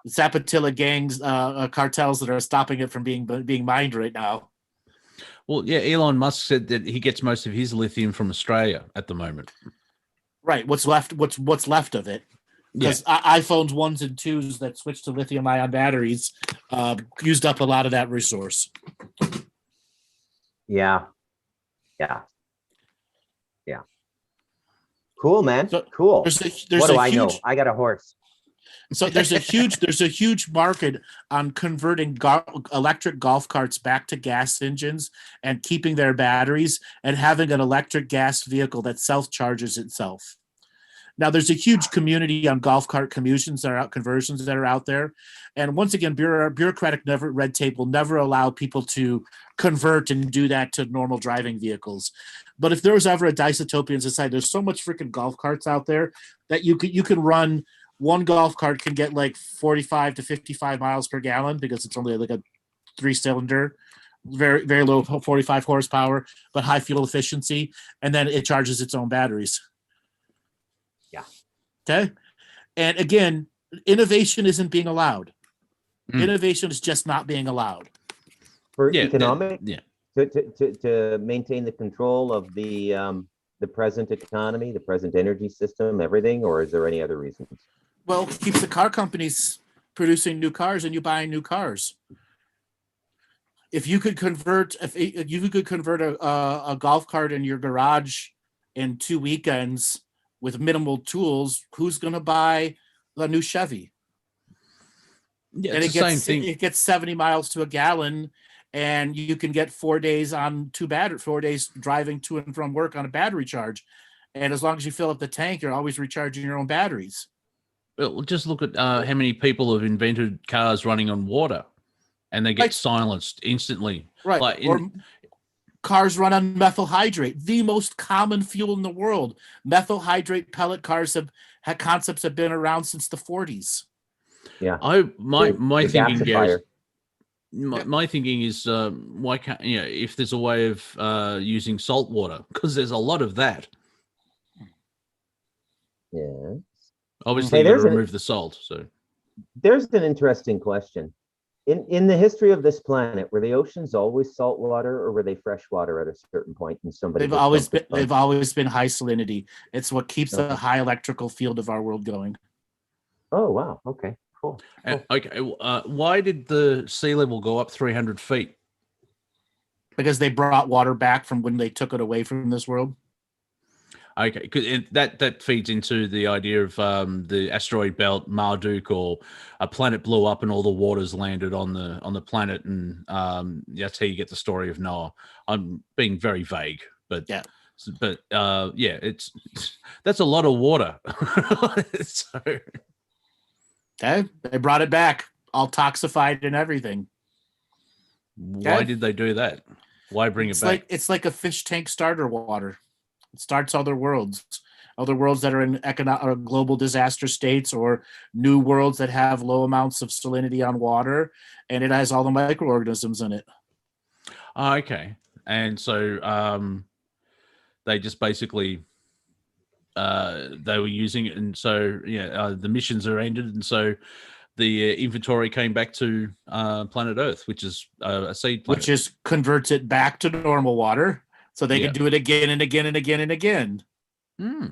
Zapatilla gangs cartels that are stopping it from being mined right now. Well, yeah, Elon Musk said that he gets most of his lithium from Australia at the moment. Right. What's left of it? Because iPhones 1s and 2s that switched to lithium ion batteries used up a lot of that resource. Yeah. Cool, man. So cool. There's what do a I huge, know? I got a horse. So there's a huge market on converting electric golf carts back to gas engines and keeping their batteries and having an electric gas vehicle that self-charges itself. Now there's a huge community on golf cart conversions that are out there. And once again, bureaucratic red tape will never allow people to convert and do that to normal driving vehicles. But if there was ever a dystopian society, there's so much freaking golf carts out there that you can run. One golf cart can get like 45 to 55 miles per gallon because it's only like a 3-cylinder, very, very low 45 horsepower, but high fuel efficiency. And then it charges its own batteries. Yeah. Okay. And again, innovation isn't being allowed. Innovation is just not being allowed. For economic, to maintain the control of the present economy, the present energy system, everything, or is there any other reasons? Well, it keeps the car companies producing new cars and you buying new cars. If you could convert, a golf cart in your garage in 2 weekends with minimal tools, who's going to buy a new Chevy? Yeah, and it's the same thing. It gets 70 miles to a gallon, and you can get 4 days on 4 days driving to and from work on a battery charge. And as long as you fill up the tank, you're always recharging your own batteries. Well, just look at how many people have invented cars running on water, and they get silenced instantly. Right. Or cars run on methyl hydrate, the most common fuel in the world. Methyl hydrate pellet cars concepts have been around since the 40s. Yeah. My thinking, Gary, my thinking is why can't if there's a way of using salt water, because there's a lot of that. Yeah. Obviously, you remove the salt. So there's an interesting question. In the history of this planet, were the oceans always salt water, or were they fresh water at a certain point? And they've always been high salinity. It's what keeps the high electrical field of our world going. Oh wow! Okay, cool. Okay, why did the sea level go up 300 feet? Because they brought water back from when they took it away from this world. Okay, because that feeds into the idea of the asteroid belt, Marduk, or a planet blew up and all the waters landed on the planet, and that's how you get the story of Noah. I'm being very vague, but it's that's a lot of water. So, okay, they brought it back, all toxified and everything. Why did they do that? Why bring it back? It's like a fish tank starter water. It starts other worlds that are in or global disaster states, or new worlds that have low amounts of salinity on water, and it has all the microorganisms in it. Okay, and so they just basically they were using it, and so the missions are ended, and so the inventory came back to planet Earth, which is a seed planet, which is converts it back to normal water. So they can do it again and again and again and again. Yeah,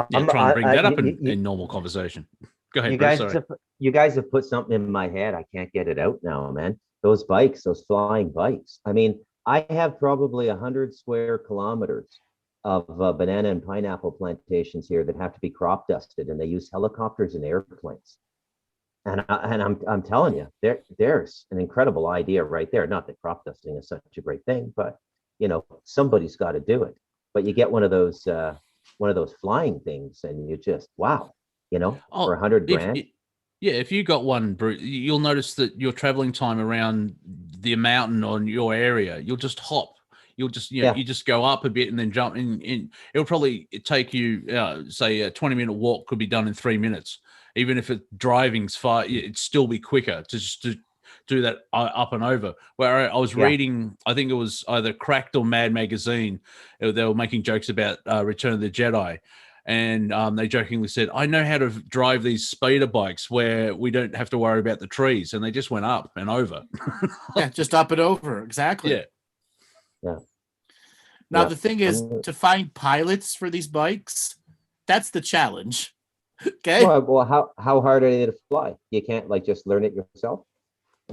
try and bring that up in normal conversation. Go ahead, you guys have put something in my head. I can't get it out now, man. Those flying bikes. I mean, I have probably 100 square kilometers of banana and pineapple plantations here that have to be crop dusted, and they use helicopters and airplanes. And I'm telling you, there's an incredible idea right there. Not that crop dusting is such a great thing, but somebody's got to do it. But you get one of those flying things, and you just wow. for 100 grand. Yeah, if you got one, you'll notice that your traveling time around the mountain on your area, you'll just hop. You'll just, you just go up a bit and then jump in. It'll probably take you, say, a 20-minute walk could be done in 3 minutes. Even if driving's far, it'd still be quicker to do that up and over. Where I was reading, I think it was either Cracked or Mad Magazine. They were making jokes about Return of the Jedi. And they jokingly said, I know how to drive these speeder bikes where we don't have to worry about the trees. And they just went up and over. Yeah, just up and over. Exactly. Yeah. Yeah. Now, the thing is, to find pilots for these bikes, that's the challenge. Okay. Well, how hard are they to fly? You can't just learn it yourself?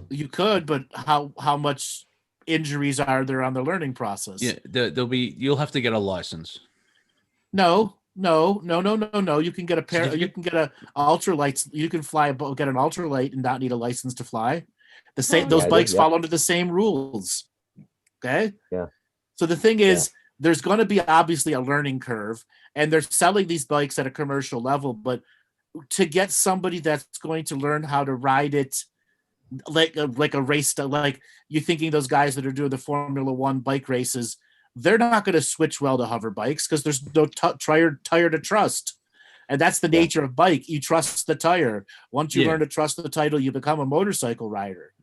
You could, but how much injuries are there on the learning process? Yeah, you'll have to get a license. No. You can get you can get a ultralight. You can get an ultralight and not need a license to fly. Those bikes fall under the same rules. Okay. Yeah. So the thing is, there's going to be obviously a learning curve, and they're selling these bikes at a commercial level. But to get somebody that's going to learn how to ride it like a race, like you're thinking those guys that are doing the Formula One bike races, they're not going to switch well to hover bikes because there's no tire to trust. And that's the nature of bike. You trust the tire. Once you learn to trust the title, you become a motorcycle rider.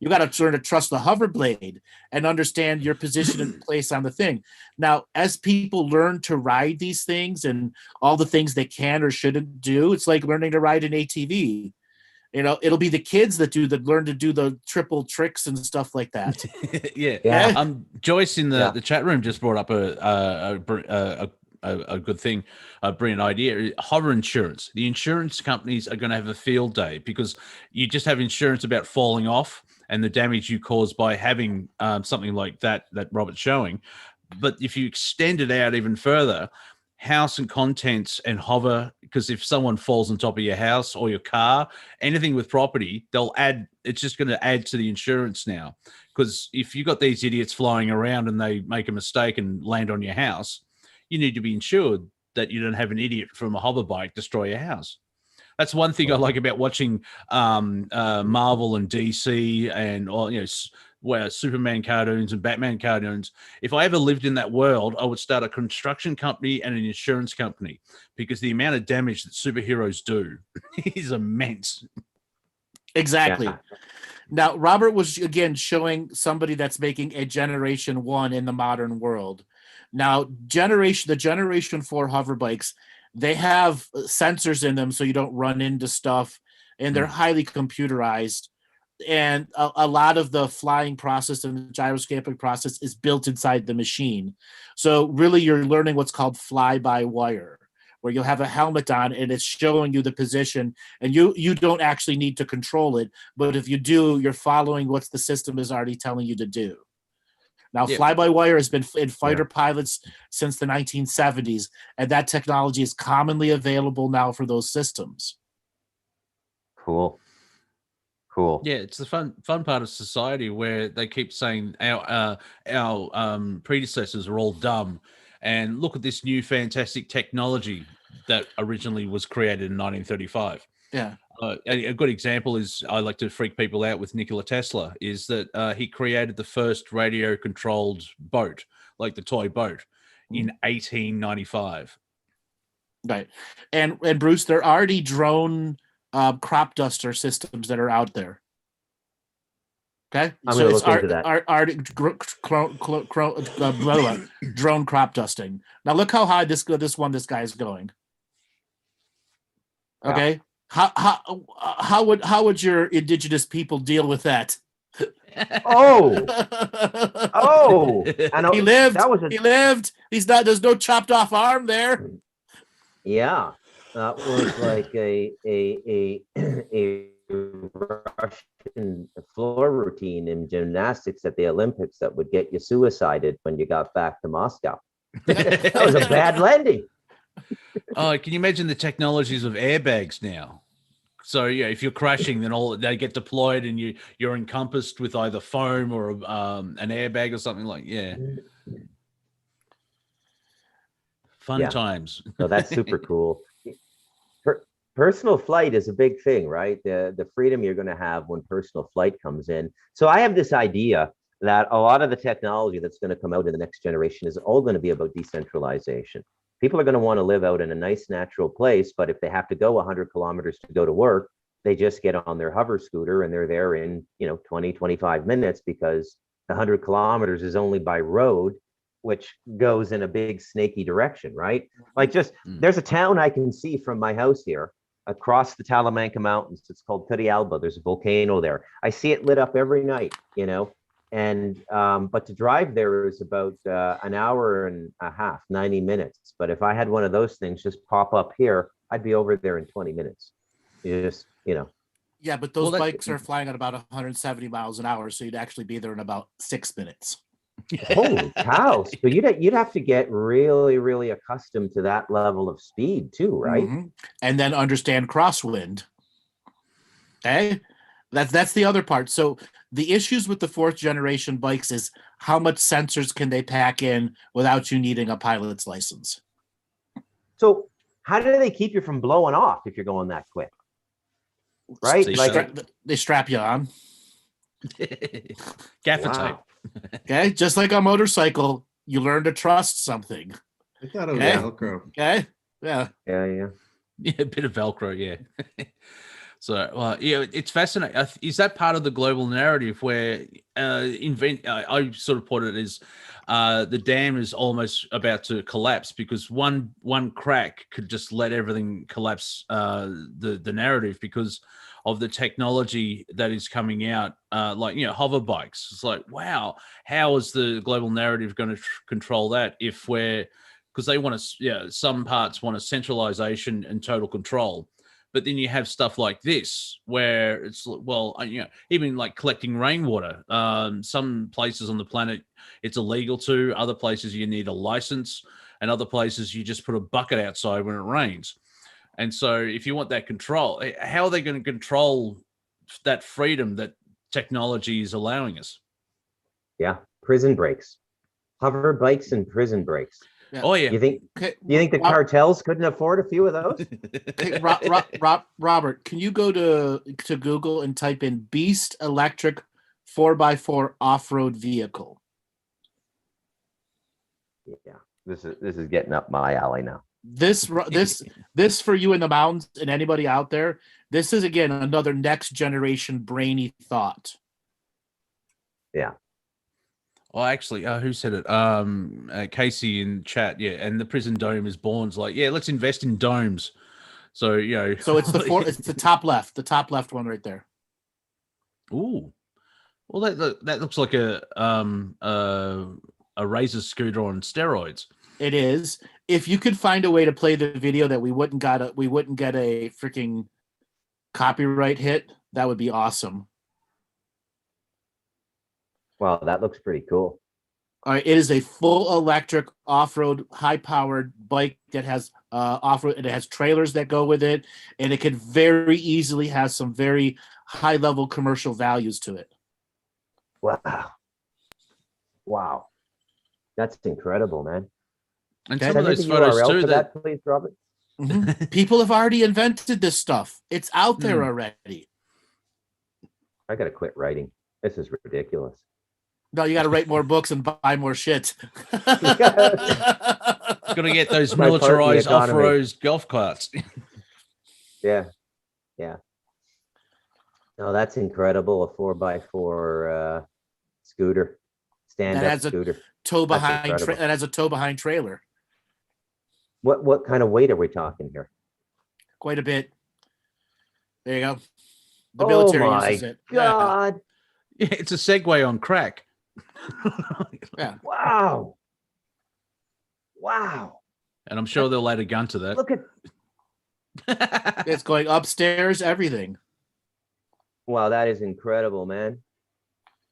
You got to learn to trust the hover blade and understand your position and place on the thing. Now, as people learn to ride these things and all the things they can or shouldn't do, it's like learning to ride an ATV. It'll be the kids that learn to do the triple tricks and stuff like that. Yeah. Joyce in the chat room just brought up a good thing, a brilliant idea. Hover insurance. The insurance companies are going to have a field day because you just have insurance about falling off and the damage you cause by having something like that Robert's showing. But if you extend it out even further, house and contents and hover, because if someone falls on top of your house or your car, anything with property, it's just going to add to the insurance now. Because if you've got these idiots flying around and they make a mistake and land on your house, you need to be insured that you don't have an idiot from a hover bike destroy your house. That's one thing I like about watching Marvel and DC and where Superman cartoons and Batman cartoons. If I ever lived in that world, I would start a construction company and an insurance company because the amount of damage that superheroes do is immense. Exactly. Yeah. Now, Robert was again showing somebody that's making a Generation 1 in the modern world. Now, the Generation 4 hover bikes, they have sensors in them so you don't run into stuff, and they're highly computerized. And a lot of the flying process and the gyroscopic process is built inside the machine. So really you're learning what's called fly-by-wire, where you'll have a helmet on and it's showing you the position, and you don't actually need to control it. But if you do, you're following what the system is already telling you to do. Now, fly-by-wire has been in fighter pilots since the 1970s, and that technology is commonly available now for those systems. Cool. Yeah, it's the fun part of society where they keep saying our predecessors are all dumb, and look at this new fantastic technology that originally was created in 1935. Yeah. A good example is, I like to freak people out with Nikola Tesla, is that he created the first radio-controlled boat, like the toy boat, in 1895. Right. And Bruce, there are already drone crop duster systems that are out there. Okay? I'm going to look into that. Drone crop dusting. Now look how high this guy is going. Okay? Yeah. How would your indigenous people deal with that? Oh, I know. He lived. He lived. There's no chopped off arm there. Yeah, that was like a Russian floor routine in gymnastics at the Olympics that would get you suicided when you got back to Moscow. That was a bad landing. Oh, can you imagine the technologies of airbags now? So yeah, if you're crashing, then they get deployed, and you're encompassed with either foam or an airbag or something like fun times. No, that's super cool. personal flight is a big thing, right? The freedom you're going to have when personal flight comes in. So I have this idea that a lot of the technology that's going to come out in the next generation is all going to be about decentralization. People are going to want to live out in a nice natural place, but if they have to go 100 kilometers to go to work, they just get on their hover scooter and they're there in 20, 25 minutes, because the 100 kilometers is only by road, which goes in a big snaky direction, right? Like there's a town I can see from my house here across the Talamanca Mountains. It's called Turrialba. There's a volcano there. I see it lit up every night, and but to drive there is about an hour and a half, 90 minutes. But if I had one of those things just pop up here, I'd be over there in 20 minutes. Yeah, but those bikes are flying at about 170 miles an hour, so you'd actually be there in about 6 minutes. Holy cow! So you'd have to get really, really accustomed to that level of speed too, right? Mm-hmm. And then understand crosswind. Okay, that's the other part. So the issues with the fourth generation bikes is how much sensors can they pack in without you needing a pilot's license. So how do they keep you from blowing off if you're going that quick? Right? They strap you on. Gaffer tape. Okay, just like a motorcycle, you learn to trust something. I thought it was Velcro. Okay, yeah, a bit of Velcro, yeah. So, it's fascinating. Is that part of the global narrative where I sort of put it as the dam is almost about to collapse because one crack could just let everything collapse, the narrative, because of the technology that is coming out, like, hover bikes. It's like, wow, how is the global narrative going to control that because they want to, some parts want a centralization and total control. But then you have stuff like this where it's, well, even like collecting rainwater. Some places on the planet, it's illegal to. Other places you need a license. And other places you just put a bucket outside when it rains. And so if you want that control, how are they going to control that freedom that technology is allowing us? Yeah, prison breaks. Hover bikes and prison breaks. Yeah. Oh yeah. You think the cartels couldn't afford a few of those? Hey, Robert, can you go to Google and type in Beast Electric 4x4 off-road vehicle? Yeah, this is getting up my alley now. This for you in the mountains and anybody out there, this is again another next generation brainy thought. Yeah. Well, actually, who said it? Casey in chat, yeah. And the prison dome is born's like, yeah, let's invest in domes. So So it's it's the top left one right there. Ooh, well that looks like a razor scooter on steroids. It is. If you could find a way to play the video that we wouldn't get a freaking copyright hit, that would be awesome. Wow, that looks pretty cool. All right, it is a full electric off-road, high-powered bike that has off-road. It has trailers that go with it, and it could very easily have some very high-level commercial values to it. Wow, that's incredible, man. And some of those photos too. That, please, Robert. Mm-hmm. People have already invented this stuff. It's out there already. I gotta quit writing. This is ridiculous. No, you got to write more books and buy more shit. Got to get those militarized off-road golf carts. Yeah. No, that's incredible. A 4x4 scooter, stand-up scooter. That has a tow behind trailer. What kind of weight are we talking here? Quite a bit. There you go. The military uses it. God. Yeah, it's a Segway on crack. Yeah. Wow. And I'm sure they'll add a gun to that. Look at it's going upstairs, everything. Wow, that is incredible, man.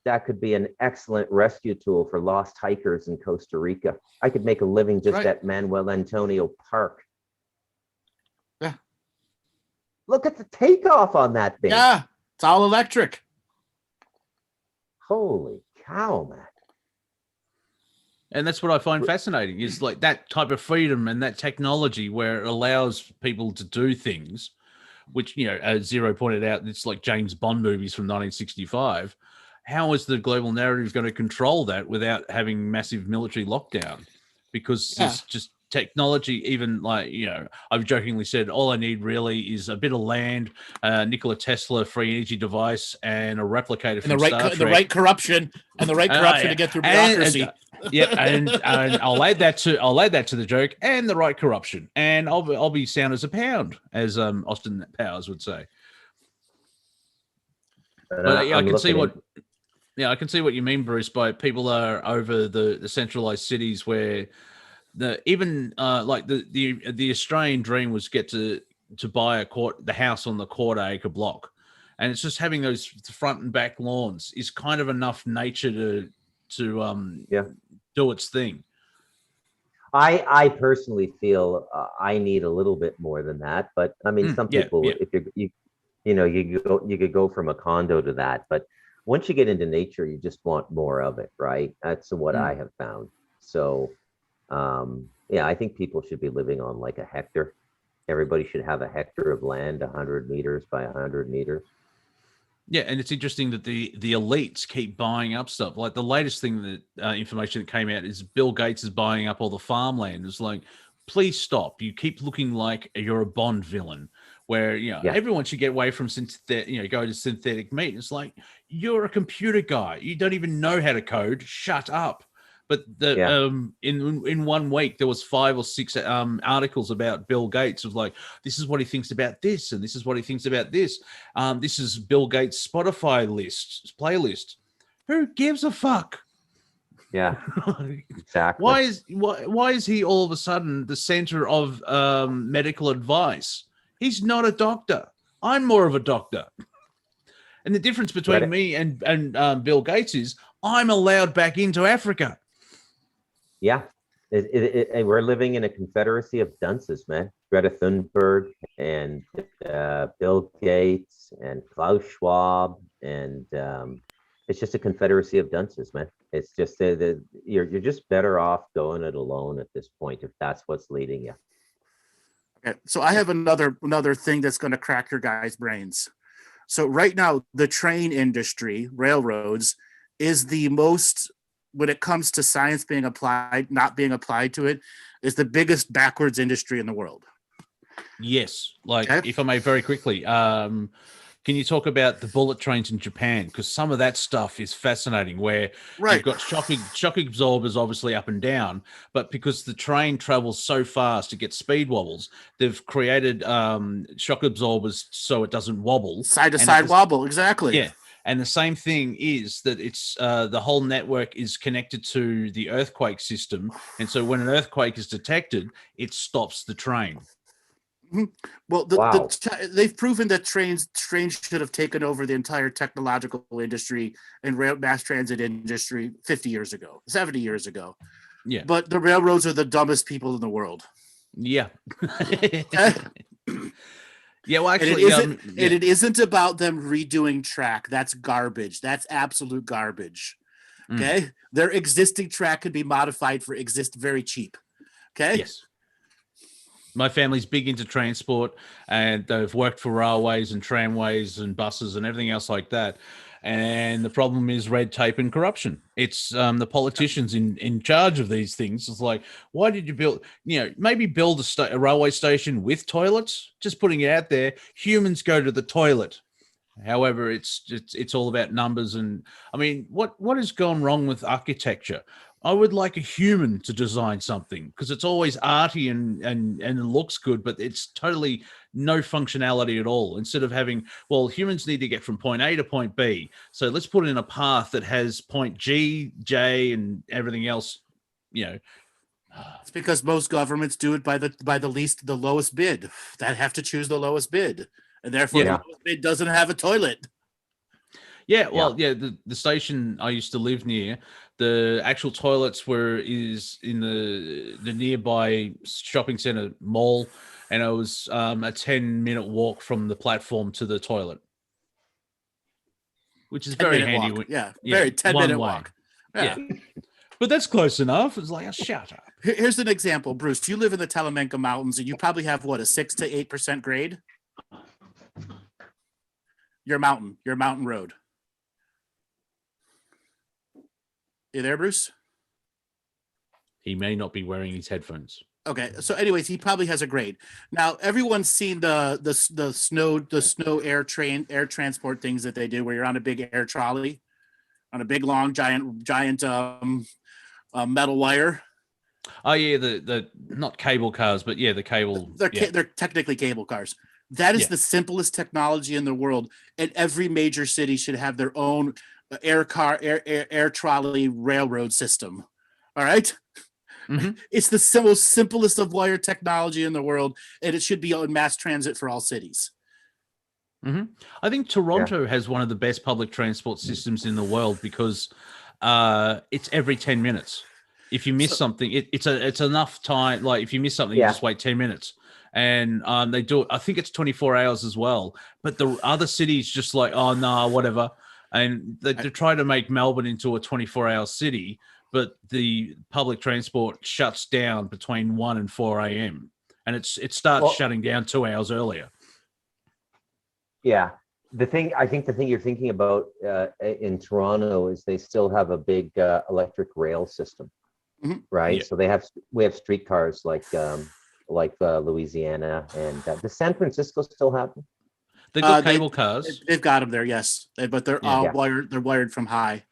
That could be an excellent rescue tool for lost hikers in Costa Rica. I could make a living just at Manuel Antonio Park. Yeah. Look at the takeoff on that thing. Yeah, it's all electric. Holy cow, man. And that's what I find fascinating is like that type of freedom and that technology where it allows people to do things which, as Zero pointed out, it's like James Bond movies from 1965. How is the global narrative going to control that without having massive military lockdown? Because there's just technology, even like, I've jokingly said, all I need really is a bit of land, Nikola Tesla free energy device, and a replicator from Star Trek. The right corruption to get through bureaucracy. And I'll add that to the joke, and the right corruption, and I'll be sound as a pound, as Austin Powers would say. But I can see what. Yeah, I can see what you mean, Bruce, by people are over the centralized cities where the Australian dream was get to buy the house on the quarter-acre block. And it's just having those front and back lawns is kind of enough nature to do its thing. I personally feel I need a little bit more than that, but I mean, some people, if you could go from a condo to that, but once you get into nature, you just want more of it, right? That's what I have found. So, I think people should be living on like a hectare. Everybody should have a hectare of land, 100 meters by 100 meters. Yeah, and it's interesting that the elites keep buying up stuff. Like the latest thing that information that came out is Bill Gates is buying up all the farmland. It's like, please stop. You keep looking like you're a Bond villain. Where everyone should get away from go to synthetic meat. It's like, you're a computer guy. You don't even know how to code. Shut up. But in 1 week there was 5 or 6 articles about Bill Gates of like, this is what he thinks about this, and this is what he thinks about this. This is Bill Gates' Spotify playlist. Who gives a fuck? Yeah, exactly. Why is he all of a sudden the center of medical advice? He's not a doctor. I'm more of a doctor. And the difference between me and Bill Gates is I'm allowed back into Africa. Yeah. We're living in a confederacy of dunces, man. Greta Thunberg and Bill Gates and Klaus Schwab. And it's just a confederacy of dunces, man. It's just you're just better off going it alone at this point if that's what's leading you. Okay, so I have another thing that's going to crack your guys' brains. So right now, the train industry, railroads, is the most, when it comes to science not being applied to it, is the biggest backwards industry in the world. Yes. Like, if I may very quickly, can you talk about the bullet trains in Japan? Because some of that stuff is fascinating, where you've got shock absorbers obviously up and down, but because the train travels so fast to get speed wobbles, they've created shock absorbers so it doesn't wobble. Side-to-side wobble, exactly. Yeah. And the same thing is that it's the whole network is connected to the earthquake system. And so when an earthquake is detected, it stops the train. Well, they've proven that trains should have taken over the entire technological industry and mass transit industry 50 years ago, 70 years ago. Yeah. But the railroads are the dumbest people in the world. Yeah. Yeah, well, actually, it isn't about them redoing track. That's garbage. That's absolute garbage. Okay, their existing track could be modified for very cheap. Okay. Yes. My family's big into transport, and they've worked for railways and tramways and buses and everything else like that. And the problem is red tape and corruption. It's the politicians in charge of these things. It's like, why did you build, maybe build a railway station with toilets? Just putting it out there. Humans go to the toilet. However, it's all about numbers. And I mean, what has gone wrong with architecture? I would like a human to design something, because it's always arty and it looks good, but it's totally no functionality at all. Instead of having, well, humans need to get from point A to point B. So let's put in a path that has point G, J, and everything else, It's because most governments do it by the lowest bid. That have to choose the lowest bid. And therefore the lowest bid doesn't have a toilet. Yeah, well, the station I used to live near, the actual toilets is in the nearby shopping center mall, and it was a 10-minute walk from the platform to the toilet, which is very handy. Very 10-minute walk. Yeah. But that's close enough. It's like, shut up. Here's an example, Bruce. You live in the Talamanca Mountains, and you probably have, a 6 to 8% grade? Your mountain road. You there, Bruce? He may not be wearing his headphones. Okay, so anyways, he probably has a grade. Now everyone's seen the snow air transport things that they do, where you're on a big air trolley, on a big long giant metal wire. Oh yeah, the not cable cars, but yeah, the cable. They're technically cable cars. That is the simplest technology in the world, and every major city should have their own air trolley railroad system. All right. Mm-hmm. It's the most simplest of wire technology in the world, and it should be on mass transit for all cities. Mm-hmm. I think Toronto has one of the best public transport systems in the world because it's every 10 minutes. If you miss something, it's enough time. Like if you miss something, you just wait 10 minutes. And they do it. I think it's 24 hours as well. But the other cities just like, oh, no, whatever. And they try to make Melbourne into a 24-hour city, but the public transport shuts down between 1 and 4 a.m. And it starts shutting down 2 hours earlier. Yeah. I think the thing you're thinking about in Toronto is they still have a big electric rail system, right? Yeah. So we have streetcars like Louisiana, and does San Francisco still have them? They've got cable cars. They've got them there, yes, but they're wired. They're wired from high.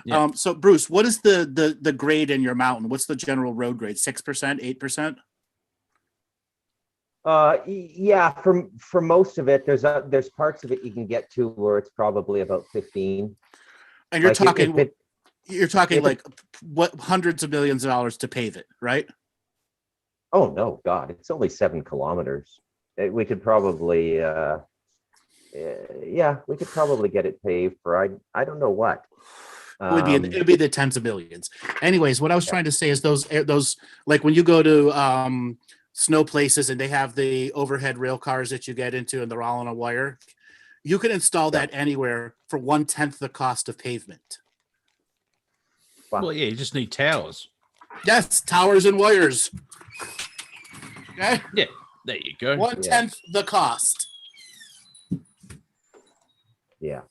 Yeah. So Bruce, what is the grade in your mountain? What's the general road grade? 6%, 8%? Yeah, for most of it, there's parts of it you can get to where it's probably about 15. And you're talking like what hundreds of millions of dollars to pave it, right? Oh no, God, it's only 7 kilometers. We could probably we could probably get it paved for I don't know what. It would be the tens of millions. Anyways, what I was trying to say is those like when you go to snow places and they have the overhead rail cars that you get into and they're all on a wire, you can install that anywhere for 1/10 the cost of pavement. Wow. Well, yeah, you just need towers. Yes, towers and wires. Okay. Yeah, there you go. 1/10 the cost. Yeah.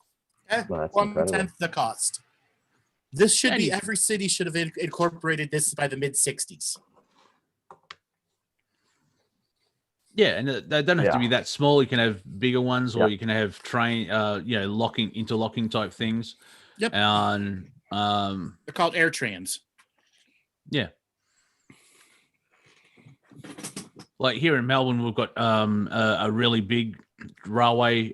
Okay? Well, 1/10 the cost. This should be, every city should have incorporated this by the mid-60s. Yeah, and they don't have to be that small. You can have bigger ones, or you can have interlocking type things. Yep. And they're called air trams. Yeah. Like here in Melbourne, we've got a really big railway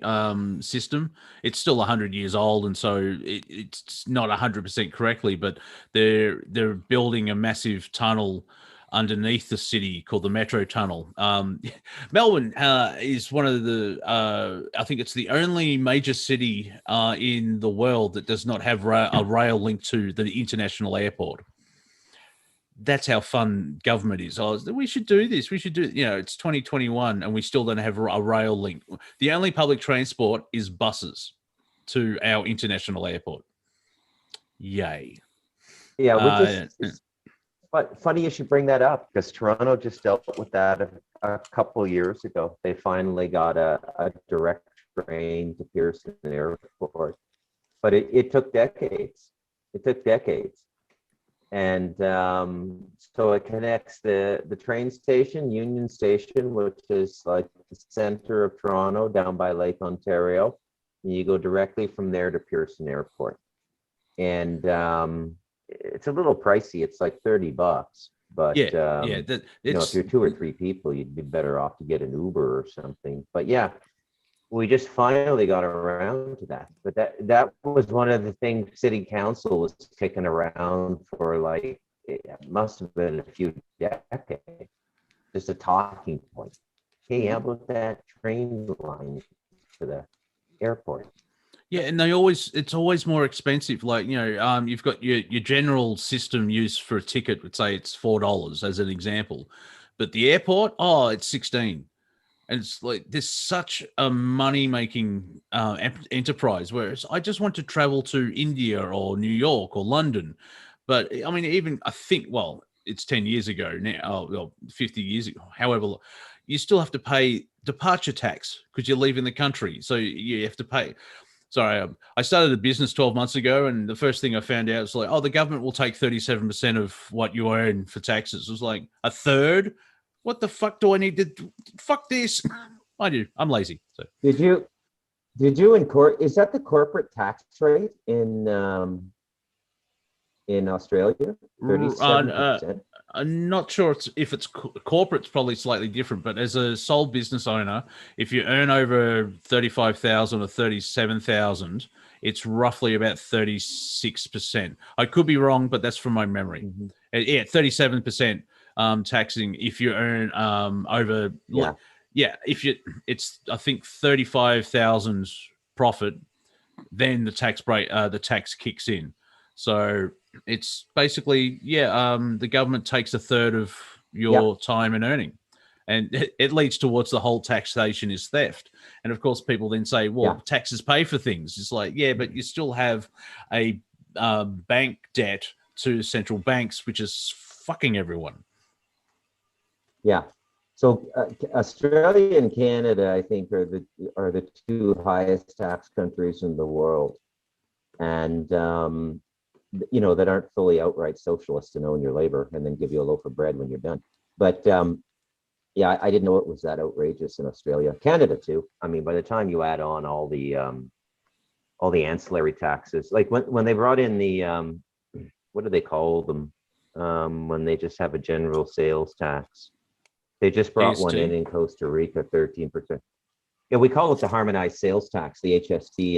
system. It's still 100 years old, and so it's not 100% correctly, but they're building a massive tunnel underneath the city called the Metro Tunnel. Melbourne is one of the, I think it's the only major city in the world that does not have a rail link to the international airport. That's how fun government is. We should do this. We should do, it's 2021 and we still don't have a rail link. The only public transport is buses to our international airport. Yay. Yeah, but funny you should bring that up because Toronto just dealt with that a couple of years ago. They finally got a direct train to Pearson Airport, but it took decades. And so it connects the train station, Union Station, which is like the center of Toronto down by Lake Ontario. And you go directly from there to Pearson Airport. And it's a little pricey. It's like $30, but if you're 2 or 3 people, you'd be better off to get an Uber or something. But yeah, we just finally got around to that. But that was one of the things City Council was kicking around for, like, it must have been a few decades, just a talking point. Hey, how about that train line to the airport? Yeah, and it's always more expensive. Like, you've got your general system use for a ticket, would say it's $4 as an example. But the airport, it's $16. And it's like there's such a money-making enterprise, whereas I just want to travel to India or New York or London. But I think, it's 10 years ago now, 50 years ago, however, you still have to pay departure tax because you're leaving the country. So you have to pay. Sorry, I started a business 12 months ago, and the first thing I found out was like, oh, the government will take 37% of what you earn for taxes. It was like a third. What the fuck do I need to? Fuck this. I do. I'm lazy. So Did you is that the corporate tax rate in Australia? 37%. I'm not sure if it's corporate's probably slightly different, but as a sole business owner, if you earn over 35,000 or 37,000, it's roughly about 36%. I could be wrong, but that's from my memory. Mm-hmm. Yeah, 37% taxing if you earn over. Yeah, it's I think 35,000 profit, then the tax kicks in. So it's basically, the government takes a third of your time and earning. And it leads towards the whole taxation is theft. And of course, people then say, well, taxes pay for things. It's like, yeah, but you still have a bank debt to central banks, which is fucking everyone. Yeah. So Australia and Canada, I think, are the two highest tax countries in the world. And that aren't fully outright socialist to own your labor and then give you a loaf of bread when you're done. But I didn't know it was that outrageous in Australia. Canada too. I mean, by the time you add on all the ancillary taxes, like when they brought in the what do they call them? When they just have a general sales tax. They just brought one in Costa Rica, 13%. Yeah, we call it the harmonized sales tax, the HST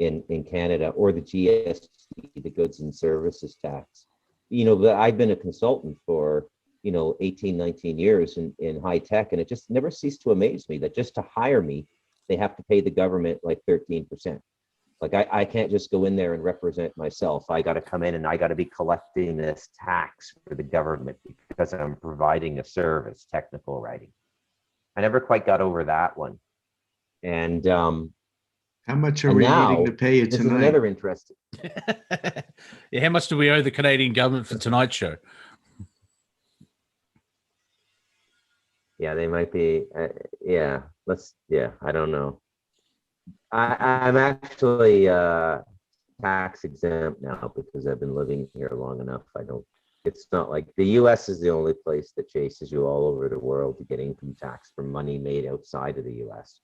in Canada, or the GST, the goods and services tax. I've been a consultant for 18, 19 years in high tech, and it just never ceased to amaze me that just to hire me, they have to pay the government like 13%. Like I can't just go in there and represent myself. I got to come in and I got to be collecting this tax for the government because I'm providing a service, technical writing. I never quite got over that one. And how much are we needing to pay you tonight? This is another interesting. Yeah, how much do we owe the Canadian government for tonight's show? Yeah, they might be. I don't know. I'm actually tax exempt now because I've been living here long enough. It's not like the US is the only place that chases you all over the world to get income tax for money made outside of the US.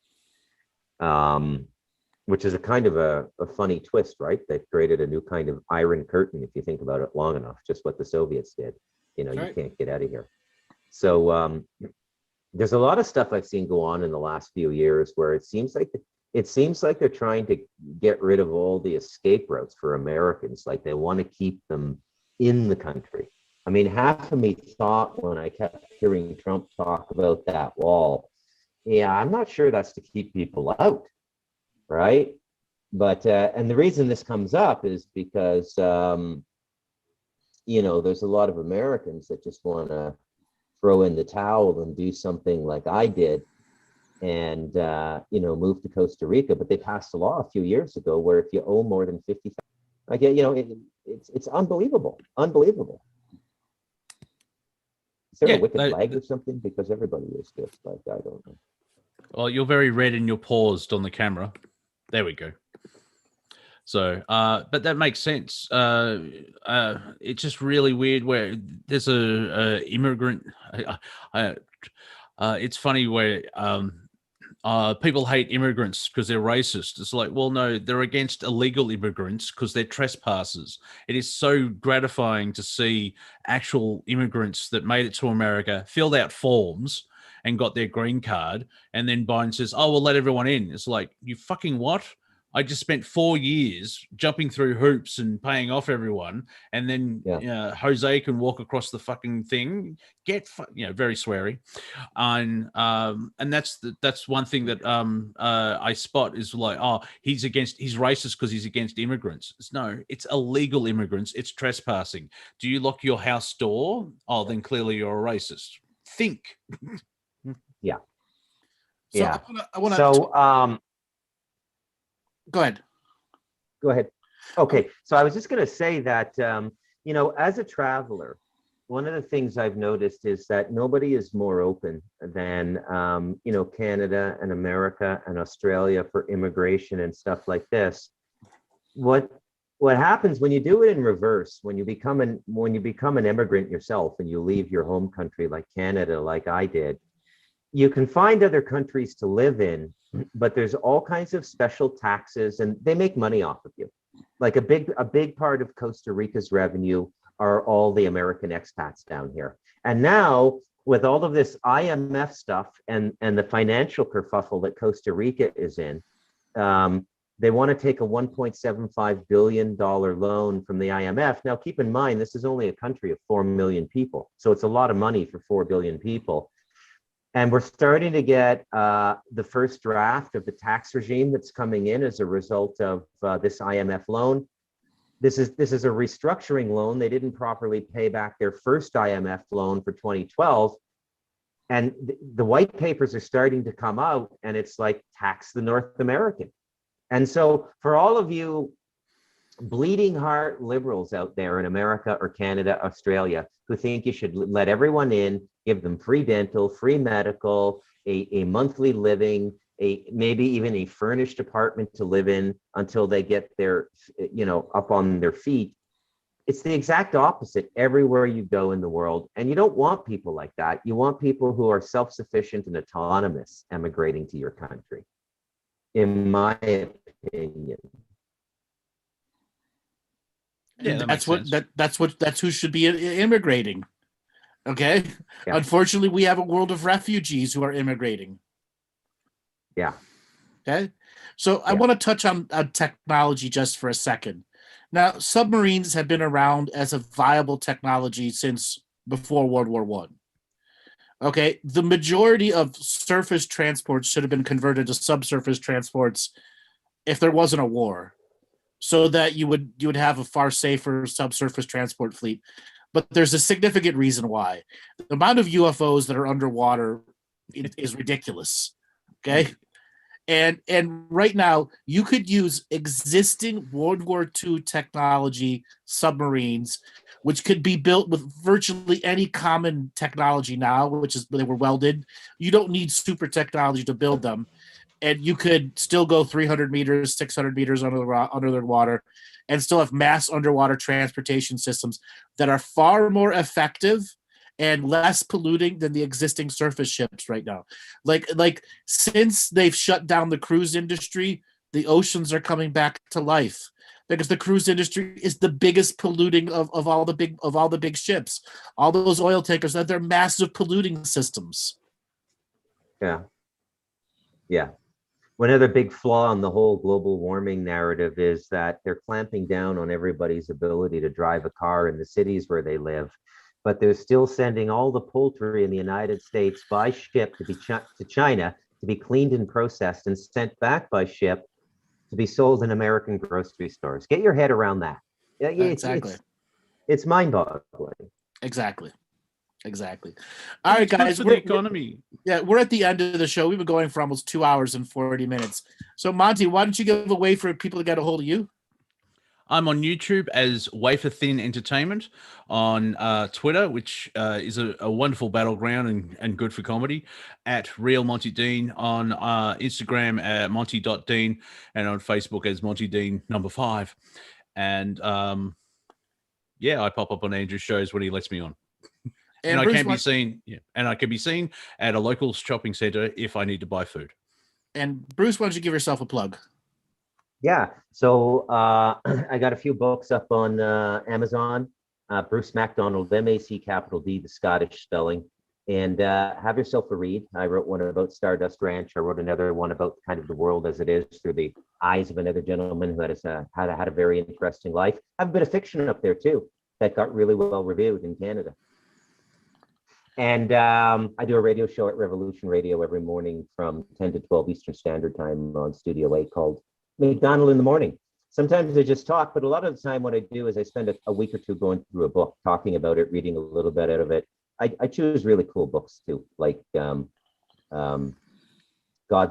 Which is a kind of a funny twist, right? They've created a new kind of iron curtain, if you think about it long enough, just what the Soviets did. You can't get out of here. So there's a lot of stuff I've seen go on in the last few years where it seems like they're trying to get rid of all the escape routes for Americans. Like they want to keep them in the country. I mean, half of me thought when I kept hearing Trump talk about that wall, I'm not sure that's to keep people out, right? But and the reason this comes up is because there's a lot of Americans that just want to throw in the towel and do something like I did and move to Costa Rica. But they passed a law a few years ago where if you owe more than 50,000, it's unbelievable. Is there a wicked flag or something? Because everybody is just like, I don't know. Well, you're very red and you're paused on the camera. There we go. So, but that makes sense. It's just really weird where there's a immigrant. It's funny where people hate immigrants because they're racist. It's like, well, no, they're against illegal immigrants because they're trespassers. It is so gratifying to see actual immigrants that made it to America, filled out forms and got their green card, and then Biden says, oh, we'll let everyone in. It's like, you fucking what? I just spent 4 years jumping through hoops and paying off everyone, and then Jose can walk across the fucking thing. Very sweary, and that's one thing that I spot is like, oh, he's racist because he's against immigrants. No, it's illegal immigrants. It's trespassing. Do you lock your house door? Oh, then clearly you're a racist. Think. Yeah. So yeah. I want to. So Go ahead. Okay. So I was just going to say that, as a traveler, one of the things I've noticed is that nobody is more open than Canada and America and Australia for immigration and stuff like this. What happens when you do it in reverse, when you become an immigrant yourself and you leave your home country like Canada, like I did, you can find other countries to live in, but there's all kinds of special taxes and they make money off of you. Like a big part of Costa Rica's revenue are all the American expats down here. And now with all of this IMF stuff and the financial kerfuffle that Costa Rica is in, they want to take a $1.75 billion loan from the IMF. Now, keep in mind, this is only a country of 4 million people. So it's a lot of money for 4 billion people. And we're starting to get the first draft of the tax regime that's coming in as a result of this IMF loan. This is a restructuring loan. They didn't properly pay back their first IMF loan for 2012. And the white papers are starting to come out and it's like tax the North American. And so for all of you bleeding heart liberals out there in America or Canada, Australia, who think you should let everyone in, give them free dental, free medical, a monthly living, maybe even a furnished apartment to live in until they get their, up on their feet. It's the exact opposite everywhere you go in the world. And you don't want people like that. You want people who are self-sufficient and autonomous emigrating to your country, in my opinion. Yeah, that's who should be immigrating. Okay. Yeah. Unfortunately, we have a world of refugees who are immigrating. Yeah. Okay. So I want to touch on technology just for a second. Now, submarines have been around as a viable technology since before World War One. Okay. The majority of surface transports should have been converted to subsurface transports if there wasn't a war, so that you would have a far safer subsurface transport fleet. But there's a significant reason why. The amount of UFOs that are underwater is ridiculous. Okay. And right now you could use existing World War II technology submarines, which could be built with virtually any common technology now, which is they were welded. You don't need super technology to build them. And you could still go 300 meters, 600 meters under the water and still have mass underwater transportation systems that are far more effective and less polluting than the existing surface ships right now. Like since they've shut down the cruise industry, the oceans are coming back to life because the cruise industry is the biggest polluting of all the big ships. All those oil tankers, they're massive polluting systems. Yeah. Yeah. One other big flaw in the whole global warming narrative is that they're clamping down on everybody's ability to drive a car in the cities where they live, but they're still sending all the poultry in the United States by ship to China to be cleaned and processed and sent back by ship to be sold in American grocery stores. Get your head around that. Exactly. It's mind-boggling. Exactly. All right, guys. We're the economy. We're at the end of the show. We've been going for almost 2 hours and 40 minutes. So, Monty, why don't you give a way for people to get a hold of you? I'm on YouTube as Wafer Thin Entertainment, on Twitter, which is a wonderful battleground and good for comedy, at Real Monty Dean, on Instagram at Monty.Dean, and on Facebook as Monty Dean #5. And I pop up on Andrew's shows when he lets me on. And I can be seen, and I can be seen at a local shopping center if I need to buy food. And Bruce, why don't you give yourself a plug? Yeah, so I got a few books up on Amazon. Bruce MacDonald, M-A-C capital D, the Scottish spelling, and have yourself a read. I wrote one about Stardust Ranch. I wrote another one about kind of the world as it is through the eyes of another gentleman who had a very interesting life. I have a bit of fiction up there too that got really well reviewed in Canada. And I do a radio show at Revolution Radio every morning from 10 to 12 Eastern Standard Time on Studio 8 called McDonald in the Morning. Sometimes I just talk, but a lot of the time what I do is I spend a week or two going through a book, talking about it, reading a little bit out of it. I choose really cool books too, like Gods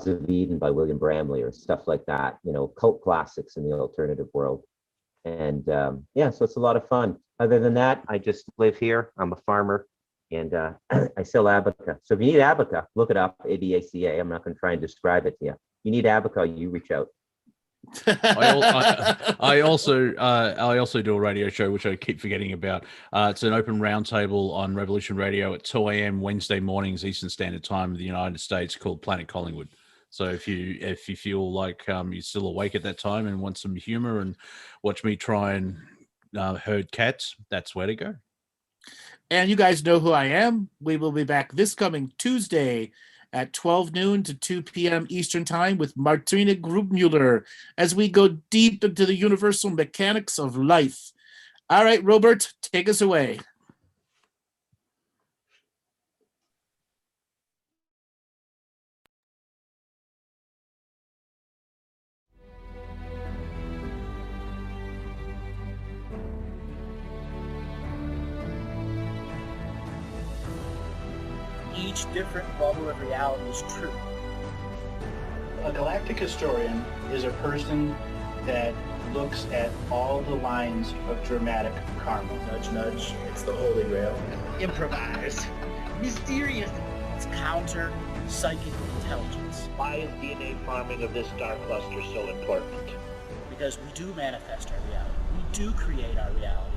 of Eden by William Bramley or stuff like that, cult classics in the alternative world. And yeah, so it's a lot of fun. Other than that, I just live here. I'm a farmer, and I sell abaca. So if you need abaca, look it up, ABACA. I'm not going to try and describe it to you. You need abaca, you reach out. I also do a radio show which I keep forgetting about. It's an open roundtable on Revolution Radio at 2 a.m. Wednesday mornings Eastern Standard Time in the United States, called Planet Collingwood. So if you feel like you're still awake at that time and want some humor and watch me try and herd cats, that's where to go. And you guys know who I am. We will be back this coming Tuesday at 12 noon to 2 p.m. Eastern Time with Martina Grubmuller as we go deep into the universal mechanics of life. All right, Robert, take us away. Each different bubble of reality is true. A galactic historian is a person that looks at all the lines of dramatic karma. Nudge, nudge, it's the Holy Grail. Improvise. Mysterious. It's counter psychic intelligence. Why is DNA farming of this star cluster so important? Because we do manifest our reality. We do create our reality.